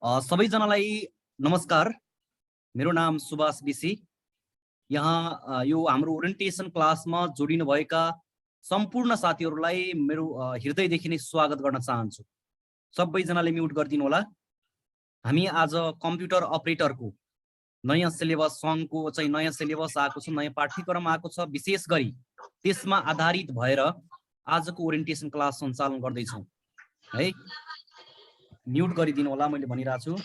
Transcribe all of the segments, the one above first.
सबैजनालाई नमस्कार। मेरो नाम सुभाष बिसी। यहाँ यो हाम्रो ओरिएन्टेसन क्लासमा जोडिनु भएका सम्पूर्ण साथीहरूलाई मेरो हृदयदेखि नै स्वागत गर्न चाहन्छु। सबैजनाले म्युट गरिदिनु होला। हामी आज कम्प्युटर अपरेटरको नयाँ सिलेबस सङ्घको चाहिँ नयाँ सिलेबस आएको छ, नयाँ पाठ्यक्रम आएको छ। विशेष गरी त्यसमा आधारित भएर आजको ओरिएन्टेसन क्लास सञ्चालन गर्दैछौँ है। म्युट गरिदिनु होला, मैले भनिरहेको छु।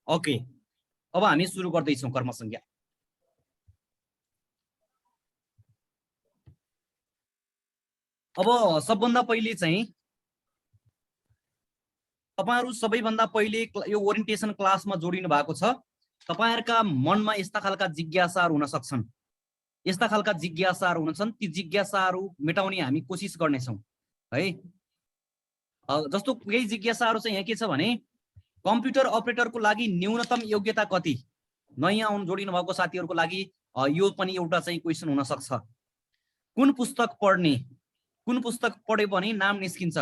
ओके, अब हामी सुरु गर्दैछौँ कर्मसंज्ञा। अब सबभन्दा पहिले चाहिँ तपाईहरु सबैभन्दा पहिले यो ओरिएन्टेसन क्लासमा जोडिनु भएको छ। तपाईहरुका मनमा यस्ता खालका जिज्ञासाहरू हुन सक्छन्, यस्ता खालका जिज्ञासाहरू हुन्छन्। ती जिज्ञासाहरू मेटाउने हामी कोसिस गर्नेछौँ है। जस्तो केही जिज्ञासाहरू चाहिँ यहाँ के छ भने, कम्प्युटर अपरेटरको लागि न्यूनतम योग्यता कति? नयाँ जोडिनु भएको साथीहरुको लागि यो पनि एउटा चाहिँ क्वेशन हुन सक्छ। कुन पुस्तक पढ्ने, कुन पुस्तक पढ्यो भने नाम निस्किन्छ,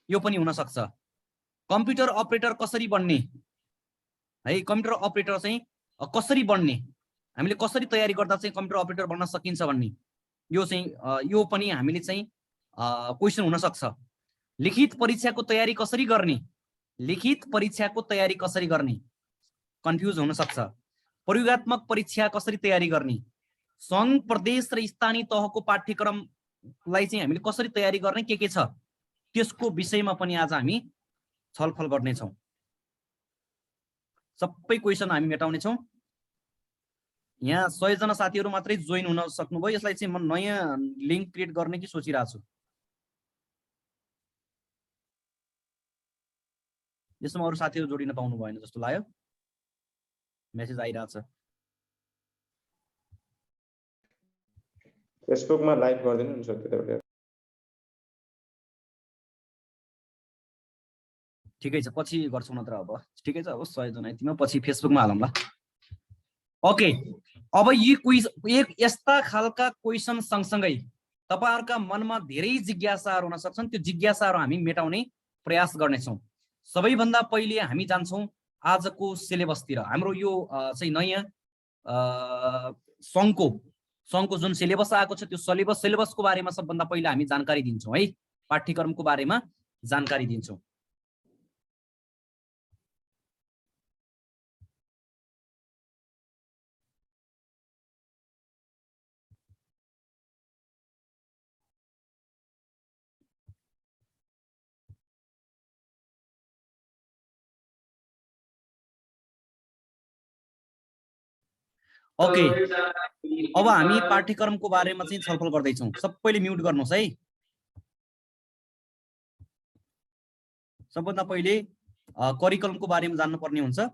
यो पनि हुन सक्छ। कम्प्युटर अपरेटर कसरी बन्ने है, कम्प्युटर अपरेटर चाहिँ कसरी बन्ने, हामीले कसरी तयारी गर्दा चाहिँ कम्प्युटर अपरेटर बन्न सकिन्छ भन्ने यो चाहिँ यो पनि हामीले चाहिँ क्वेशन हुन सक्छ। लिखित परीक्षाको तयारी कसरी गर्ने, लिखित परीक्षाको तयारी कसरी गर्ने, कन्फ्युज हुन सक्छ। प्रयोगात्मक परीक्षा कसरी तयारी गर्ने, सङ्घ प्रदेश र स्थानीय तहको पाठ्यक्रमलाई चाहिँ हामीले कसरी तयारी गर्ने, के छ त्यसको विषयमा पनि आज हामी छलफल गर्नेछौँ। सबै क्वेशन हामी मेटाउनेछौँ। यहाँ 100 जना साथीहरू मात्रै जोइन हुन सक्नुभयो। यसलाई चाहिँ म नयाँ लिङ्क क्रिएट गर्ने कि सोचिरहेको छु। यसमा अरू साथीहरू जोडिन पाउनु भएन जस्तो लाग्यो, मेसेज आइरहेछ। फेसबुकमा लाइभ गरिदिनु नि सर, त्यताबाट। ठिकै छ, पछि गर्छौँ नत्र। अब ठिकै छ, अब 100 जना यतिमा, पछि फेसबुकमा हालौँला। ओके, अब यी क्विज एक यस्ता खालका क्वेशन सँगसँगै तपाईहरुका मनमा धेरै जिज्ञासाहरू हुन सक्छन्। त्यो जिज्ञासाहरू हामी मेटाउने प्रयास गर्नेछौँ। सबैभन्दा पहिले हामी जान्छौँ आजको सिलेबसतिर। हाम्रो यो चाहिँ नयाँ सङ्घको जुन सिलेबस आएको छ, त्यो सिलेबसको बारेमा सबभन्दा पहिले हामी जानकारी दिन्छौँ है। पाठ्यक्रमको बारेमा जानकारी दिन्छौँ। ओके, अब हामी पाठ्यक्रमको बारेमा चाहिँ छलफल गर्दैछौँ। सबैले म्युट गर्नुहोस् है। सबभन्दा पहिले करिकुलमको बारेमा जान्नुपर्ने हुन्छ।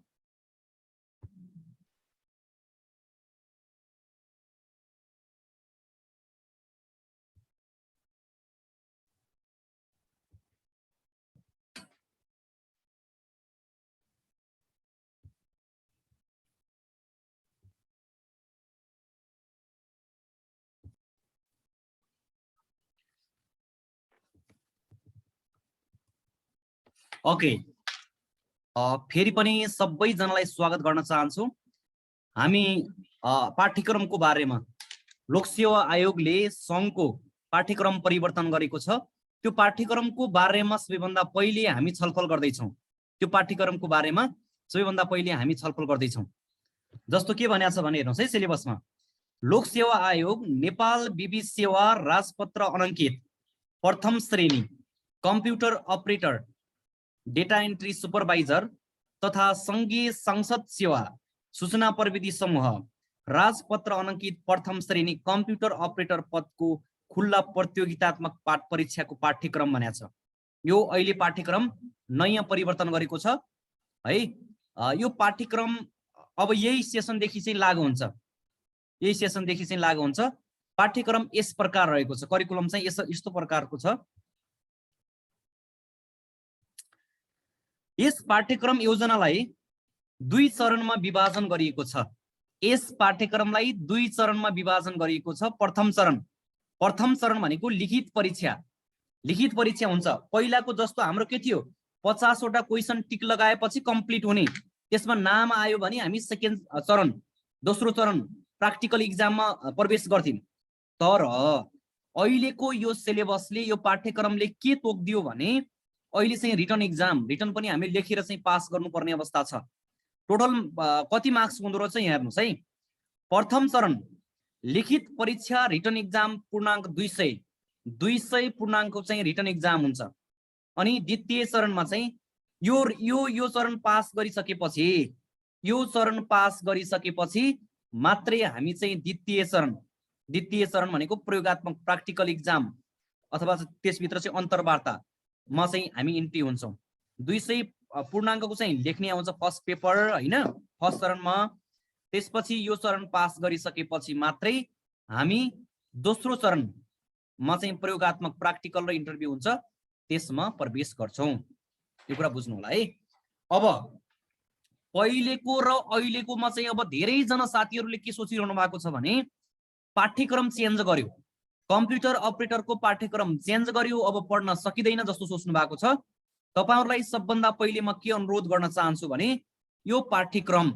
ओके, फेरि पनि सबैजनालाई स्वागत गर्न चाहन्छु। हामी पाठ्यक्रमको बारेमा लोकसेवा आयोगले सङ्घको पाठ्यक्रम परिवर्तन गरेको छ। त्यो पाठ्यक्रमको बारेमा सबैभन्दा पहिले हामी छलफल गर्दैछौँ। त्यो पाठ्यक्रमको बारेमा सबैभन्दा पहिले हामी छलफल गर्दैछौँ। जस्तो के भनेको छ भने हेर्नुहोस् है, सिलेबसमा लोकसेवा आयोग नेपाल विधि सेवा राजपत्र अनङ्कित प्रथम श्रेणी computer operator data entry supervisor तथा सङ्घीय संसद सेवा सूचना प्रविधि समूह राजपत्र अनङ्कित प्रथम श्रेणी कम्प्युटर अपरेटर पदको खुल्ला प्रतियोगितात्मक परीक्षाको पाठ्यक्रम भनेको छ। यो अहिले पाठ्यक्रम नयाँ परिवर्तन गरेको छ है। यो पाठ्यक्रम अब यही सेसनदेखि चाहिँ लागू हुन्छ, यही सेसनदेखि चाहिँ लागू हुन्छ। पाठ्यक्रम यस प्रकार रहेको छ, करिकुलम चाहिँ यस्तो प्रकारको छ। यस पाठ्यक्रम योजनालाई 2 चरणमा विभाजन गरिएको छ। यस पाठ्यक्रमलाई 2 चरणमा विभाजन गरिएको छ। प्रथम चरण भनेको लिखित परीक्षा हुन्छ। पहिलाको जस्तो हाम्रो के थियो, 50 वटा क्वेशन टिक लगाएपछि कम्प्लिट हुने, त्यसमा नाम आयो भने हामी सेकेन्ड चरण, दोस्रो चरण प्र्याक्टिकल इक्जाममा प्रवेश गर्थ्यौं। तर अहिलेको यो सिलेबसले, यो पाठ्यक्रमले के तोक्दियो भने अहिले चाहिँ रिटन पनि हामीले लेखेर चाहिँ पास गर्नुपर्ने अवस्था छ। टोटल कति मार्क्स हुँदो रहेछ हेर्नुस् है। प्रथम चरण लिखित परीक्षा रिटन इक्जाम पूर्णाङ्क 200 पूर्णाङ्कको चाहिँ रिटन इक्जाम हुन्छ। अनि द्वितीय चरणमा चाहिँ यो चरण पास गरिसकेपछि मात्रै हामी चाहिँ द्वितीय चरण भनेको प्रयोगात्मक प्र्याक्टिकल इक्जाम अथवा त्यसभित्र चाहिँ अन्तर्वार्तामा चाहिँ हामी इन्ट्री हुन्छौँ। 200 पूर्णाङ्कको चाहिँ लेख्ने आउँछ फर्स्ट पेपर हैन, फर्स्ट चरणमा। त्यसपछि यो चरण पास गरिसकेपछि मात्रै हामी दोस्रो चरणमा चाहिँ प्रयोगात्मक प्र्याक्टिकल र इन्टरभ्यू हुन्छ, त्यसमा प्रवेश गर्छौं। यो कुरा बुझ्नु होला है। अब पहिलेको र अहिलेकोमा चाहिँ अब धेरै जना साथीहरूले के सोचिरहनु भएको छ भने पाठ्यक्रम चेन्ज गर्यो, कम्प्युटर अपरेटरको पाठ्यक्रम चेन्ज गर्यो, अब पढ्न सकिँदैन जस्तो सोच्नु भएको छ। तपाईहरुलाई सबभन्दा पहिले म के अनुरोध गर्न चाहन्छु भने यो पाठ्यक्रम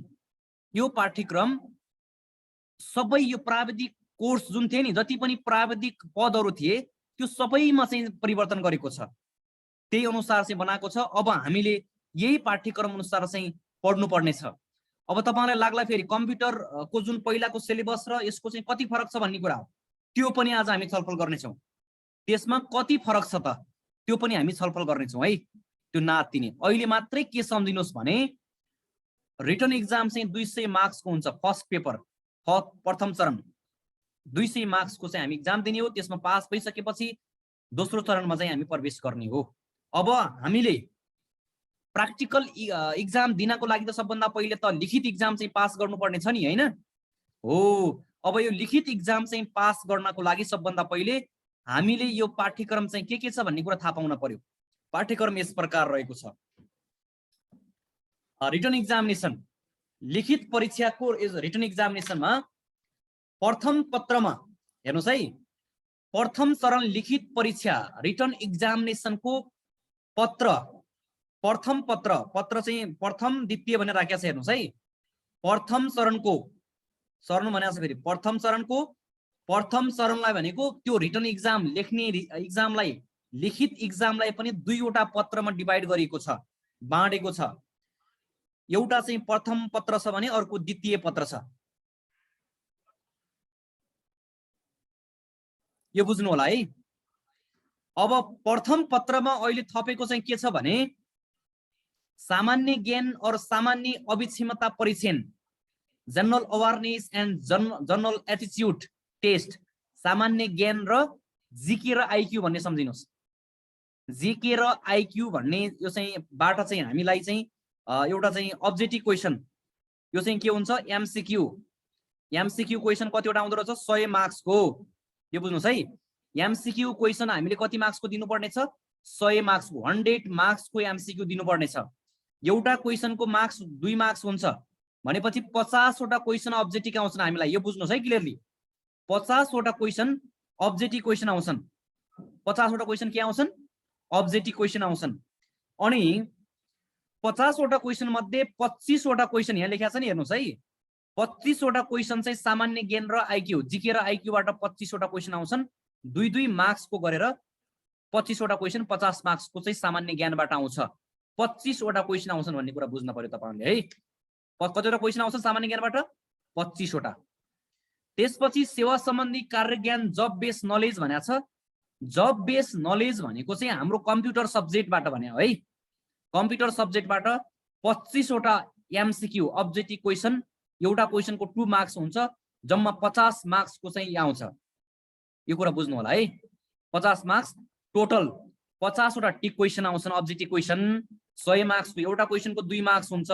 सबै यो प्राविधिक कोर्स जुन थियो नि, जति पनि प्राविधिक पदहरू थिए त्यो सबैमा चाहिँ परिवर्तन गरेको छ, त्यही अनुसार चाहिँ बनाएको छ। अब हामीले यही पाठ्यक्रम अनुसार चाहिँ पढ्नु पर्ने छ। अब तपाईहरुलाई लाग्ला फेरि कम्प्युटरको जुन पहिलाको सिलेबस र यसको चाहिँ कति फरक छ भन्ने कुरा हो, त्यो पनि आज हामी छलफल गर्नेछौँ। त्यसमा कति फरक छ त त्यो पनि हामी छलफल गर्नेछौँ है। त्यो नातिने अहिले मात्रै के सम्झिनुहोस् भने रिटन इक्जाम चाहिँ 200 मार्क्सको हुन्छ। फर्स्ट पेपर प्रथम चरण 200 मार्क्सको चाहिँ हामी इक्जाम दिने हो। त्यसमा पास भइसकेपछि दोस्रो चरणमा चाहिँ हामी प्रवेश गर्ने हो। अब हामीले प्र्याक्टिकल इक्जाम दिनको लागि त सबभन्दा पहिले त लिखित इक्जाम चाहिँ पास गर्नुपर्ने छ नि हैन हो। अब यो लिखित इक्जाम चाहिँ पास गर्नको लागि सबभन्दा पहिले हामीले यो पाठ्यक्रम चाहिँ के छ भन्ने कुरा थाहा पाउन पर्यो। पाठ्यक्रम यस प्रकार रहेको छ। रिटन एक्जामिनेसन, लिखित परीक्षाको रिटन एक्जामिनेसनमा प्रथम पत्रमा हेर्नुस् है, प्रथम चरण लिखित परीक्षा रिटन एक्जामिनेसनको प्रथम पत्र चाहिँ प्रथम द्वितीय भनेर राखेको छ। हेर्नुस् है, प्रथम चरणको चरण भनेको छ फेरि प्रथम चरणलाई भनेको त्यो रिटन एक्जाम लेख्ने एक्जामलाई, लिखित एक्जामलाई पनि 2 वटा पत्रमा डिभाइड गरिएको छ, बाँडेको छ। एउटा चाहिँ प्रथम पत्र छ भने अर्को द्वितीय पत्र छ। यो बुझ्नु होला है। अब प्रथम पत्रमा अहिले थपेको चाहिँ के छ भने सामान्य ज्ञान और सामान्य अभिक्षमता परीक्षण, general awareness and general attitude test, सामान्य ज्ञान र जीके र आईक्यू भन्ने सम्झिनुहोस्। जीके र आईक्यू भन्ने यो चाहिँ बाट चाहिँ हामीलाई चाहिँ एउटा चाहिँ अब्जेक्टिभ क्वेशन, यो चाहिँ के हुन्छ एमसीक्यू क्वेशन कतिवटा आउँदो रहेछ 100 मार्क्सको। यो बुझ्नुस् है, एमसीक्यू क्वेशन हामीले कति मार्क्सको दिनुपर्ने छ 100 मार्क्सको, 100 मार्क्सको एमसीक्यू दिनुपर्ने छ। एउटा क्वेशनको मार्क्स 2 मार्क्स हुन्छ भनेपछि 50 वटा क्वेशन अब्जेक्टिभ आउँछन् हामीलाई। यो बुझ्नुस् है क्लियरली, 50 वटा क्वेशन अब्जेक्टिभ क्वेशन आउँछन्। 50 वटा क्वेशन के आउँछन् अब्जेक्टिभ क्वेशन आउँछन्। अनि 50 वटा क्वेशन मध्ये 25 वटा क्वेशन यहाँ लेखेको छ नि, हेर्नुस् है, 25 वटा क्वेशन चाहिँ सामान्य ज्ञान र आईक्यू, जीके र आईक्यू बाट 25 वटा क्वेशन आउँछन्। 2-2 मार्क्सको गरेर 25 वटा क्वेशन 50 मार्क्सको चाहिँ सामान्य ज्ञानबाट आउँछ। 25 वटा क्वेशन आउँछन् भन्ने कुरा बुझ्न पर्यो तपाईहरुले है। कतिवटा क्वेशन आउँछ सामान्य ज्ञानबाट 25 वटा। त्यसपछि सेवा सम्बन्धी कार्य ज्ञान जब बेस नलेज भनेको छ। जब बेस नलेज भनेको चाहिँ हाम्रो कम्प्युटर सब्जेक्टबाट भन्या हो है। कम्प्युटर सब्जेक्टबाट 25 वटा एमसीक्यू अब्जेक्टिभ क्वेशन, एउटा क्वेशनको 2 मार्क्स हुन्छ, जम्मा 50 मार्क्सको चाहिँ आउँछ। यो कुरा बुझ्नु होला है। 50 मार्क्स टोटल 50 वटा टिक क्वेशन आउँछन् अब्जेक्टिभ क्वेशन, 100 मार्क्सको एउटा क्वेशनको 2 मार्क्स हुन्छ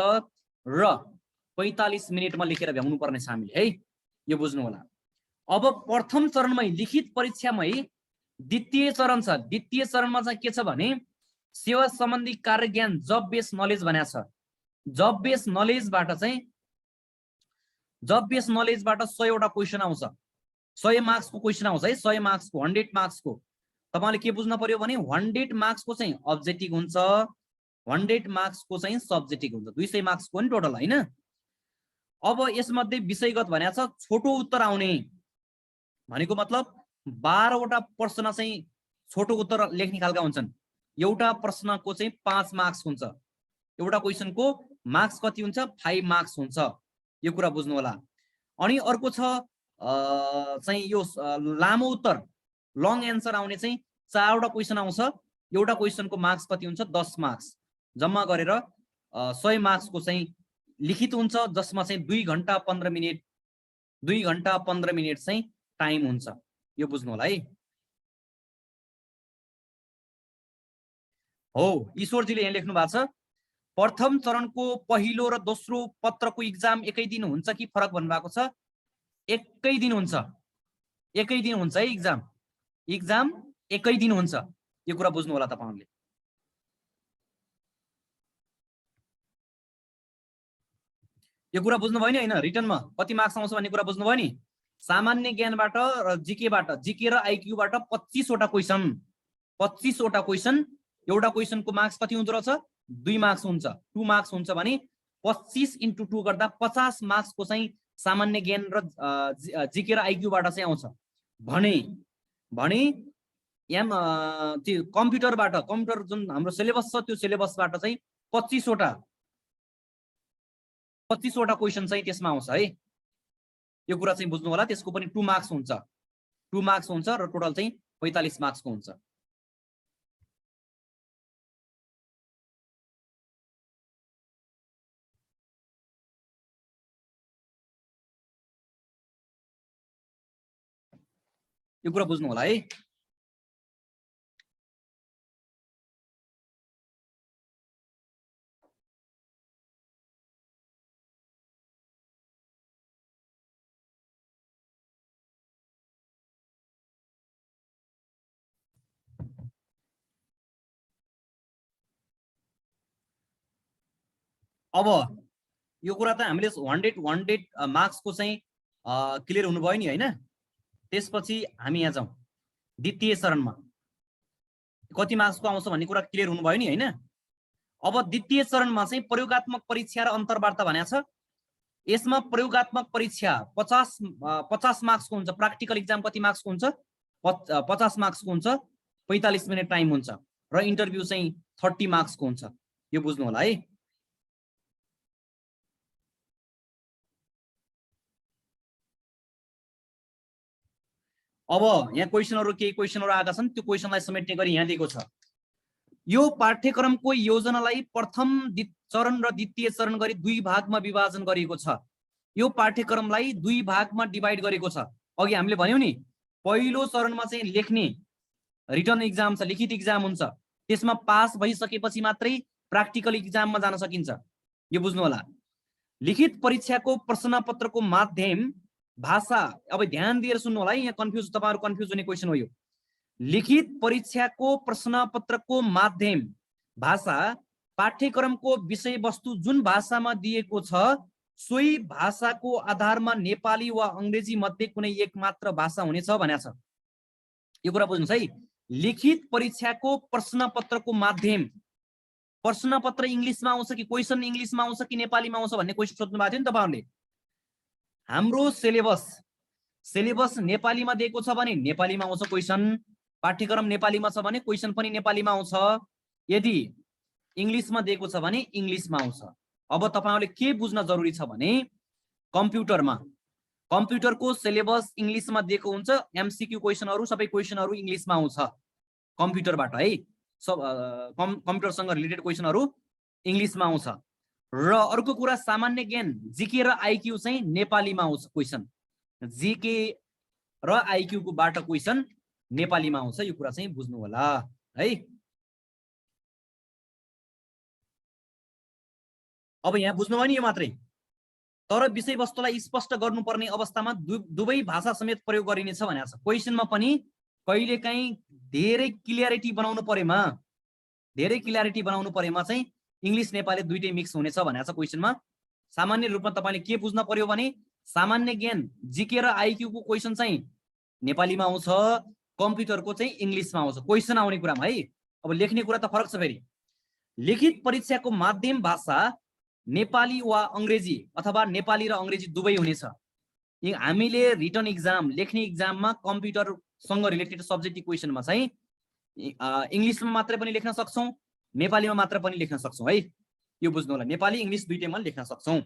र 45 मिनेटमा लेखेर भ्याउनु पर्ने छ हामीले है। यो बुझ्नु होला। अब प्रथम चरणमै लिखित परीक्षामै द्वितीय चरण छ। द्वितीय चरणमा चाहिँ के छ भने सेवा सम्बन्धी कार्य ज्ञान जब बेस नलेज भनेको छ। जब बेस नलेजबाट 100 वटा क्वेसन आउँछ। 100 मार्क्सको क्वेसन आउँछ है। 100 मार्क्सको 100 मार्क्सको तपाईले के बुझ्न पर्यो भने 100 मार्क्सको चाहिँ अब्जेक्टिभ हुन्छ, 100 मार्क्सको चाहिँ सब्जेक्टिभ हुन्छ, 200 मार्क्सको नि टोटल हैन। अब यसमध्ये विषयगत भनेको छ छोटो उत्तर आउने भनेको मतलब 12 वटा प्रश्न चाहिँ छोटो उत्तर लेख्ने खालका हुन्छन्। एउटा प्रश्नको चाहिँ 5 मार्क्स हुन्छ। एउटा क्वेसनको मार्क्स कति हुन्छ 5 मार्क्स हुन्छ। यो कुरा बुझ्नु होला। अनि अर्को छ चाहिँ यो लामो उत्तर लङ एन्सर आउने चाहिँ 4 वटा क्वेसन आउँछ। एउटा क्वेसनको मार्क्स कति हुन्छ 10 मार्क्स। जम्मा गरेर 100 मार्क्सको चाहिँ लिखित हुन्छ, जसमा चाहिँ 2 घण्टा 15 मिनेट 2 घण्टा 15 मिनेट चाहिँ टाइम हुन्छ। यो बुझ्नु होला है। हो ईश्वरजीले यहाँ लेख्नु भएको छ प्रथम चरणको पहिलो र दोस्रो पत्रको एक्जाम एकै दिन हुन्छ कि फरक भन्नुभएको छ। एकै दिन हुन्छ। एकै दिन हुन्छ है एक्जाम। एक्जाम एकै दिन हुन्छ। यो कुरा बुझ्नु होला तपाईहरुले। यो कुरा बुझ्नु भयो नि हैन। रिटनमा कति मार्क्स आउँछ भन्ने कुरा बुझ्नु भयो नि। सामान्य ज्ञानबाट र जीके र आईक्यूबाट 25 वटा क्वेसन 25 वटा क्वेसन। एउटा क्वेसनको मार्क्स कति हुँदो रहेछ 2 मार्क्स हुन्छ। 2 मार्क्स हुन्छ भने 25 × 2 गर्दा 50 मार्क्सको चाहिँ सामान्य ज्ञान र जीके र आईक्यूबाट चाहिँ आउँछ भने एम त्यो कम्प्युटर जुन हाम्रो सिलेबस छ त्यो सिलेबसबाट चाहिँ 25 वटा क्वेसन चाहिँ त्यसमा आउँछ है। यो कुरा चाहिँ बुझ्नु होला। त्यसको पनि 2 मार्क्स हुन्छ। 2 मार्क्स हुन्छ र टोटल चाहिँ 45 मार्क्सको हुन्छ। यो कुरा बुझ्नु होला है। अब यो कुरा त हामीले 100 मार्क्सको चाहिँ क्लियर हुनुभयो नि हैन। त्यसपछि हामी यहाँ जाउँ द्वितीय चरणमा कति मार्क्सको आउँछ भन्ने कुरा क्लियर हुनुभयो नि हैन। अब द्वितीय चरणमा चाहिँ प्रयोगात्मक परीक्षा र अन्तर्वार्ता भनेको छ। यसमा प्रयोगात्मक परीक्षा 50 मार्क्सको हुन्छ। प्र्याक्टिकल एक्जाम कति मार्क्सको हुन्छ 50 मार्क्सको हुन्छ। 45 मिनेट टाइम हुन्छ र इन्टरभ्यु चाहिँ 30 मार्क्सको हुन्छ। यो बुझ्नु होला है। अब यहाँ केही क्वेसनहरु आएका छन्। त्यो क्वेसनलाई समेट्ने गरी यहाँ दिएको छ। यो पाठ्यक्रमको योजनालाई प्रथम चरण र द्वितीय चरण गरी 2 भागमा विभाजन गरिएको छ। यो पाठ्यक्रमलाई 2 भागमा डिभाइड गरेको छ। अघि हामीले भन्यौ नि पहिलो चरणमा चाहिँ लेख्ने रिटन एक्जाम छ, लिखित एक्जाम हुन्छ। त्यसमा पास भइसकेपछि मात्रै प्र्याक्टिकल एक्जाममा जान सकिन्छ। यो बुझ्नु होला। लिखित परीक्षाको प्रश्नपत्रको माध्यम भाषा। अब ध्यान दिएर सुन्नु होला है। यहाँ तपाईहरु कन्फ्युज हुने क्वेसन हो यो। लिखित परीक्षाको प्रश्नपत्रको माध्यम भाषा पाठ्यक्रमको विषयवस्तु जुन भाषामा दिएको छ सोही भाषाको आधारमा नेपाली वा अंग्रेजी मध्ये कुनै एक मात्र भाषा हुनेछ भनेको छ। यो कुरा बुझ्नुस् है। लिखित परीक्षाको प्रश्नपत्रको माध्यम प्रश्नपत्र इंग्लिशमा आउँछ कि क्वेसन इंग्लिशमा आउँछ कि नेपालीमा आउँछ भन्ने क्वेसन सोध्नु भएको थियो नि तपाईहरुले। हाम्रो सिलेबस नेपालीमा दिएको छ भने नेपालीमा आउँछ क्वेसन। पाठ्यक्रम नेपालीमा छ भने क्वेसन पनि नेपालीमा आउँछ। यदि इंग्लिशमा दिएको छ भने इंग्लिशमा आउँछ। अब तपाईहरुले के बुझ्न जरुरी छ भने कम्प्युटरको सिलेबस इंग्लिशमा दिएको हुन्छ। एमसीक्यू क्वेसनहरु सबै क्वेसनहरु इंग्लिशमा आउँछ कम्प्युटरबाट है। सब कम्प्युटरसँग रिलेटेड क्वेसनहरु इंग्लिशमा आउँछ। र अर्को कुरा सामान्य ज्ञान जीके र आईक्यू चाहिँ नेपालीमा आउँछ क्वेसन। जीके र आईक्यू को बाट क्वेसन नेपालीमा आउँछ। यो कुरा चाहिँ बुझ्नु होला है। अब यहाँ बुझ्नु भयो नि यो मात्रै। तर विषयवस्तुलाई स्पष्ट गर्नुपर्ने अवस्थामा दुवै भाषा समेत प्रयोग गरिनेछ भनेको छ। क्वेसनमा पनि कहिलेकाहीँ धेरै क्लियरिटी बनाउनु परेमा चाहिँ इङ्ग्लिस नेपाली दुईटै मिक्स हुनेछ भनेको छ क्वेसनमा। सामान्य रूपमा तपाईँले के बुझ्न पर्यो भने सामान्य ज्ञान जिके र आइक्यू को क्वेसन चाहिँ नेपालीमा आउँछ, कम्प्युटरको चाहिँ इङ्ग्लिसमा आउँछ क्वेसन आउने कुरामा है। अब लेख्ने कुरा त फरक छ फेरि। लिखित परीक्षाको माध्यम भाषा नेपाली वा अङ्ग्रेजी अथवा नेपाली र अङ्ग्रेजी दुवै हुनेछ। हामीले रिटन एक्जाम लेख्ने एक्जाममा कम्प्युटरसँग रिलेटेड सब्जेक्टिभ क्वेसनमा चाहिँ इङ्ग्लिसमा मात्रै पनि लेख्न सक्छौँ, नेपालीमा मात्र पनि लेख्न सक्छौँ है। यो बुझ्नु होला, नेपाली इङ्ग्लिस दुईटैमा लेख्न सक्छौँ।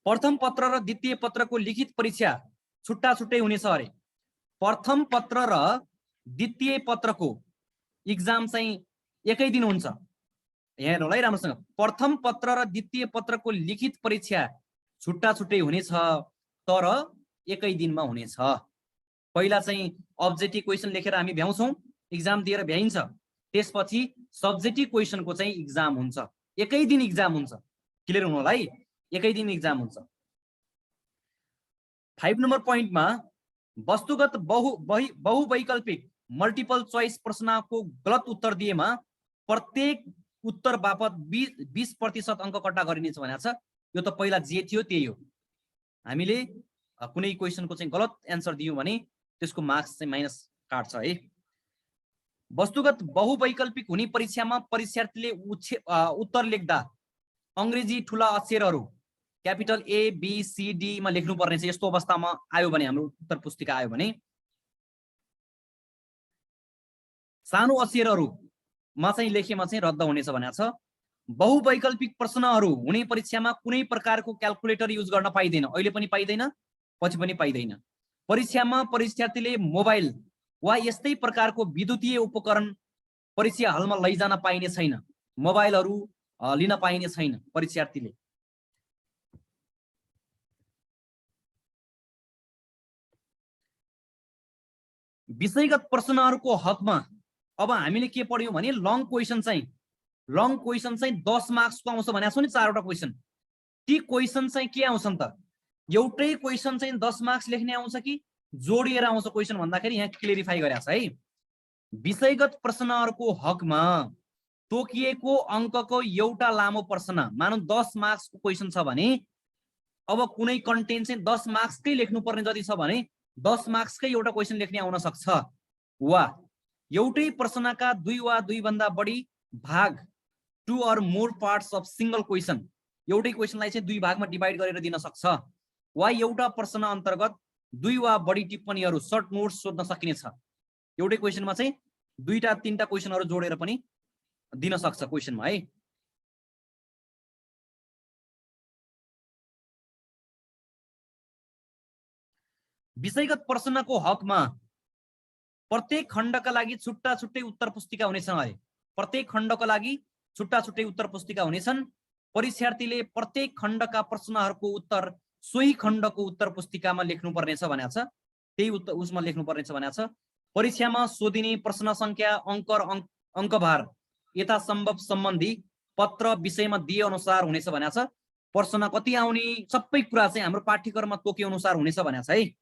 प्रथम पत्र र द्वितीय पत्रको लिखित परीक्षा छुट्टा छुट्टै हुनेछ अरे। प्रथम पत्र र द्वितीय पत्रको एक्जाम चाहिँ एकै दिन हुन्छ। हेर्नु होला है राम्रोसँग, प्रथम पत्र र द्वितीय पत्रको लिखित परीक्षा छुट्टा छुट्टै हुनेछ तर एकै दिनमा हुनेछ। पहिला चाहिँ अब्जेक्टिभ क्वेसन लेखेर हामी भ्याउँछौँ, एक्जाम दिएर भ्याइन्छ। त्यसपछि सब्जेक्टिभ क्वेसनको चाहिँ एक्जाम हुन्छ, एकै दिन एक्जाम हुन्छ। क्लियर हुनु होला है, एकै दिन एक्जाम हुन्छ। 5 नम्बर पोइन्टमा वस्तुगत बहुवैकल्पिक मल्टिपल चोइस प्रश्नको गलत उत्तर दिएमा प्रत्येक उत्तर बापत 20% अङ्क कट्टा गरिनेछ भनेको छ। यो त पहिला जे थियो त्यही हो। हामीले कुनै क्वेसनको चाहिँ गलत एन्सर दियौँ भने त्यसको मार्क्स चाहिँ माइनस काट्छ है। वस्तुगत बहुवैकल्पिक हुने परीक्षामा परीक्षार्थीले उत्तर लेख्दा अङ्ग्रेजी ठुला अक्षरहरू capital A B C D मा लेख्नु पर्ने छ। यस्तो अवस्थामा आयो भने हाम्रो उत्तर पुस्तिका आयो भने सानो अक्षरहरूमा चाहिँ लेखेमा चाहिँ रद्द हुनेछ भनेको छ। बहुवैकल्पिक प्रश्नहरू हुने परीक्षामा कुनै प्रकारको क्याल्कुलेटर युज गर्न पाइँदैन, अहिले पनि पाइँदैन, पछि पनि पाइँदैन। परीक्षामा परीक्षार्थीले मोबाइल वा यस्तै प्रकारको विद्युतीय उपकरण परीक्षा हलमा लैजान पाइने छैन, मोबाइलहरू लिन पाइने छैन परीक्षार्थीले। विषयगत प्रश्नहरूको हकमा अब हामीले के पढ्यौँ भने लङ क्वेसन चाहिँ 10 मार्क्सको आउँछ भनेको छु नि, 4वटा क्वेसन। ती क्वेसन चाहिँ के आउँछन् त, एउटै क्वेसन चाहिँ 10 मार्क्स लेख्ने आउँछ कि जोडिएर आउँछ क्वेसन भन्दाखेरि यहाँ क्लियरिफाई गरेको छ है। विषयगत प्रश्नहरूको हकमा तोकिएको अङ्कको एउटा लामो प्रश्न, मानौँ 10 मार्क्सको क्वेसन छ भने अब कुनै कन्टेन्ट चाहिँ 10 मार्क्सकै लेख्नुपर्ने जति छ भने 10 मार्क्सकै एउटा क्वेसन लेख्ने आउन सक्छ, वा एउटै प्रश्नका 2 वा 2 भन्दा बढी भाग 2 or more parts of single question, एउटै क्वेसनलाई चाहिँ 2 भागमा डिभाइड गरेर दिन सक्छ, वा एउटा प्रश्न अन्तर्गत 2 वा बढी टिप्पणीहरू सर्ट नोट्स सोध्न सकिनेछ। एउटै क्वेसनमा चाहिँ 2टा 3टा क्वेसनहरू जोडेर पनि दिन सक्छ क्वेसनमा है। विषयगत प्रश्नको हकमा प्रत्येक खण्डका लागि छुट्टा छुट्टै उत्तर पुस्तिका हुनेछन् है। प्रत्येक खण्डका लागि छुट्टा छुट्टै उत्तर पुस्तिका हुनेछन्। परीक्षार्थीले प्रत्येक खण्डका प्रश्नहरूको उत्तर सोही खण्डको उत्तर पुस्तिकामा लेख्नु पर्नेछ भनेको छ, त्यही उसमा लेख्नु पर्नेछ भनेको छ। परीक्षामा सोधिने प्रश्न संख्या, अङ्क र अङ्कभार यथासम्भव सम्बन्धी पत्र विषयमा दिए अनुसार हुनेछ भनेको छ। प्रश्न कति आउने सबै कुरा चाहिँ हाम्रो पाठ्यक्रममा तोके अनुसार हुनेछ भनेको छ है।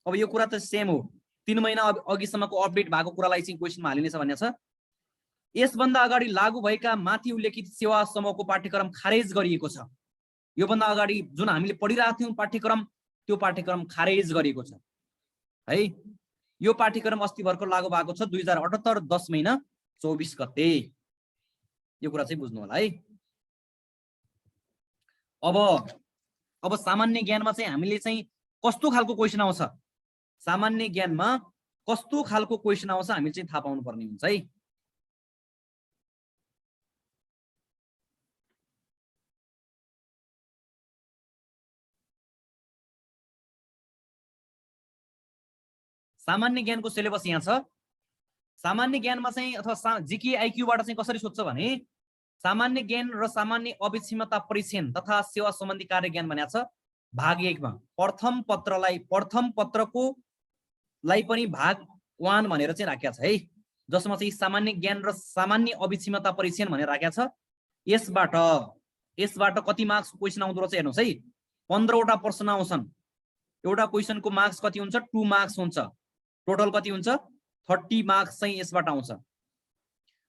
अब यो कुरा त सेम हो, 3 महिना अघिसम्मको अपडेट भएको कुरालाई चाहिँ क्वेसनमा हालिनेछ भनेको छ। यसभन्दा अगाडि लागू भएका माथि उल्लेखित सेवा समूहको पाठ्यक्रम खारेज गरिएको छ। योभन्दा अगाडि जुन हामीले पढिरहेको थियौँ पाठ्यक्रम, त्यो पाठ्यक्रम खारेज गरिएको छ है। यो पाठ्यक्रम अस्ति भर्खर लागू भएको छ 2078 10 महिना 24 गते। यो कुरा चाहिँ बुझ्नु होला है। अब सामान्य ज्ञानमा चाहिँ हामीले चाहिँ कस्तो खालको क्वेसन आउँछ, सामान्य ज्ञानमा कस्तो खालको क्वेसन आउँछ हामी चाहिँ थाहा पाउनु पर्ने हुन्छ है। सामान्य ज्ञानको सिलेबस यहाँ छ। सामान्य ज्ञानमा चाहिँ अथवा जिके आइक्यूबाट चाहिँ कसरी सोध्छ भने सामान्य ज्ञान र सामान्य अविक्षमता परीक्षण तथा सेवा सम्बन्धी कार्य ज्ञान भनेको छ भाग 1 मा। प्रथम पत्रको लाई पनि भाग 1 भनेर चाहिँ राखेको छ है, जसमा चाहिँ सामान्य ज्ञान र सामान्य अविक्षमता परीक्षण भनेर राखेको छ। यसबाट यसबाट कति मार्क्सको क्वेसन आउँदो रहेछ हेर्नुहोस् है। 15 वटा प्रश्न आउँछन्। एउटा क्वेसनको मार्क्स कति हुन्छ? 2 मार्क्स हुन्छ। टोटल कति हुन्छ? 30 मार्क्स चाहिँ यसबाट आउँछ।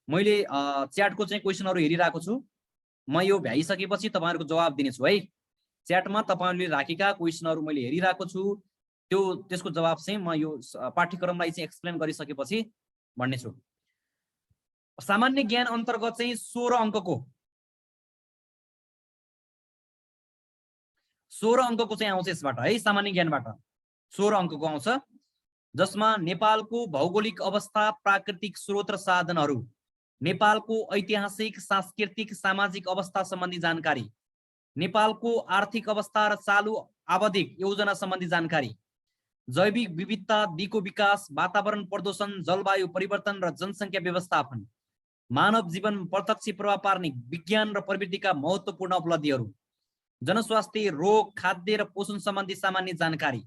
मैले च्याटको चाहिँ क्वेसनहरू हेरिरहेको छु। म यो भ्याइसकेपछि तपाईहरुको जवाब दिनेछु है। च्याटमा तपाईहरुले राखेका क्वेसनहरू मैले हेरिरहेको छु। त्यसको जवाब चाहिँ म यो पाठ्यक्रमलाई चाहिँ एक्सप्लेन गरिसकेपछि भन्ने छु। सामान्य ज्ञान अन्तर्गत चाहिँ 16 अङ्कको 16 अङ्कको चाहिँ आउँछ यसबाट है। सामान्य ज्ञानबाट 16 अङ्कको आउँछ, जसमा नेपालको भौगोलिक अवस्था, प्राकृतिक स्रोत र साधनहरू, नेपालको ऐतिहासिक, सांस्कृतिक, सामाजिक अवस्था सम्बन्धी जानकारी, नेपालको आर्थिक अवस्था र चालु आवधिक योजना सम्बन्धी जानकारी, जैविक विविधता, दिगो विकास, वातावरण प्रदूषण, जलवायु परिवर्तन र जनसङ्ख्या व्यवस्थापन, मानव जीवन प्रत्यक्ष प्रभाव पार्ने विज्ञान र प्रविधिका महत्त्वपूर्ण उपलब्धिहरू, जनस्वास्थ्य, रोग, खाद्य र पोषण सम्बन्धी सामान्य जानकारी,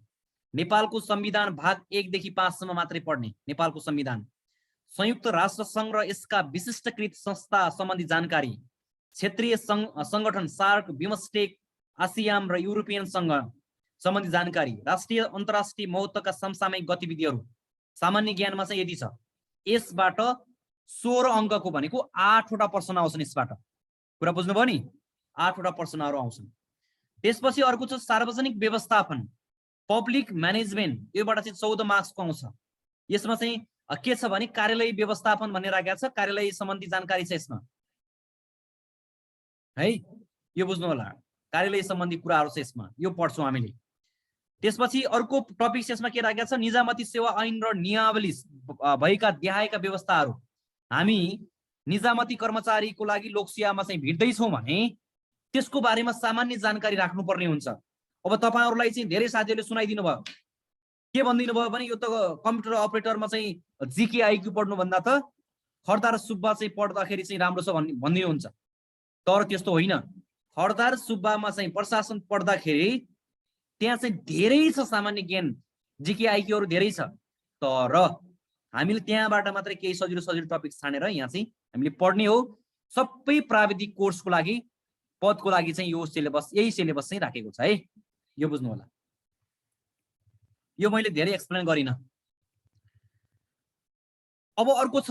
नेपालको संविधान भाग 1 देखि 5 सम्म मात्रै पढ्ने नेपालको संविधान, संयुक्त राष्ट्र संघ र यसका विशिष्टकृत संस्था सम्बन्धी जानकारी, क्षेत्रीय संगठन सार्क, बिमस्टेक, आसियाम र युरोपियन संघ सम्बन्धी जानकारी, राष्ट्रिय अन्तर्राष्ट्रिय महत्त्वका समसामयिक गतिविधिहरू। सामान्य ज्ञानमा चाहिँ यति छ। यसबाट 16 अङ्कको भनेको 8 वटा प्रश्न आउँछन्। यसबाट कुरा बुझ्नुभयो नि? 8 वटा प्रश्नहरू आउँछन्। त्यसपछि अर्को छ सार्वजनिक व्यवस्थापन, पब्लिक म्यानेजमेन्ट। योबाट चाहिँ 14 मार्क्सको आउँछ। यसमा चाहिँ के छ भने कार्यालय व्यवस्थापन भन्ने राखेको छ। कार्यालय सम्बन्धी जानकारी छ यसमा है। यो बुझ्नु होला, कार्यालय सम्बन्धी कुराहरू छ यसमा। यो पढ्छौँ हामीले। त्यसपछि अर्को टपिक यसमा के राखेको छ? निजामती सेवा ऐन र नियमावली भएका देहायका व्यवस्थाहरू। हामी निजामती कर्मचारीको लागि लोकसेवामा चाहिँ भिड्दैछौँ भने त्यसको बारेमा सामान्य जानकारी राख्नुपर्ने हुन्छ। अब तपाईहरुलाई चाहिँ धेरै साथीहरूले सुनाइदिनु भयो, के भनिदिनु भयो भने यो त कम्प्युटर अपरेटरमा चाहिँ जीके आइक्यू पढ्नु भन्दा त खरदार सुब्बा चाहिँ पढ्दाखेरि चाहिँ राम्रो छ भनिदिनुहुन्छ। तर त्यस्तो होइन। खरदार सुब्बामा चाहिँ प्रशासन पढ्दाखेरि त्यहाँ चाहिँ धेरै छ सामान्य ज्ञान, जीके आइक्यूहरू धेरै छ। तर हामीले त्यहाँबाट मात्रै केही सजिलो सजिलो टपिक छानेर यहाँ चाहिँ हामीले पढ्ने हो। सबै प्राविधिक कोर्सको लागि, पदको लागि चाहिँ यो सिलेबस, यही सिलेबस चाहिँ राखेको छ है। यो बुझ्नु होला। यो मैले धेरै एक्सप्लेन गरिन। अब अर्को छ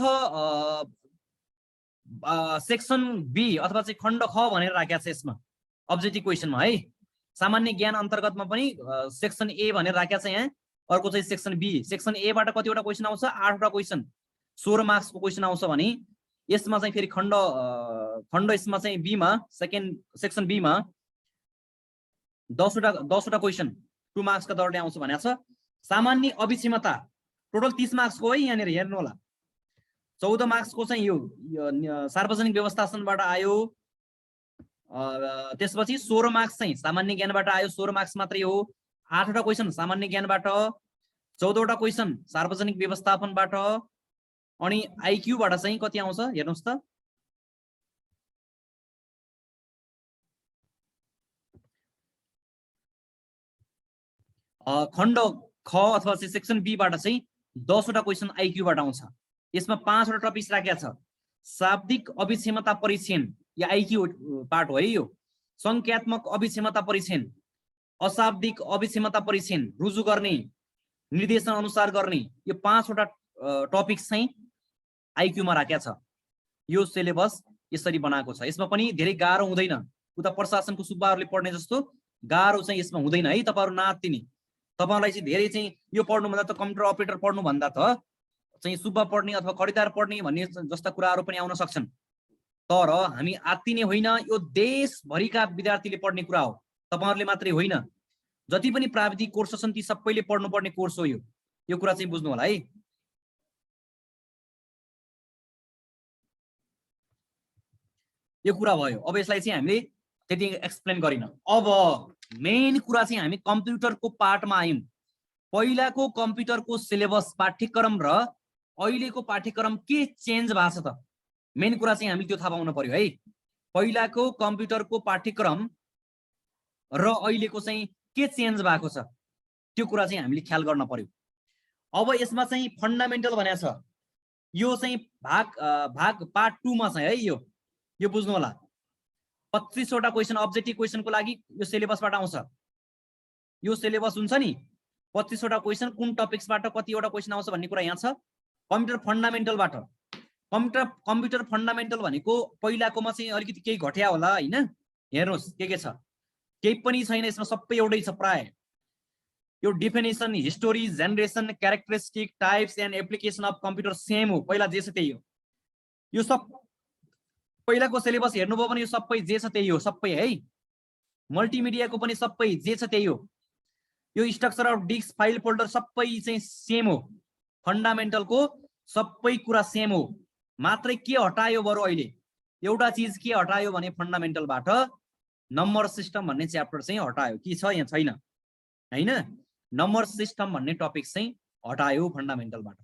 सेक्सन बी अथवा चाहिँ खण्ड ख भनेर राखेको छ यसमा अब्जेक्टिभ क्वेसनमा है। सामान्य ज्ञान अन्तर्गतमा पनि सेक्सन ए भनेर राखेको छ यहाँ। अर्को चाहिँ सेक्सन बी। सेक्सन ए बाट कतिवटा क्वेसन आउँछ? 8 वटा क्वेसन, 16 मार्क्सको क्वेसन आउँछ भने यसमा चाहिँ फेरि खण्ड यसमा चाहिँ बीमा, सेक्सन बीमा 10 वटा क्वेसन 2 मार्क्सका दरले आउँछ भनेको छ। सामान्य अभिक्षमता टोटल 30 मार्क्सको है। यहाँनिर हेर्नु होला, 14 मार्क्सको चाहिँ यो सार्वजनिक व्यवस्थापनबाट आयो। त्यसपछि 16 मार्क्स चाहिँ सामान्य ज्ञानबाट आयो। 16 मार्क्स मात्रै हो। 8 वटा क्वेसन सामान्य ज्ञानबाट, 14 वटा क्वेसन सार्वजनिक व्यवस्थापनबाट, अनि आइक्यूबाट चाहिँ कति आउँछ हेर्नुहोस् त। खण्ड ख अथवा चाहिँ सेक्सन बी बाट चाहिँ 10 वटा क्वेसन आइक्यूबाट आउँछ। यसमा 5 वटा टपिक राखेको छ। शाब्दिक अभिक्षमता परीक्षण, या आइक्यू पार्ट हो है यो। संख्यात्मक अभिक्षमता परीक्षण, अशाब्दिक अभिक्षमता परीक्षण, रुजु गर्ने, निर्देशन अनुसार गर्ने, यो 5 वटा टपिक चाहिँ आइक्यूमा राखेको छ। यो सिलेबस यसरी बनाएको छ। यसमा पनि धेरै गाह्रो हुँदैन। उता प्रशासनको सुब्बाहरूले पढ्ने जस्तो गाह्रो चाहिँ यसमा हुँदैन है। तपाईहरु नातिनी, तपाईहरुलाई चाहिँ धेरै चाहिँ यो पढ्नु भन्दा त कम्प्युटर अपरेटर पढ्नु भन्दा त चाहिँ सुब्बा पढ्ने अथवा खरिदार पढ्ने भन्ने जस्ता कुराहरू पनि आउन सक्छन्। तर हामी आत्तिने होइन। यो देशभरिका विद्यार्थीले पढ्ने कुरा हो, तपाईहरुले मात्रै होइन। जति पनि प्राविधिक कोर्स छन् ती सबैले पढ्नुपर्ने कोर्स हो यो। यो कुरा चाहिँ बुझ्नु होला है। यो कुरा भयो। अब यसलाई चाहिँ हामीले त्यति एक्सप्लेन गरिन। अब मेन कुरा चाहिँ हामी कम्प्युटरको पार्टमा आयौं। पहिलाको कम्प्युटरको सिलेबस पाठ्यक्रम र अहिलेको पाठ्यक्रम के चेन्ज भएको छ त? मेन कुरा चाहिँ हामीले त्यो थाहा पाउनु पर्यो है। पहिलाको कम्प्युटरको पाठ्यक्रम र अहिलेको चाहिँ के चेन्ज भएको छ त्यो कुरा चाहिँ हामीले ख्याल गर्न पर्यो। अब यसमा चाहिँ फन्डामेन्टल भनेको छ। यो चाहिँ भाग पार्ट 2 मा छ है। यो बुझ्नु होला। 25 वटा क्वेशन अब्जेक्टिभ क्वेसनको लागि यो सिलेबसबाट आउँछ। यो सिलेबस हुन्छ नि 25 वटा क्वेसन कुन टपिक्सबाट कतिवटा क्वेसन आउँछ भन्ने कुरा यहाँ छ। कम्प्युटर फन्डामेन्टलबाट कम्प्युटर फन्डामेन्टल भनेको पहिलाकोमा चाहिँ अलिकति केही घट्या होला हैन। हेर्नुस् के छ, केही पनि छैन यसमा, सबै एउटै छ प्राय। यो definition, history, generation, characteristic, types and application of computer same हो। पहिला जे छ त्यही हो। यो सब पहिलाको सिलेबस हेर्नुभयो भने यो सबै जे छ त्यही हो सबै है। मल्टिमिडियाको पनि सबै जे छ त्यही हो। यो structure of disc, file, folder सबै चाहिँ सेम हो। फन्डामेन्टलको सबै कुरा सेम हो। मात्रै के हटायो बरु अहिले एउटा चीज के हटायो भने फन्डामेन्टलबाट नम्बर सिस्टम भन्ने च्याप्टर चाहिँ हटायो। के छ यहाँ छैन हैन। नम्बर सिस्टम भन्ने टपिक चाहिँ हटायो फन्डामेन्टलबाट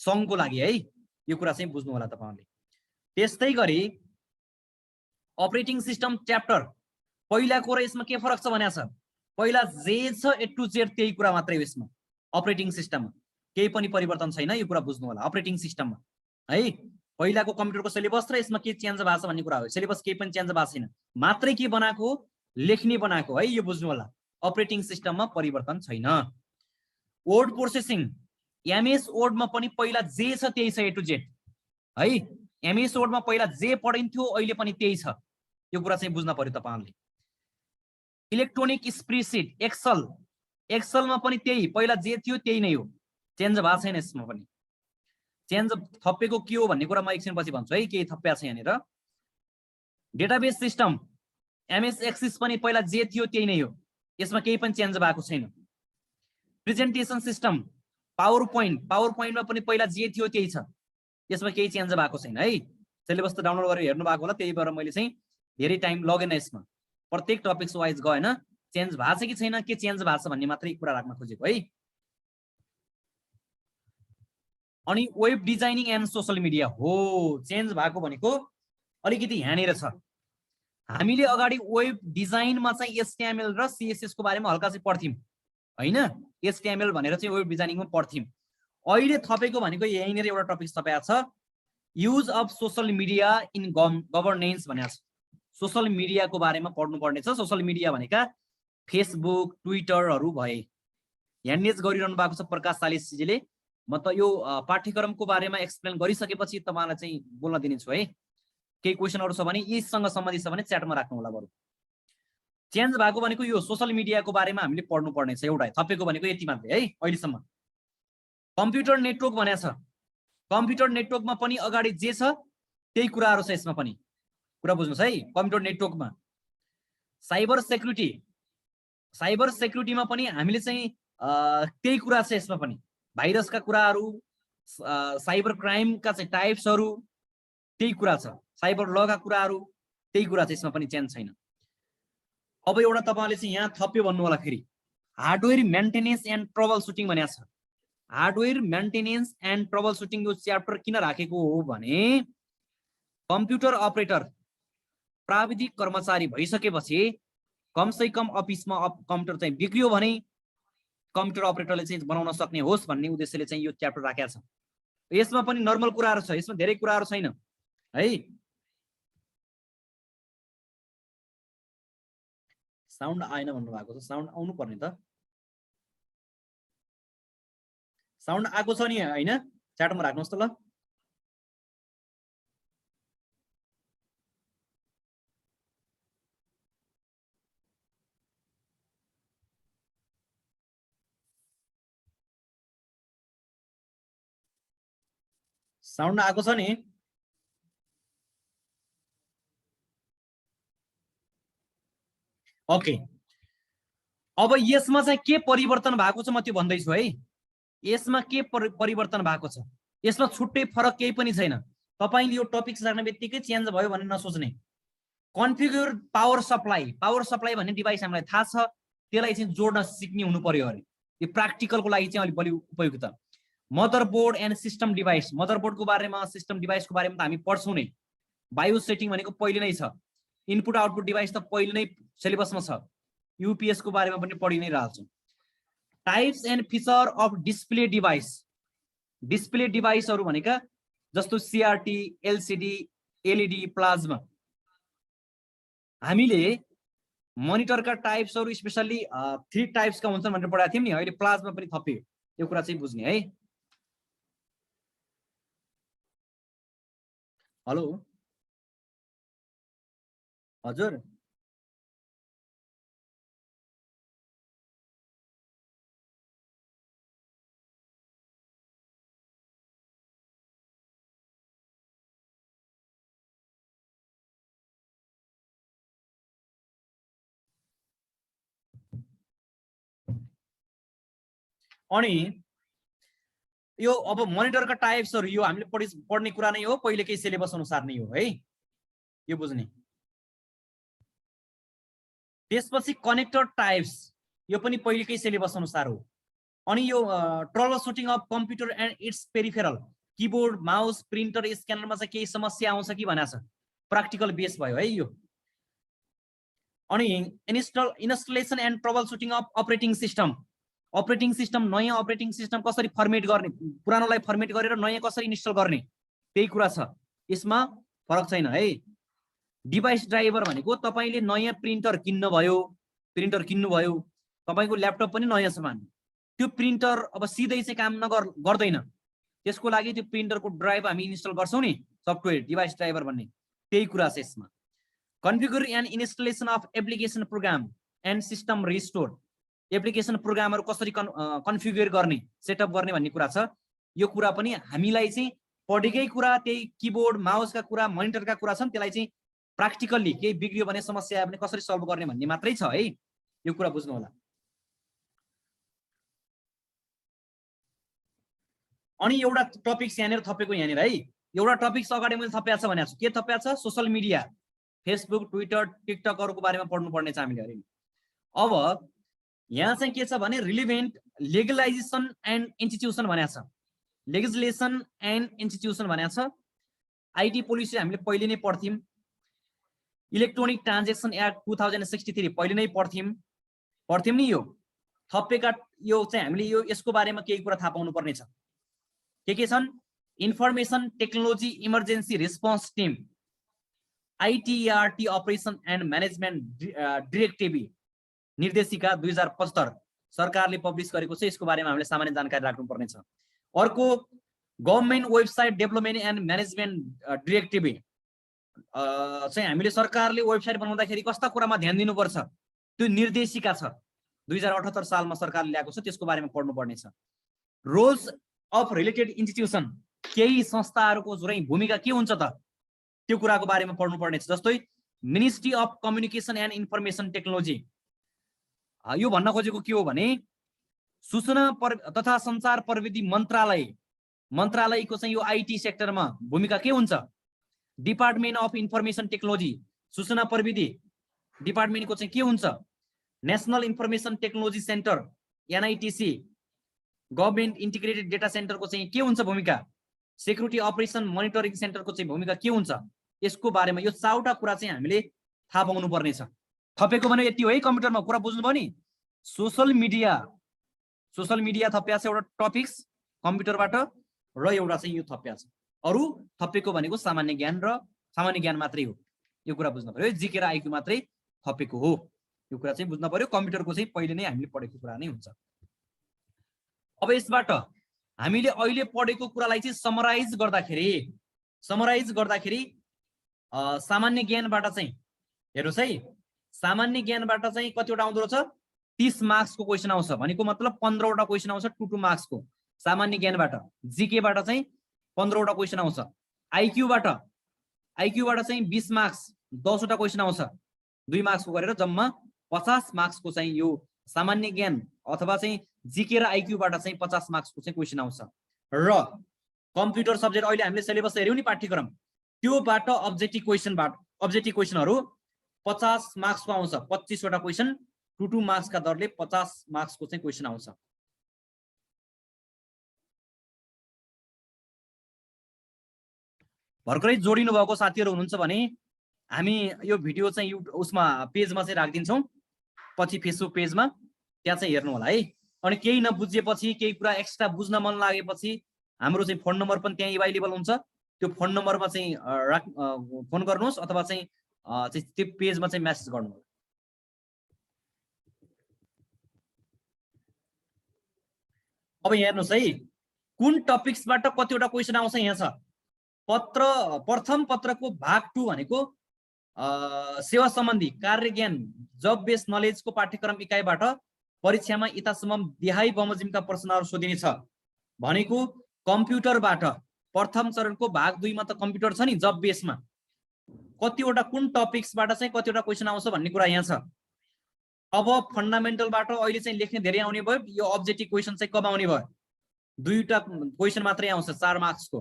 सङ्घको लागि है। यो कुरा चाहिँ बुझ्नु होला तपाईहरुले। त्यस्तै गरी अपरेटिङ सिस्टम च्याप्टर पहिलाको र यसमा के फरक छ भनेको छ। पहिला जे छ ए टु जेड त्यही कुरा मात्रै हो यसमा। अपरेटिङ सिस्टममा केही पनि परिवर्तन छैन, यो कुरा बुझ्नु होला। अपरेटिङ सिस्टममा है पहिलाको कम्प्युटरको सिलेबस र यसमा के चेन्ज भएको छ भन्ने कुरा हो। सिलेबस केही पनि चेन्ज भएको छैन, मात्रै के बनाएको, लेख्ने बनाएको है। यो बुझ्नु होला। अपरेटिङ सिस्टममा परिवर्तन छैन। वर्ड प्रोसेसिङ एमएस वर्डमा पनि पहिला जे छ त्यही छ ए टु जेड है। एमएस वर्डमा पहिला जे पढिन्थ्यो अहिले पनि त्यही छ। यो कुरा चाहिँ बुझ्न पर्यो तपाईहरुले। इलेक्ट्रोनिक स्प्रेडसिट एक्सेलमा पनि त्यही, पहिला जे थियो त्यही नै हो, चेन्ज भएको छैन। यसमा पनि चेन्ज थपेको के हो भन्ने कुरा म एकछिन पछि भन्छु है, केही थप्या छ यहाँनिर। डेटाबेस सिस्टम एमएस एक्सिस पनि पहिला जे थियो त्यही नै हो, यसमा केही पनि चेन्ज भएको छैन। प्रेजेन्टेसन सिस्टम पावर पोइन्टमा पनि पहिला जे थियो त्यही छ, यसमा केही चेन्ज भएको छैन है। सिलेबस त डाउनलोड गरेर हेर्नु भएको होला, त्यही भएर मैले चाहिँ धेरै टाइम लगेन यसमा। प्रत्येक टपिक्स वाइज गएन, चेन्ज भएको छ कि छैन, के चेन्ज भएको छ भन्ने मात्रै कुरा राख्न खोजेको है। अनि web designing and social media हो चेन्ज भएको भनेको अलिकति यहाँनिर छ। हामीले अगाडि वेब डिजाइनमा चाहिँ एचटीएमएल र सीएसएस को बारेमा हल्का चाहिँ पढ्थ्यौं हैन। एचटीएमएल भनेर चाहिँ वेब डिजाइनिङमा पढ्थ्यौं। अहिले थपेको भनेको यहीँनिर एउटा टपिक थपेको छ, use of social media in governance भनेको छ। सोशल मिडियाको बारेमा पढ्नु पर्ने छ। सोशल मिडिया भनेका फेसबुक, ट्विटरहरू भए। ह्यान्डएज गरिरहनु भएको छ प्रकाश सालिसजीले। म त यो पाठ्यक्रमको बारेमा एक्सप्लेन गरिसकेपछि तपाईलाई चाहिँ बोल्न दिनेछु है। केही क्वेशनहरु छ भने यीसँग सम्बन्धित छ भने च्याटमा राख्नु होला। बरु चेन्ज भएको भनेको यो सोशल मिडियाको बारेमा हामीले पढ्नु पर्ने छ। एउटा थपेको भनेको यति मात्रै है अहिलेसम्म। कम्प्युटर नेटवर्क भनेको छ। कम्प्युटर नेटवर्कमा पनि अगाडि जे छ त्यही कुराहरु छ यसमा पनि, कुरा बुझ्नुस् है। कम्प्युटर नेटवर्कमा साइबर सेक्युरिटीमा पनि हामीले चाहिँ त्यही कुरा छ यसमा पनि। भाइरसका कुराहरु, साइबर क्राइमका चाहिँ टाइप्सहरु त्यही कुरा छ। साइबर लका कुराहरु त्यही कुरा छ, यसमा पनि चेन्ज छैन। अब एउटा तपाईले चाहिँ यहाँ थप्यो भन्नु होला फेरि, hardware maintenance and trouble shooting भनेको छ। Hardware maintenance and trouble shooting यो च्याप्टर किन राखेको हो भने कम्प्युटर अपरेटर प्राविधिक कर्मचारी भइसकेपछि कमसे कम अफिसमा कम्प्युटर चाहिँ बिग्रियो भने कम्प्युटर अपरेटरले चाहिँ बनाउन सक्ने होस् भन्ने उद्देश्यले चाहिँ यो च्याप्टर राखेको छ। यसमा पनि नर्मल कुराहरु छ, यसमा धेरै कुराहरु छैन है। साउन्ड आएन भन्नु भएको छ, साउन्ड आउनु पर्ने त। साउन्ड आएको छ नि हैन, च्याटमा राख्नुस् त ल। साउन्ड आएको छ नि। ओके, अब यसमा चाहिँ के परिवर्तन भएको छ म त्यो भन्दैछु है। यसमा के परिवर्तन भएको छ, यसमा छुट्टै फरक केही पनि छैन। तपाईले यो टपिक राख्ने बित्तिकै चेन्ज भयो भन्ने नसोच्ने। कन्फिगर पावर सप्लाई भन्ने डिभाइस हामीलाई थाहा छ, त्यसलाई चाहिँ जोड्न सिक्ने हुनु पर्यो अरे। यो प्र्याक्टिकलको लागि चाहिँ अलि बढी उपयुक्त। मदरबोर्ड एन्ड सिस्टम डिभाइस, मदरबोर्डको बारेमा, सिस्टम डिभाइसको बारेमा त हामी पढ्छौं नै। बायोस सेटिङ भनेको पहिले नै छ। इनपुट आउटपुट डिभाइस त पहिले नै सिलेबसमा छ। यूपीएस को बारेमा पनि पढि नै रहन्छौं। Types and feature of display डिभाइसहरु भनेका जस्तो सीआरटी, एलसीडी, एलईडी, प्लाज्मा। हामीले मोनिटरका टाइप्सहरू स्पेसल्ली 3 टाइप्सका हुन्छन् भनेर पढाएको थियौँ नि, अहिले प्लाज्मा पनि थपियो, यो कुरा चाहिँ बुझ्ने है। हेलो हजुर, अनि यो अब मोनिटरका टाइप्सहरू यो हामीले पढ्ने कुरा नै हो, पहिलेकै सिलेबस अनुसार नै हो है, यो बुझ्ने। त्यसपछि कनेक्टर टाइप्स, यो पनि पहिलेकै सिलेबस अनुसार हो। अनि यो troubleshooting of computer and its peripheral, keyboard mouse printer स्क्यानरमा चाहिँ केही समस्या आउँछ कि भनेको छ, प्र्याक्टिकल बेस भयो है यो। अनि installation and trouble shooting of operating system, operating system नयाँ अपरेटिङ सिस्टम कसरी फर्मेट गर्ने, पुरानोलाई फर्मेट गरेर नयाँ कसरी इन्स्टल गर्ने, त्यही कुरा छ, यसमा फरक छैन है। डिभाइस ड्राइभर भनेको तपाईले नयाँ प्रिन्टर किन्नुभयो, तपाईको ल्यापटप पनि नयाँ छ मान, त्यो प्रिन्टर अब सिधै चाहिँ काम गर्दैन, त्यसको लागि त्यो प्रिन्टरको ड्राइभ हामी इन्स्टल गर्छौं नि, सफ्टवेयर डिभाइस ड्राइभर भन्ने, त्यही कुरा छ यसमा। Configure and installation of application program and system restore, application प्रोग्रामहरु कसरी कन्फिगर गर्ने, सेटअप गर्ने भन्ने कुरा छ। यो कुरा पनि हामीलाई चाहिँ पढेकै कुरा, त्यही किबोर्ड माउसका कुरा मोनिटरका कुरा छन्, त्यसलाई चाहिँ प्र्याक्टिकल्ली केही बिग्रियो भने समस्या आयो भने कसरी सल्भ गर्ने भन्ने मात्रै छ है, यो कुरा बुझ्नु होला। अनि एउटा टपिक्स यहाँनिर थपेको यहाँनिर है, एउटा टपिक्स अगाडि मैले थपेको छ भनेको छु, के थपेको छ, सोशल मिडिया, फेसबुक ट्विटर टिकटकहरुको बारेमा पढ्नु पर्ने छ हामीले अहिले। अब यहाँ चाहिँ के छ भने रिलिभेन्ट लेगलाइजेसन एन्ड इन्स्टिट्युसन भनेको छ, लेजिस्लेसन एन्ड इन्स्टिट्युसन भनेको छ। आईटी पोलिसी हामीले पहिले नै पढ्थ्यौं, इलेक्ट्रोनिक ट्रान्जेक्सन एक्ट 2063 पहिले नै पढ्थ्यौं नि, यो थपेका यो चाहिँ हामीले यो यसको बारेमा केही कुरा थाहा पाउनु पर्ने छ। के छन्, information technology emergency response team, ITRT operation and management directive निर्देशिका 2075 सरकारले पब्लिस गरेको छ, यसको बारेमा हामीले सामान्य जानकारी राख्नु पर्ने छ। अर्को government website development and management directive चाहिँ हामीले सरकारले वेबसाइट बनाउँदाखेरि कस्ता कुरामा ध्यान दिनुपर्छ, त्यो निर्देशिका छ, 2078 सालमा सरकारले ल्याएको छ, त्यसको बारेमा पढ्नु पर्ने छ। रोल्स अफ रिलेटेड इन्स्टिट्युसन, केही संस्थाहरूको चाहिँ भूमिका के हुन्छ त, त्यो कुराको बारेमा पढ्नु पर्ने छ। जस्तै ministry of communication and information technology, यो भन्न खोजेको के हो भने सूचना तथा सञ्चार प्रविधि मन्त्रालयको चाहिँ यो आईटी सेक्टरमा भूमिका के हुन्छ। डिपार्टमेन्ट अफ इन्फर्मेसन टेक्नोलोजी, सूचना प्रविधि डिपार्टमेन्टको चाहिँ के हुन्छ। National information technology centre NITC, government integrated data सेन्टरको चाहिँ के हुन्छ भूमिका। सेक्युरिटी अपरेसन मोनिटरिङ सेन्टरको चाहिँ भूमिका के हुन्छ, यसको बारेमा यो 4 वटा कुरा चाहिँ हामीले थाहा पाउनु पर्ने छ। थपेको भने यति हो है, कम्प्युटरमा कुरा बुझ्नुभयो नि। सोशल मिडिया थप्या छ एउटा टपिक्स कम्प्युटरबाट, र एउटा चाहिँ यो थप्या छ, अरु थपेको भनेको सामान्य ज्ञान मात्रै हो, यो कुरा बुझ्नु पर्यो। जीके र आईक्यू मात्रै थपेको हो, यो कुरा चाहिँ बुझ्नु पर्यो। कम्प्युटरको चाहिँ पहिले नै हामीले पढेको कुरा नै हुन्छ। अब यसबाट हामीले अहिले पढेको कुरालाई चाहिँ समराइज गर्दाखेरि सामान्य ज्ञानबाट चाहिँ हेर्नुस् है, सामान्य ज्ञानबाट चाहिँ कतिवटा आउँदो रहेछ, 30 मार्क्सको क्वेसन आउँछ, भनेको मतलब 15 वटा क्वेसन आउँछ 2 मार्क्सको सामान्य ज्ञानबाट। जीके बाट चाहिँ 15 वटा क्वेसन आउँछ। आईक्यूबाट चाहिँ 20 मार्क्स 10 वटा क्वेसन आउँछ, 2 मार्क्सको गरेर जम्मा 50 मार्क्सको चाहिँ यो सामान्य ज्ञान अथवा चाहिँ जीके र आईक्यूबाट चाहिँ 50 मार्क्सको चाहिँ क्वेसन आउँछ। र कम्प्युटर सब्जेक्ट अहिले हामीले सिलेबस हेर्यौं नि पाठ्यक्रम, त्योबाट अब्जेक्टिभ क्वेसनहरु 50 मार्क्सको आउँछ, 25 वटा क्वेसन 2 मार्क्सका दरले 50 मार्क्सको चाहिँ क्वेसन आउँछ। भर्खरै जोडिनु भएको साथीहरु हुनुहुन्छ भने हामी यो भिडियो चाहिँ उसमा पेजमा चाहिँ राखिदिन्छौं, पछि फेसबुक पेजमा, त्यहाँ चाहिँ हेर्नु होला है। अनि केही नबुझेपछि, केही कुरा एक्स्ट्रा बुझ्न मन लागेपछि हाम्रो चाहिँ फोन नम्बर पनि त्यहाँ अवेलेबल हुन्छ, त्यो फोन नम्बरमा चाहिँ फोन गर्नुहोस्, अथवा चाहिँ चाहिँ त्यो पेजमा चाहिँ मेसेज गर्नु होला। अब हेर्नुहोस् है कुन टपिक्सबाट कतिवटा क्वेसन आउँछ यहाँ छ। प्रथम पत्रको भाग 2 भनेको सेवा सम्बन्धी कार्य ज्ञान जब बेस्ड नलेजको पाठ्यक्रम इकाइबाट परीक्षामा यथासम्म देहाई बमोजिमका प्रश्नहरू सोधिनेछ भनेको कम्प्युटरबाट। प्रथम चरणको भाग 2 मा त कम्प्युटर छ नि जब बेसमा, कतिवटा कुन टपिक्सबाट चाहिँ कतिवटा क्वेसन आउँछ भन्ने कुरा यहाँ छ। अब फन्डामेन्टलबाट अहिले चाहिँ लेख्ने धेरै आउने भयो, यो अब्जेक्टिभ क्वेसन चाहिँ कब आउने भयो, 2टा क्वेसन मात्रै आउँछ 4 मार्क्सको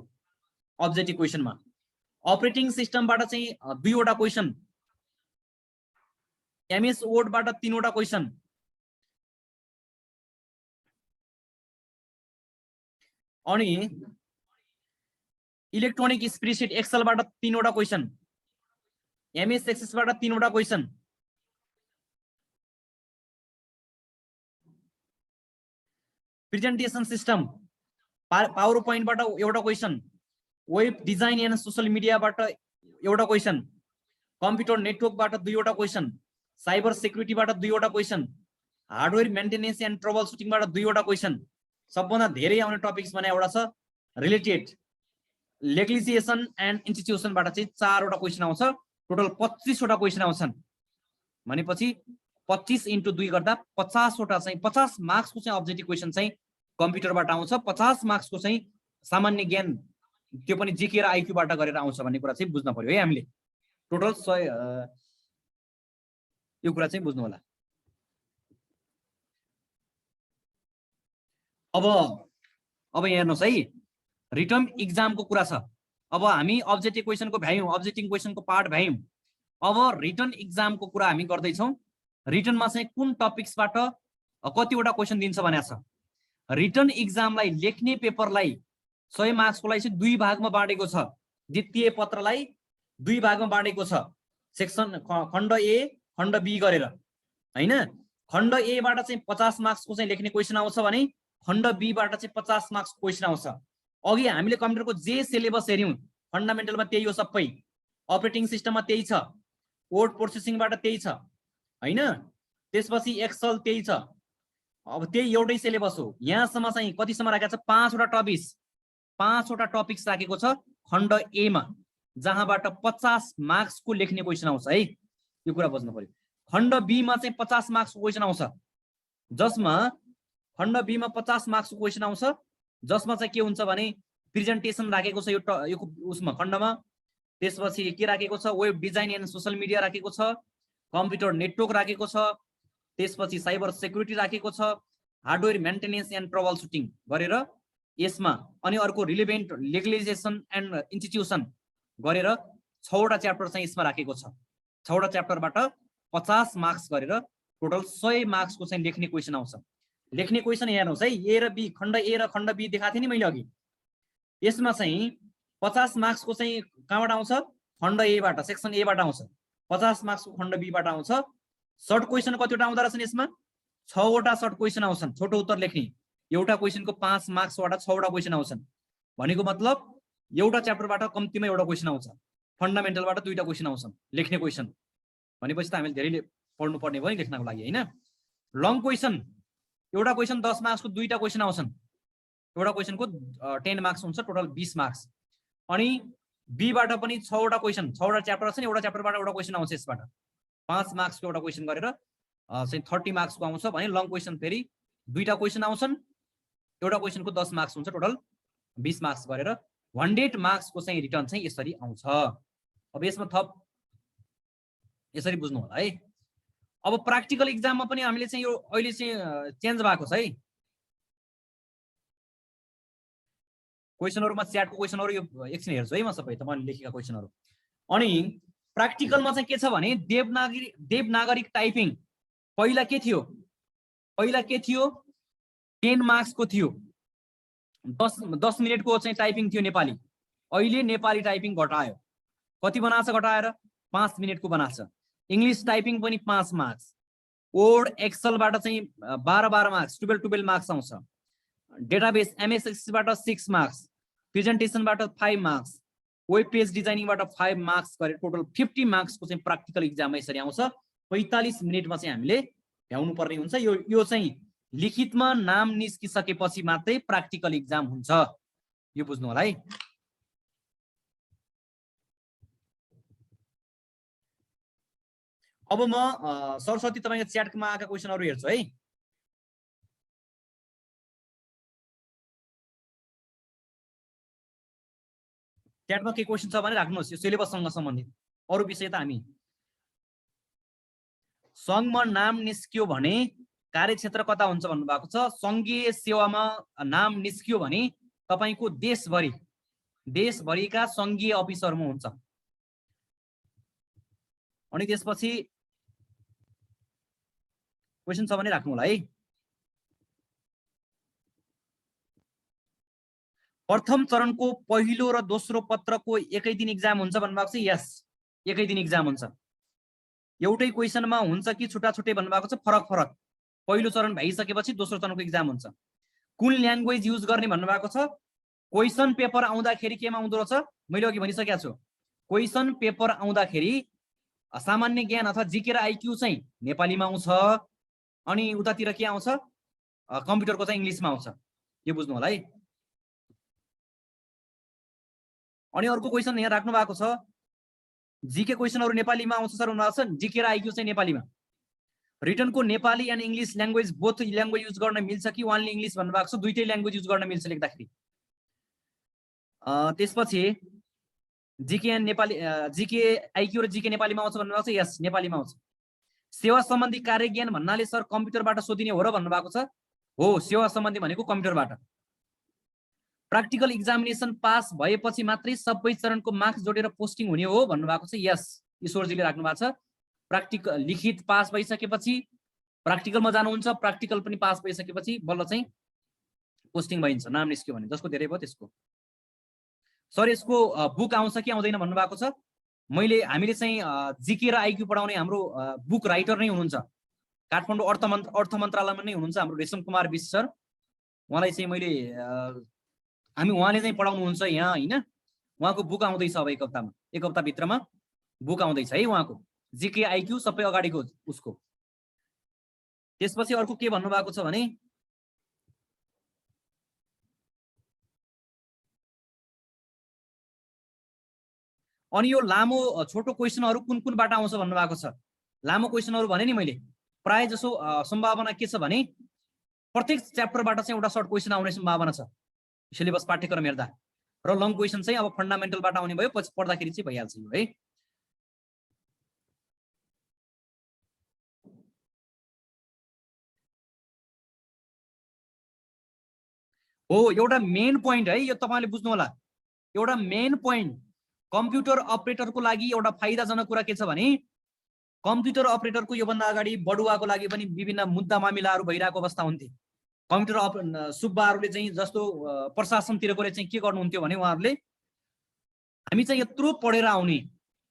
अब्जेक्टिभ क्वेसनमा। अपरेटिङ सिस्टमबाट चाहिँ 2वटा क्वेसन, एमएस वर्डबाट 3वटा क्वेसन, अनि इलेक्ट्रोनिक स्प्रेडसिट एक्सेलबाट 3वटा क्वेसन, एमएस एक्सेसबाट 3वटा क्वेसन, प्रेजेन्टेसन सिस्टम पावर पोइन्टबाट एउटा question, web design and social मिडियाबाट एउटा क्वेसन, कम्प्युटर नेटवर्कबाट 2वटा क्वेसन, साइबर सेक्युरिटीबाट 2वटा क्वेसन, हार्डवेयर मेन्टेनेन्स एन्ड ट्रबल सुटिङबाट 2वटा क्वेसन। सबभन्दा धेरै आउने टपिक्स भने एउटा छ रिलेटेड लेगलाइजेसन एन्ड इन्स्टिट्युसनबाट चाहिँ 4वटा क्वेसन आउँछ। टोटल 25वटा क्वेसन आउँछन् भनेपछि 25 × 2 गर्दा 50वटा चाहिँ 50 मार्क्सको चाहिँ अब्जेक्टिभ क्वेसन चाहिँ कम्प्युटरबाट आउँछ। 50 मार्क्सको चाहिँ सामान्य ज्ञान त्यो पनि जिके र आइक्यूबाट गरेर आउँछ भन्ने कुरा चाहिँ बुझ्न पर्यो है हामीले। टोटल 100 यो कुरा चाहिँ बुझ्नु होला। अब हेर्नुहोस् है रिटन इक्जामको कुरा छ। अब हामी अब्जेक्टिभ क्वेसनको भ्यायौँ, अब्जेक्टिभ क्वेसनको पार्ट भ्यायौँ। अब रिटन इक्जामको कुरा हामी गर्दैछौँ। रिटनमा चाहिँ कुन टपिक्सबाट कतिवटा क्वेसन दिन्छ भनेको छ। रिटन इक्जामलाई लेख्ने पेपरलाई 100 मार्क्सको लागि चाहिँ 2 भागमा बाँडेको छ। द्वितीय पत्रलाई 2 भागमा बाँडेको छ, सेक्सन खण्ड ए खण्ड बी गरेर हैन। खण्ड ए बाट चाहिँ 50 मार्क्सको चाहिँ लेख्ने क्वेसन आउँछ भने खण्ड बी बाट चाहिँ 50 मार्क्सको क्वेसन आउँछ। अघि हामीले कम्प्युटरको जे सिलेबस हेर्यौं फन्डामेन्टलमा त्यही हो सबै, अपरेटिङ सिस्टममा त्यही छ, वर्ड प्रोसेसिङबाट त्यही छ हैन, त्यसपछि एक्सेल त्यही छ। अब त्यही एउटै सिलेबस हो। यहाँसम्म चाहिँ कतिसम्म राखेको छ 5वटा टपिक्स राखेको छ खण्ड ए मा, जहाँबाट 50 मार्क्सको लेख्ने क्वेसन आउँछ है। यो कुरा बुझ्नु पर्यो। खण्ड बी मा चाहिँ 50 मार्क्सको क्वेसन आउँछ, जसमा खण्ड बी मा 50 मार्क्सको क्वेसन आउँछ, जसमा चाहिँ के हुन्छ भने प्रेजेन्टेसन राखेको छ यो उसमा खण्डमा। त्यसपछि के राखेको छ, web design and social media राखेको छ, कम्प्युटर नेटवर्क राखेको छ, त्यसपछि साइबर सेक्युरिटी राखेको छ, hardware maintenance and trouble shooting गरेर यसमा, अनि अर्को रिलेभेन्ट लेगलाइजेसन एन्ड इन्स्टिट्युसन गरेर 6वटा च्याप्टर चाहिँ यसमा राखेको छ। 6वटा च्याप्टरबाट 50 मार्क्स गरेर टोटल 100 मार्क्सको चाहिँ लेख्ने क्वेसन आउँछ। लेख्ने क्वेसन हेर्नुहोस् है, ए र बी, खण्ड ए र खण्ड बी देखाएको थिएँ नि मैले अघि। यसमा चाहिँ 50 मार्क्सको चाहिँ कहाँबाट आउँछ, खण्ड ए बाट, सेक्सन ए बाट आउँछ। 50 मार्क्सको खण्ड बी बाट आउँछ। सर्ट क्वेसन कतिवटा आउँदो रहेछन् यसमा, 6वटा सर्ट क्वेसन आउँछन् छोटो उत्तर लेख्ने। एउटा क्वेसनको 5 मार्क्सबाट 6वटा क्वेसन आउँछन् भनेको मतलब एउटा च्याप्टरबाट कम्तीमा एउटा क्वेसन आउँछ, फन्डामेन्टलबाट 2टा क्वेसन आउँछन् लेख्ने क्वेसन। भनेपछि त हामीले धेरै पढ्नु पर्ने भयो लेख्नको लागि हैन। लङ क्वेसन, एउटा क्वेसन 10 मार्क्सको 2टा क्वेसन आउँछन्, एउटा क्वेसनको 10 मार्क्स हुन्छ, टोटल 20 मार्क्स। अनि बी बाट पनि 6वटा क्वेसन, 6वटा च्याप्टर छ नि, एउटा च्याप्टरबाट एउटा क्वेसन आउँछ। यसबाट 5 मार्क्सको एउटा क्वेसन गरेर चाहिँ 30 मार्क्सको आउँछ भने लङ क्वेसन फेरि 2टा क्वेसन आउँछन्, एउटा क्वेसनको 10 मार्क्स हुन्छ, टोटल 20 मार्क्स गरेर 100 मार्क्सको चाहिँ रिटर्न चाहिँ यसरी आउँछ। अब यसमा थप यसरी बुझ्नु होला है। अब प्र्याक्टिकल इक्जाममा पनि हामीले चाहिँ यो अहिले चाहिँ चेन्ज भएको छ है। क्वेसनहरुमा च्याटको क्वेसनहरु यो एकछिन हेर्छु है म सबै तपाईहरुले लेखेका क्वेसनहरु। अनि प्र्याक्टिकलमा चाहिँ के छ भने देवनागरिक टाइपिङ पहिला के थियो, 10 मार्क्सको थियो, 10 मिनेटको चाहिँ टाइपिङ थियो नेपाली। अहिले नेपाली टाइपिङ घटायो, कति बनाछ घटाएर 5 मिनेटको बनाछ। इंग्लिश टाइपिङ पनि 5 मार्क्स, वर्ड एक्सेलबाट चाहिँ 12 मार्क्स, 12 मार्क्स आउँछ। डेटाबेस एमएस एक्सेसबाट 6 मार्क्स, प्रेजेन्टेसनबाट 5 मार्क्स, वेब पेज डिजाइनिङबाट 5 मार्क्स गरे टोटल 50 मार्क्सको चाहिँ प्र्याक्टिकल इक्जाममा यसरी आउँछ। 45 मिनेटमा चाहिँ हामीले भ्याउनु पर्ने हुन्छ। यो चाहिँ लिखितमा नाम निस्किसकेपछि मात्रै प्र्याक्टिकल इक्जाम हुन्छ, यो बुझ्नु होला है। अब म सरस्वती तपाईको च्याटमा आएका क्वेसनहरु हेर्छु है। च्याटमा के क्वेसन छ भने राख्नुहोस्, यो सिलेबससँग सम्बन्धित। अरु विषय त हामी संघमा नाम निस्कियो भने कार्यक्षेत्र कता हुन्छ भन्नु भएको छ। संघीय सेवामा नाम निस्कियो भने तपाईको देशभरिका संघीय अफिसहरुमा हुन्छ। अनि त्यसपछि क्वेसन छ भने राख्नु होला है। प्रथम चरणको पहिलो र दोस्रो पत्रको एकै दिन इक्जाम हुन्छ भन्नुभएको छ। यस, एकै दिन इक्जाम हुन्छ। एउटै क्वेसनमा हुन्छ कि छुट्टा छुट्टै भन्नुभएको छ। फरक पहिलो चरण भइसकेपछि दोस्रो चरणको इक्जाम हुन्छ। कुन ल्याङ्ग्वेज युज गर्ने भन्नुभएको छ। क्वेसन पेपर आउँदाखेरि केमा आउँदो रहेछ, मैले अघि भनिसकेको छु। क्वेसन पेपर आउँदाखेरि सामान्य ज्ञान अथवा जीके र आईक्यू चाहिँ नेपालीमा आउँछ, अनि उतातिर के आउँछ, कम्प्युटरको चाहिँ इंग्लिशमा आउँछ। यो बुझ्नु होला है। अनि अर्को क्वेसन यहाँ राख्नु भएको छ, जीके क्वेसनहरु नेपालीमा आउँछ सर भन्नुभएको छ। जीके र आईक्यू चाहिँ नेपालीमा। रिटनको Nepali and English language both language use गर्न मिल्छ कि ओन्ली इंग्लिश भन्नुभएको छ। दुईटै ल्याङ्ग्वेज युज गर्न मिल्छ लेख्दाखेरि। त्यसपछि GK and Nepali, GK IQ र जीके नेपालीमा आउँछ भन्नुभएको छ। यस, नेपालीमा आउँछ। सेवा सम्बन्धी कार्य ज्ञान भन्नाले सर कम्प्युटरबाट सोधिने हो र भन्नुभएको छ। हो, सेवा सम्बन्धी भनेको कम्प्युटरबाट। प्र्याक्टिकल एक्जामिनेसन पास भएपछि मात्रै सबै चरणको मार्क्स जोडेर पोस्टिङ हुने हो भन्नुभएको छ। यस, ईश्वरजीले राख्नु भएको छ। प्र्याक्टिकल लिखित पास भइसकेपछि प्र्याक्टिकलमा जानुहुन्छ, प्र्याक्टिकल पनि पास भइसकेपछि बल्ल चाहिँ पोस्टिङ भइन्छ, नाम निस्क्यो भने। जसको धेरै भयो त्यसको। सर यसको बुक आउँछ कि आउँदैन भन्नुभएको छ। हामीले चाहिँ जीके र आईक्यू पढाउने हाम्रो बुक राइटर नै हुनुहुन्छ, काठमाडौँ अर्थ मन्त्रालयमा नै हुनुहुन्छ हाम्रो रेशम कुमार विश सर। उहाँलाई चाहिँ मैले उहाँले चाहिँ पढाउनुहुन्छ यहाँ हैन। उहाँको बुक आउँदैछ अब एक हप्ताभित्रमा बुक आउँदैछ है उहाँको। जीके आईक्यू सबै अगाडिको उसको। त्यसपछि अर्को के भन्नुभएको छ भने अनि यो लामो छोटो क्वेसनहरु कुनबाट आउँछ भन्नुभएको छ। लामो क्वेसनहरु भने नि मैले प्राय जसो सम्भावना के छ भने प्रत्येक च्याप्टरबाट चाहिँ एउटा सर्ट क्वेसन आउने सम्भावना छ सिलेबस पाठ्यक्रम हेर्दा। र लङ क्वेसन चाहिँ अब फन्डामेन्टलबाट आउने भयो, पछि पढ्दाखेरि चाहिँ भइहाल्छ यो है। हो, एउटा मेन पोइन्ट है यो, तपाईले बुझ्नु होला। एउटा मेन पोइन्ट कम्प्युटर अपरेटरको लागि एउटा फाइदाजनक कुरा के छ भने कम्प्युटर अपरेटरको योभन्दा अगाडि बडुवाको लागि पनि विभिन्न मुद्दा मामिलाहरू भइरहेको अवस्था हुन्थे। कम्प्युटर सुब्बाहरूले चाहिँ जस्तो प्रशासनतिरकोले चाहिँ के गर्नुहुन्थ्यो भने उहाँहरूले हामी चाहिँ यत्रो पढेर आउने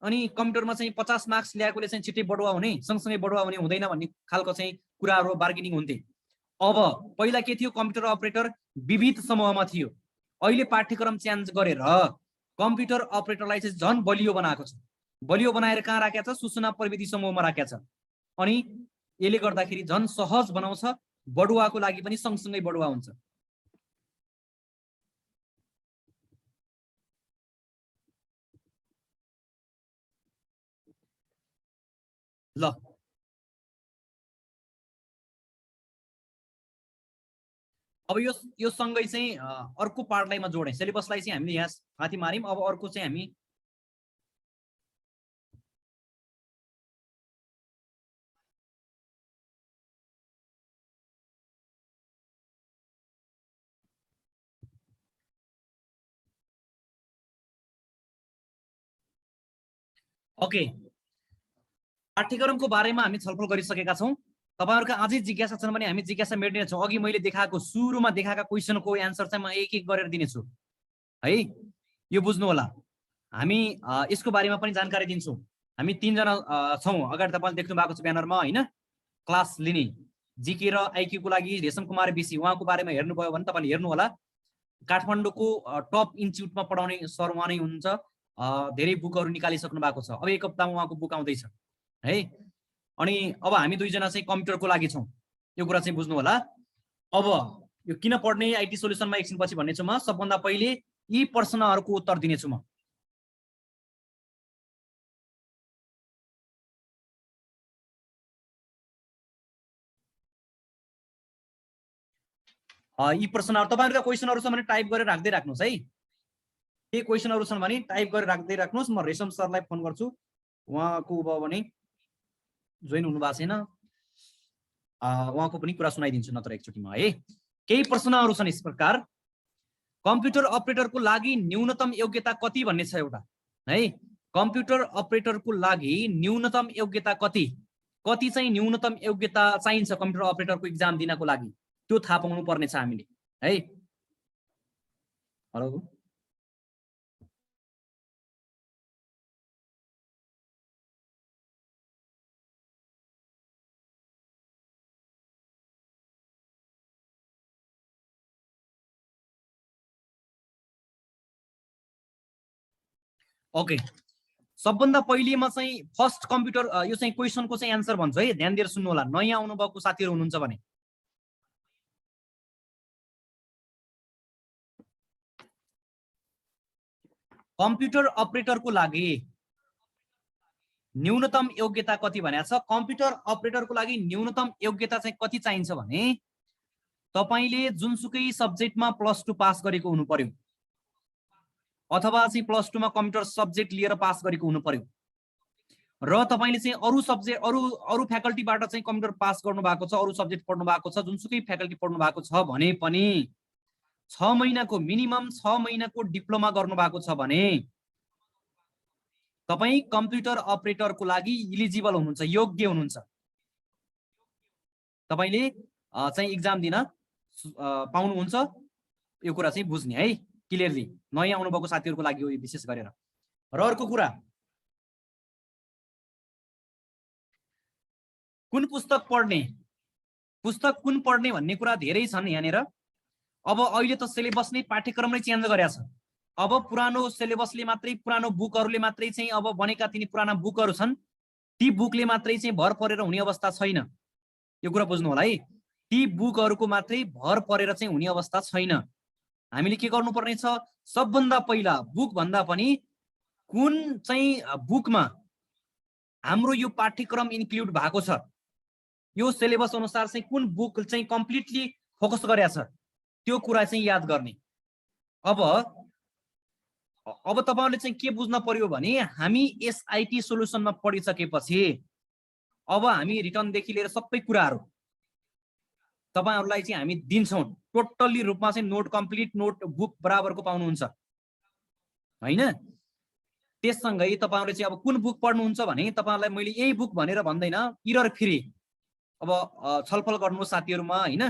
अनि कम्प्युटरमा चाहिँ 50 मार्क्स ल्याएकोले चाहिँ छिट्टै बडुवा हुने, सँगसँगै बडुवा हुने हुँदैन भन्ने खालको चाहिँ कुराहरू बार्गेनिङ हुन्थे। अब पहिला के थियो, कम्प्युटर अपरेटर विविध समूहमा थियो। अहिले पाठ्यक्रम चेन्ज गरेर कम्प्युटर अपरेटरलाई चाहिँ झन् बलियो बनाएको छ। बलियो बनाएर कहाँ राखेको छ, सूचना प्रविधि समूहमा राखेको छ। अनि यसले गर्दाखेरि झन् सहज बनाउँछ, बडुवाको लागि पनि सँगसँगै बडुवा हुन्छ। ल अब यो सँगै चाहिँ अर्को पार्टलाई म जोडेँ। सिलेबसलाई चाहिँ हामीले यहाँ माथि मार्यौं। अब अर्को चाहिँ हामी ओके पाठ्यक्रमको बारेमा हामी छलफल गरिसकेका छौं। तपाईहरुका अझै जिज्ञासा छन् भने हामी जिज्ञासा मेट्ने छौं। अघि मैले देखाएको सुरुमा देखाएका क्वेशनको एन्सर चाहिँ म एक एक गरेर दिनेछु है, यो बुझ्नु होला। हामी यसको बारेमा पनि जानकारी दिन्छौं। हामी 3 जना छौं, अगाडि तपाईले देख्नु भएको छ ब्यानरमा हैन, क्लास लिने जीके र आईक्यू को लागि रेशम कुमार बीसी, उहाँको बारेमा हेर्नुभयो भने तपाईले हेर्नु होला। काठमाडौँको टप इन्स्टिट्युटमा पढाउने सर उहाँ नै हुनुहुन्छ। धेरै बुकहरू निकालिसक्नु भएको छ। अब एक हप्तामा उहाँको बुक आउँदैछ है। अनि अब हामी दुईजना चाहिँ कम्प्युटरको लागि छौँ, यो कुरा चाहिँ बुझ्नु होला। अब यो किन पढ्ने आइटी सोल्युसनमा एकछिनपछि भन्नेछु म। सबभन्दा पहिले यी प्रश्नहरूको उत्तर दिनेछु म। यी प्रश्नहरू तपाईँहरूका क्वेसनहरू छ भने टाइप गरेर राख्दै राख्नुहोस् है। के क्वेसनहरू छन् भने टाइप गरेर राख्दै राख्नुहोस्। म रेशम सरलाई फोन गर्छु, उहाँको भयो भने जोइन हुनु भएको छैन, उहाँको पनि कुरा सुनाइदिन्छु नत्र एकचोटिमा है। केही प्रश्नहरू छन् यस प्रकार। कम्प्युटर अपरेटरको लागि न्यूनतम योग्यता कति भन्ने छ एउटा है। कम्प्युटर अपरेटरको लागि न्यूनतम योग्यता कति, कति चाहिँ न्यूनतम योग्यता चाहिन्छ कम्प्युटर अपरेटरको इक्जाम दिनको लागि, त्यो थाहा पाउनु पर्ने छ हामीले है। Hello, okay. सबभन्दा पहिले म चाहिँ फर्स्ट कम्प्युटर यो चाहिँ क्वेसनको चाहिँ एन्सर भन्छु है, ध्यान दिएर सुन्नु होला नयाँ आउनुभएको साथीहरू हुनुहुन्छ भने। कम्प्युटर अपरेटरको लागि न्यूनतम योग्यता कति भनेको छ। कम्प्युटर अपरेटरको लागि न्यूनतम योग्यता चाहिँ कति चाहिन्छ भने तपाईले जुनसुकै सब्जेक्टमा +2 पास गरेको हुनु पर्यो, अथवा चाहिँ +2 मा कम्प्युटर सब्जेक्ट लिएर पास गरेको हुनु पर्यो, र तपाईले चाहिँ अरु सब्जेक्ट अरु फ्याकल्टीबाट चाहिँ कम्प्युटर पास गर्नु भएको छ, अरु सब्जेक्ट पढ्नु भएको छ, जुनसुकै फ्याकल्टी पढ्नु भएको छ भने पनि 6 महिनाको मिनिमम 6 महिनाको डिप्लोमा गर्नु भएको छ भने तपाई कम्प्युटर अपरेटरको लागि इलिजिबल हुनुहुन्छ, योग्य हुनुहुन्छ। तपाईले चाहिँ इक्जाम दिन पाउनुहुन्छ, यो कुरा चाहिँ बुझ्ने है क्लियरली। नयाँ आउनुभएको साथीहरूको लागि हो यो विशेष गरेर। र अर्को कुरा, कुन पुस्तक पढ्ने, पुस्तक कुन पढ्ने भन्ने कुरा धेरै छन् यहाँनिर। अब अहिले त सिलेबस नै पाठ्यक्रम नै चेन्ज गरेको छ। अब पुरानो सिलेबसले मात्रै, पुरानो बुकहरूले मात्रै चाहिँ अब बनेका तिनी पुराना बुकहरू छन्, ती बुकले मात्रै चाहिँ भर परेर हुने अवस्था छैन, यो कुरा बुझ्नु होला है। ती बुकहरूको मात्रै भर परेर चाहिँ हुने अवस्था छैन। हामीले के गर्नुपर्ने छ, सबभन्दा पहिला बुक भन्दा पनि कुन चाहिँ बुकमा हाम्रो यो पाठ्यक्रम इन्क्लुड भएको छ, यो सिलेबस अनुसार चाहिँ कुन बुक चाहिँ कम्प्लिटली फोकस गरेको छ, त्यो कुरा चाहिँ याद गर्ने। अब तपाईहरुले चाहिँ के बुझ्न पर्यो भने हामी एसआईटी सोलुसनमा पढिसकेपछि अब हामी रिटर्नदेखि लिएर सबै कुराहरू तपाईहरुलाई चाहिँ हामी दिन्छौं। टोटल्ली रूपमा चाहिँ नोट कम्प्लिट नोट बुक बराबरको पाउनुहुन्छ हैन। त्यससँगै तपाईहरुले चाहिँ अब कुन बुक पढ्नुहुन्छ भने तपाईहरुलाई मैले यही बुक भनेर भन्दैन, इरर फ्री अब छलफल गर्नुहोस् साथीहरुमा हैन।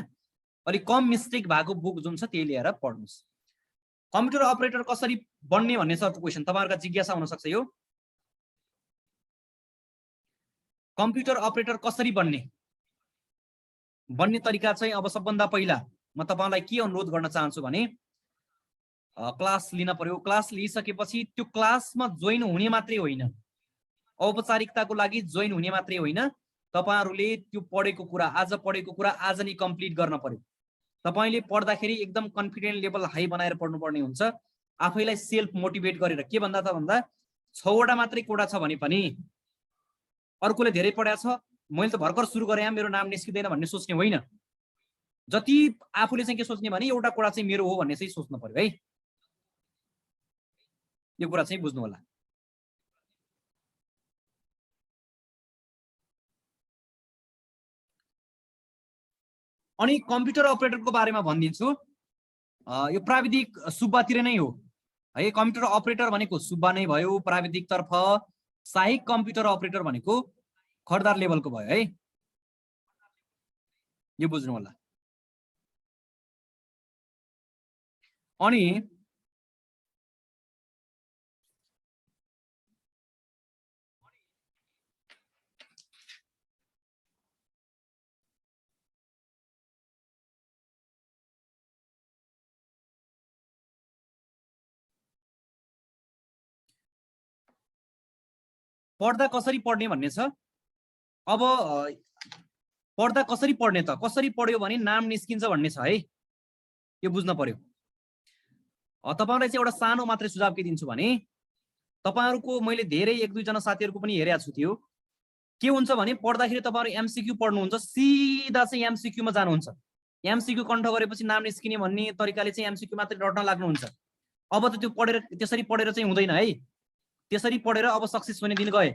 अलि कम मिस्टेक भएको बुक जुन छ त्यही लिएर पढ्नुस्। कम्प्युटर अपरेटर कसरी बन्ने भन्ने छ अर्को क्वेशन, तपाईहरुका जिज्ञासा हुन सक्छ यो। कम्प्युटर अपरेटर कसरी बन्ने तरिका चाहिँ अब सबभन्दा पहिला म तपाईहरुलाई के अनुरोध गर्न चाहन्छु भने क्लास लिन पर्यो। क्लास लिइसकेपछि त्यो क्लासमा जोइन हुने मात्रै होइन, औपचारिकताको लागि जोइन हुने मात्रै होइन, तपाईहरुले त्यो पढेको कुरा, आज पढेको कुरा आज नै कम्प्लिट गर्न पर्यो। तपाईले पढ्दाखेरि एकदम कन्फिडेन्ट लेभल हाई बनाएर पढ्नुपर्ने हुन्छ, आफैलाई सेल्फ मोटिभेट गरेर। के भन्दा त भन्दा 6 वटा मात्रै कोडा छ भने पनि अर्कोले धेरै पढाएको छ, मैले त भर्खर सुरु गरे मेरो नाम निस्किदैन भन्ने सोच्ने होइन। जति आफूले चाहिँ के सोच्ने भने एउटा कोडा चाहिँ मेरो हो भन्ने चाहिँ सोच्नु पर्यो है, यो कुरा चाहिँ बुझ्नु होला। अनि कम्प्युटर अपरेटरको बारेमा भनिदिन्छु, यो प्राविधिक सुब्बातिर नै हो है। कम्प्युटर अपरेटर भनेको सुब्बा नै भयो प्राविधिक तर्फ, सहायक कम्प्युटर अपरेटर भनेको खर्दार लेभलको भयो है, यो बुझ्नु होला। अनि पढ्दा कसरी पढ्ने भन्ने छ। अब पढ्दा कसरी पढ्ने त, कसरी पढ्यो भने नाम निस्किन्छ भन्ने छ है, यो बुझ्न पर्यो। तपाईहरुलाई चाहिँ एउटा सानो मात्रै सुझाव के दिन्छु भने तपाईहरुको मैले धेरै 1-2 जना साथीहरुको पनि हेरेको छु त्यो के हुन्छ भने पढ्दाखेरि तपाईहरु एमसीक्यू पढ्नुहुन्छ, सिधा चाहिँ एमसीक्यू मा जानुहुन्छ। एमसीक्यू कण्ठ गरेपछि नाम निस्किने भन्ने तरिकाले चाहिँ एमसीक्यू मात्रै रट्न लाग्नुहुन्छ। अब त त्यो पढेर त्यसरी पढेर चाहिँ हुँदैन है, त्यसरी पढेर अब सक्सेस हुने दिन गए,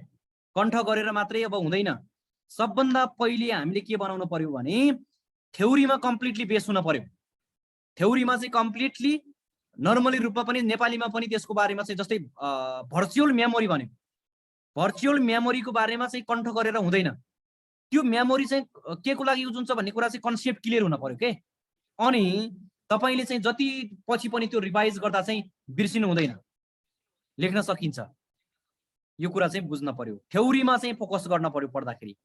कण्ठ गरेर मात्रै अब हुँदैन। सबभन्दा पहिले हामीले के बनाउनु पर्यो भने थ्योरीमा कम्प्लिटली बेस हुन पर्यो। थ्योरीमा चाहिँ कम्प्लिटली नर्मली रूपमा पनि नेपालीमा पनि त्यसको बारेमा चाहिँ जस्तै भर्चुअल मेमोरी भन्यो, भर्चुअल मेमोरीको बारेमा चाहिँ कण्ठ गरेर हुँदैन। त्यो मेमोरी चाहिँ के को लागि युज हुन्छ भन्ने कुरा चाहिँ कन्सेप्ट क्लियर हुन पर्यो के। अनि तपाईले चाहिँ जति पछि पनि त्यो रिभाइज गर्दा चाहिँ बिर्सिनु हुँदैन, लेख्न सकिन्छ। यो कुरा चाहिँ बुझ्न पर्यो। थ्योरीमा चाहिँ फोकस गर्न पर्यो पढ्दाखेरि।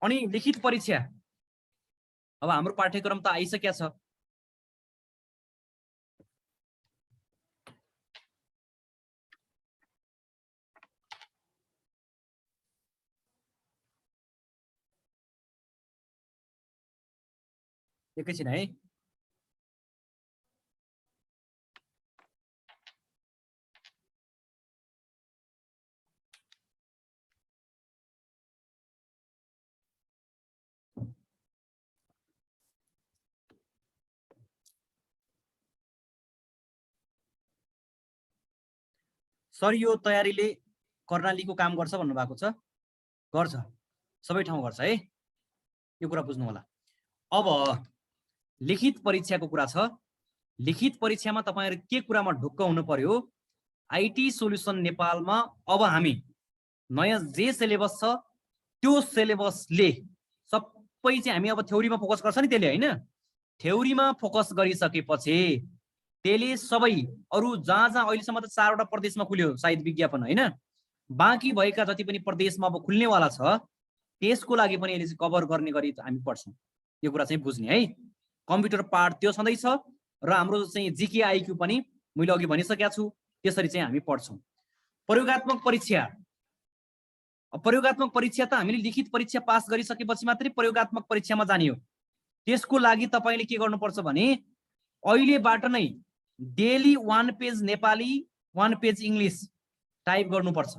अनि लिखित परीक्षा, अब हाम्रो पाठ्यक्रम त आइसकेको छ। एकैछिन है। सर यो तयारीले कर्णालीको काम गर्छ भन्नु भएको छ, गर्छ, सबै ठाउँ गर्छ है, यो कुरा बुझ्नु होला। अब लिखित परीक्षाको कुरा छ। लिखित परीक्षामा तपाईहरु के कुरामा ढुक्क हुनु पर्यो, आईटी सोल्युसन नेपालमा अब हामी नयाँ जे सिलेबस छ त्यो सिलेबसले सबै चाहिँ हामी अब थ्योरीमा फोकस गर्छ नि त्यसले हैन, थ्योरीमा फोकस गरिसकेपछि त्यसले सबै अरु जहाँ अहिलेसम्म त 4 वटा प्रदेशमा खुल्यो सायद विज्ञापन हैन, बाँकी भएका जति पनि प्रदेशमा अब खुल्नेवाला छ त्यसको लागि पनि यसले चाहिँ कभर गर्ने गरी हामी पढ्छौं। यो कुरा चाहिँ बुझ्ने है। कम्प्युटर पार्ट त्यो सधैँ छ र हाम्रो चाहिँ जीके आईक्यू पनि मैले अघि भनिसकेको छु, त्यसरी चाहिँ हामी पढ्छौं। प्रयोगात्मक परीक्षा, प्रयोगात्मक परीक्षा त हामीले लिखित परीक्षा पास गरिसकेपछि मात्रै प्रयोगात्मक परीक्षामा जाने हो। त्यसको लागि तपाईले के गर्नुपर्छ भने अहिलेबाट नै daily 1 page Nepali 1 page English type गर्नुपर्छ।